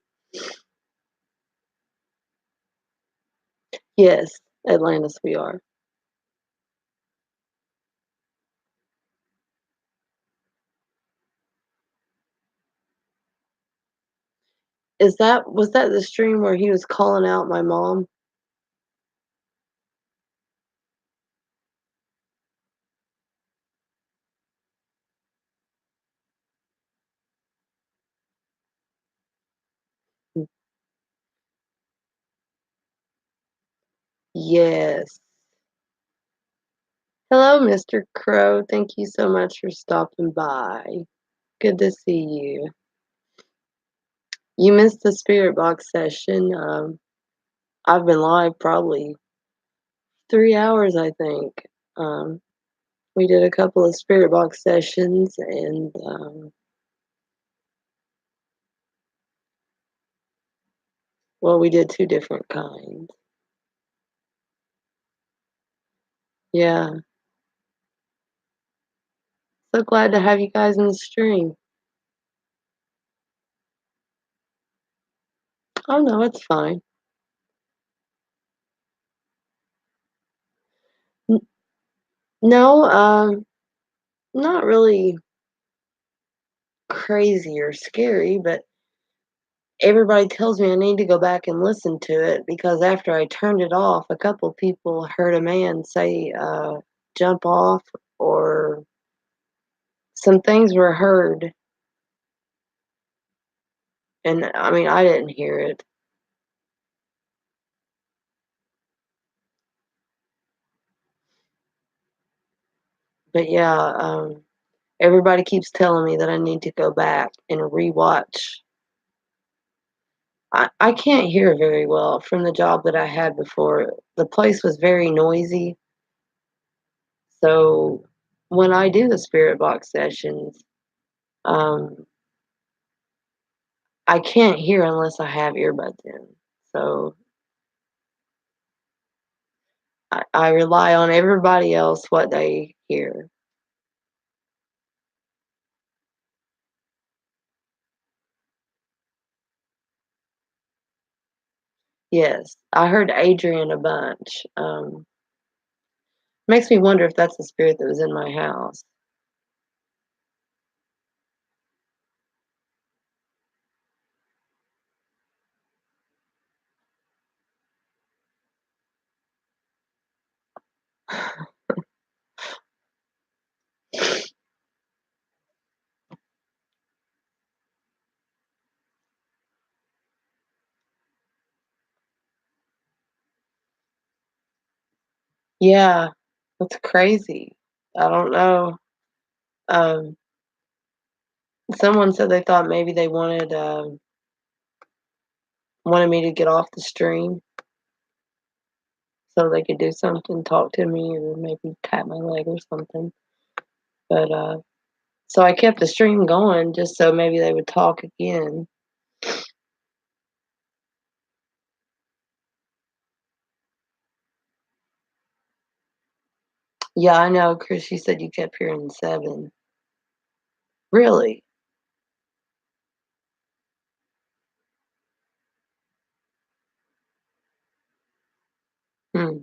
S1: Yes, Atlantis, we are. Was that the stream where he was calling out my mom? Yes. Hello, Mr. Crow. Thank you so much for stopping by. Good to see you. You missed the Spirit Box session. I've been live probably 3 hours, I think. Um, we did a couple of Spirit Box sessions, and well, we did two different kinds. Yeah. So glad to have you guys in the stream. Oh, no, it's fine. N- no, not really crazy or scary, but everybody tells me I need to go back and listen to it because after I turned it off, a couple people heard a man say, jump off, or some things were heard. And I mean, I didn't hear it. But yeah, everybody keeps telling me that I need to go back and rewatch. I can't hear very well from the job that I had before. The place was very noisy. So when I do the spirit box sessions, um, I can't hear unless I have earbuds in. So I rely on everybody else, what they hear. Yes, I heard Adrian a bunch. Makes me wonder if that's the spirit that was in my house. Yeah, that's crazy. I don't know. Um, Someone said they thought maybe they wanted me to get off the stream so they could do something, talk to me, or maybe tap my leg or something. But so I kept the stream going just so maybe they would talk again. Yeah, I know, Chris. You said you kept hearing 7. Really? Hmm.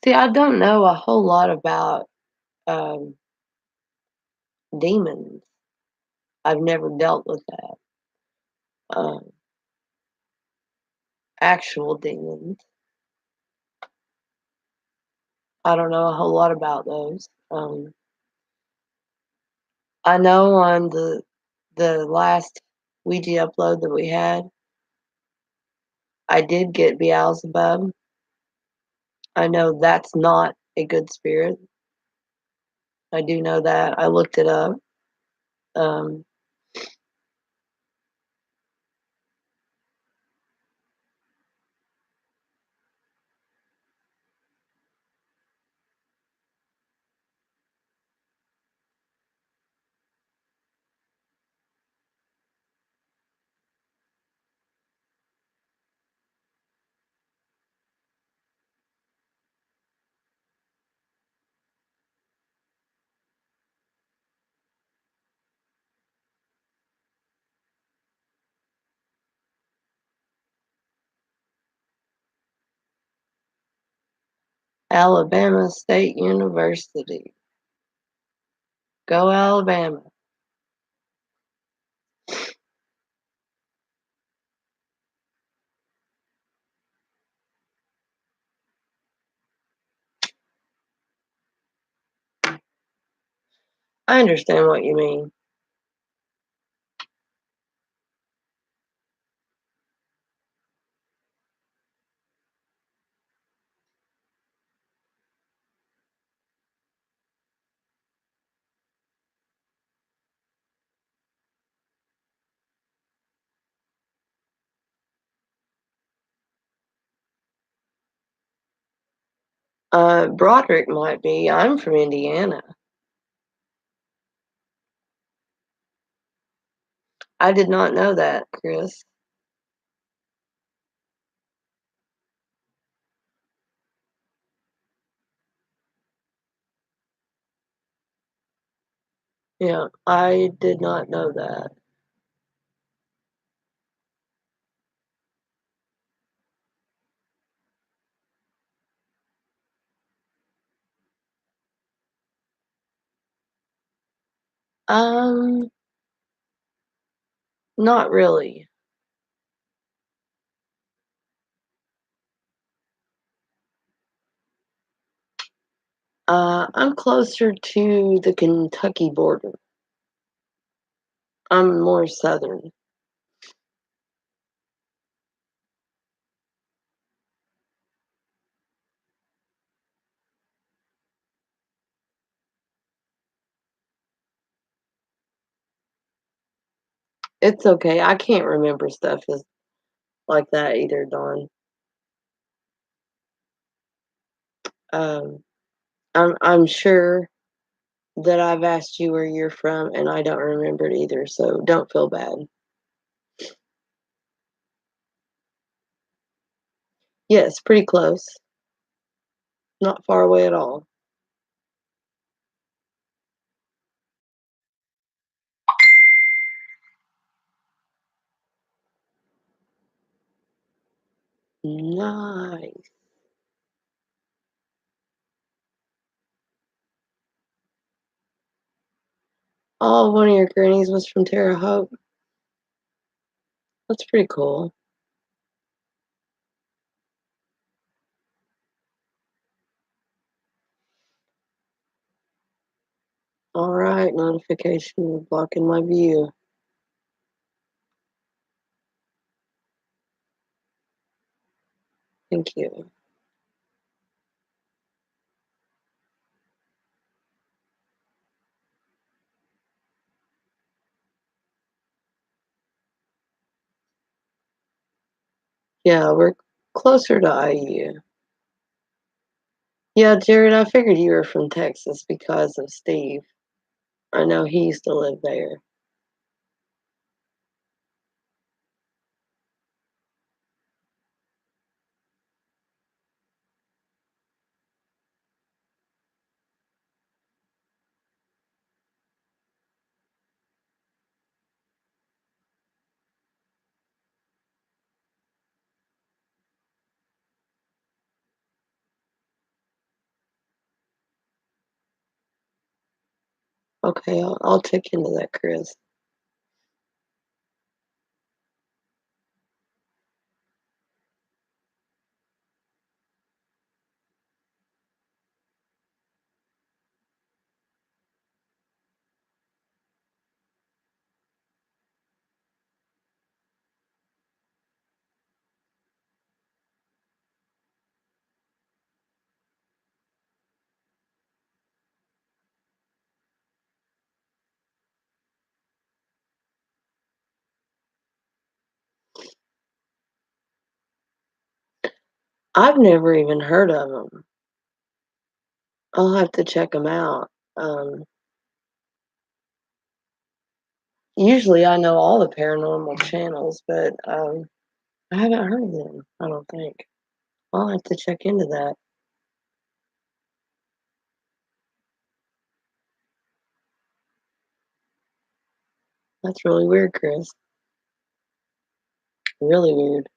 S1: See, I don't know a whole lot about um, demons. I've never dealt with that. Um, Actual demons. I don't know a whole lot about those. I know on the last Ouija upload that we had, I did get Beelzebub. I know that's not a good spirit. I do know that. I looked it up. Um, Alabama State University. Go Alabama. I understand what you mean. Broderick might be. I'm from Indiana. I did not know that, Chris. Yeah, I did not know that. Um, Not really. I'm closer to the Kentucky border. I'm more southern. It's okay. I can't remember stuff like that either, Dawn. Um, I'm sure that I've asked you where you're from, and I don't remember it either. So don't feel bad. Yes, pretty close. Not far away at all. Nice. Oh, one of your grannies was from Terre Haute. That's pretty cool. All right, notification blocking my view. Thank you. Yeah, we're closer to IU. Yeah, Jared, I figured you were from Texas because of Steve. I know he used to live there. Okay, I'll check into that, Chris. I've never even heard of them. I'll have to check them out. Usually I know all the paranormal channels, but I haven't heard of them, I don't think. I'll have to check into that. That's really weird, Chris. Really weird.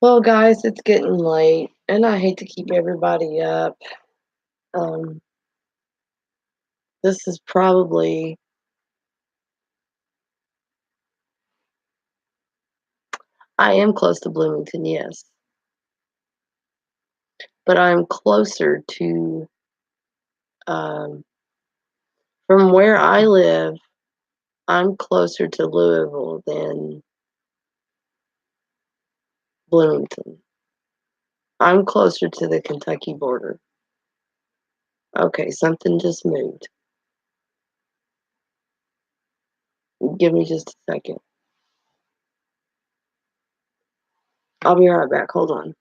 S1: Well, guys, it's getting late, and I hate to keep everybody up. Um, this is probably, I am close to Bloomington, yes, but I'm closer to, um, from where I live, I'm closer to Louisville than Bloomington. I'm closer to the Kentucky border. Okay, something just moved. Give me just a second. I'll be right back. Hold on.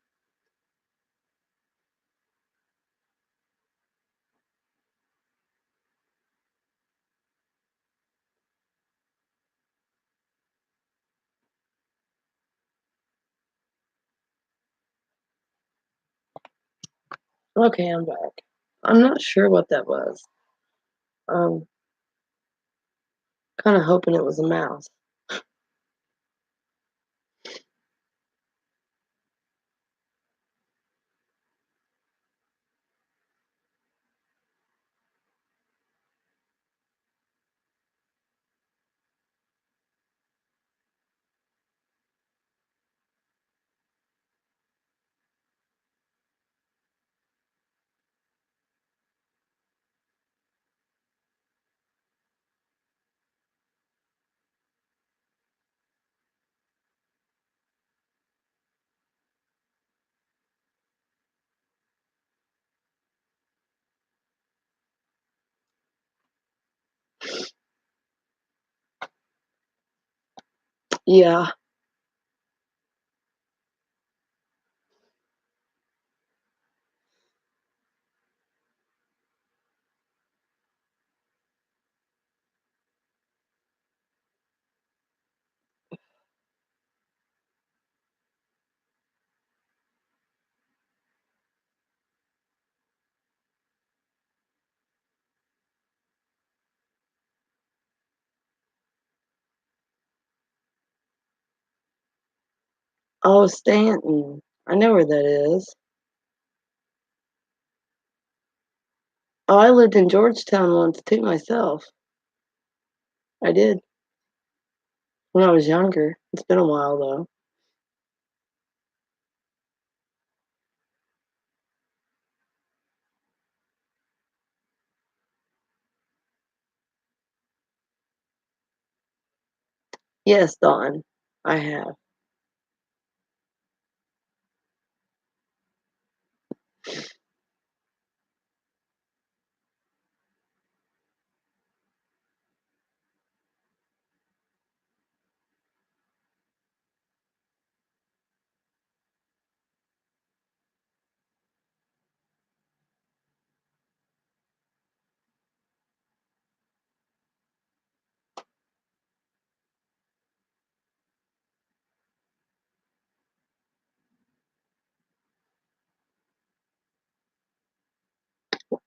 S1: Okay, I'm back. I'm not sure what that was. Um, kind of hoping it was a mouse. Yeah, Oh, Stanton. I know where that is. Oh, I lived in Georgetown once too myself. I did when I was younger. It's been a while though. Yes, Dawn, I have.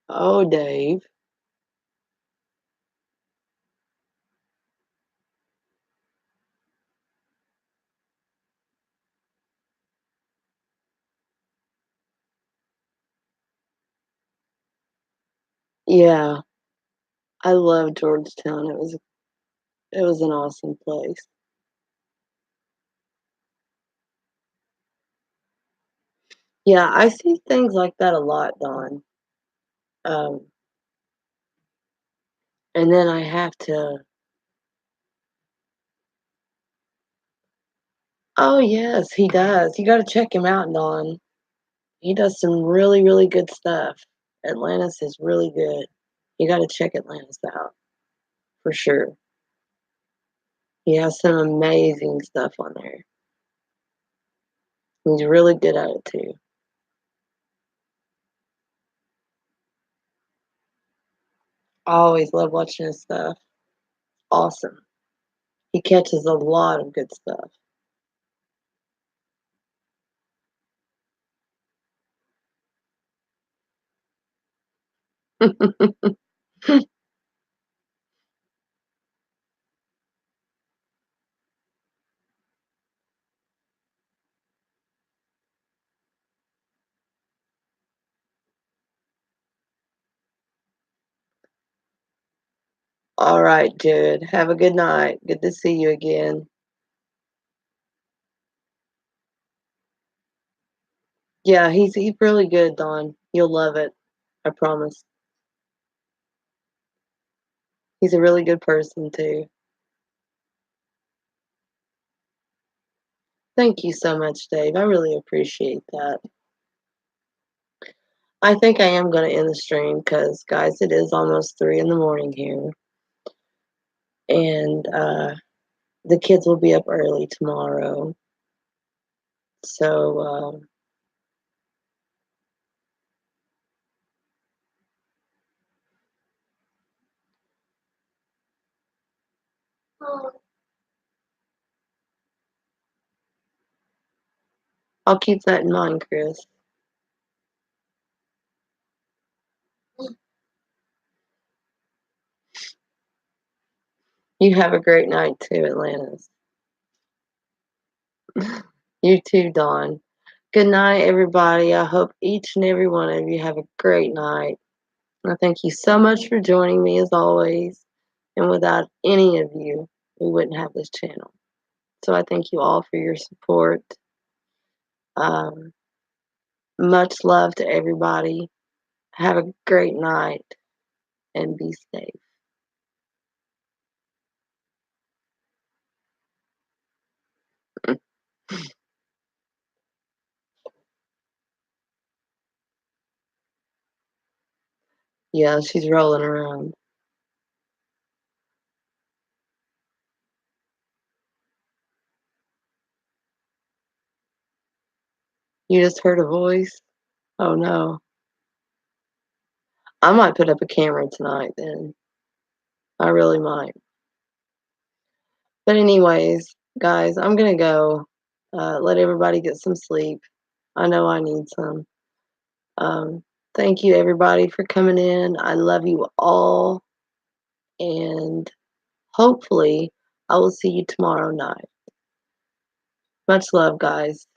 S1: Oh, Dave. Yeah, I love Georgetown. It was an awesome place. Yeah, I see things like that a lot, Dawn. Um, and then I have to. Oh yes, he does. You got to check him out, Dawn. He does some really, really good stuff. Atlantis is really good. You got to check Atlantis out for sure. He has some amazing stuff on there. He's really good at it too. I always love watching his stuff. Awesome. He catches a lot of good stuff. All right, Jared. Have a good night. Good to see you again. Yeah, he's really good, Don. You'll love it. I promise. He's a really good person too. Thank you so much, Dave. I really appreciate that. I think I am going to end the stream because, guys, it is almost 3 in the morning here, and the kids will be up early tomorrow. So, I'll keep that in mind, Chris. You have a great night too, Atlantis. You too, Dawn. Good night, everybody. I hope each and every one of you have a great night. I thank you so much for joining me as always. And without any of you, we wouldn't have this channel. So I thank you all for your support. Um, much love to everybody. Have a great night and be safe. Yeah, she's rolling around. You just heard a voice? Oh no. I might put up a camera tonight then. I really might. But anyways, guys, I'm gonna go. Let everybody get some sleep. I know I need some. Um, thank you everybody for coming in. I love you all, and hopefully I will see you tomorrow night. Much love, guys.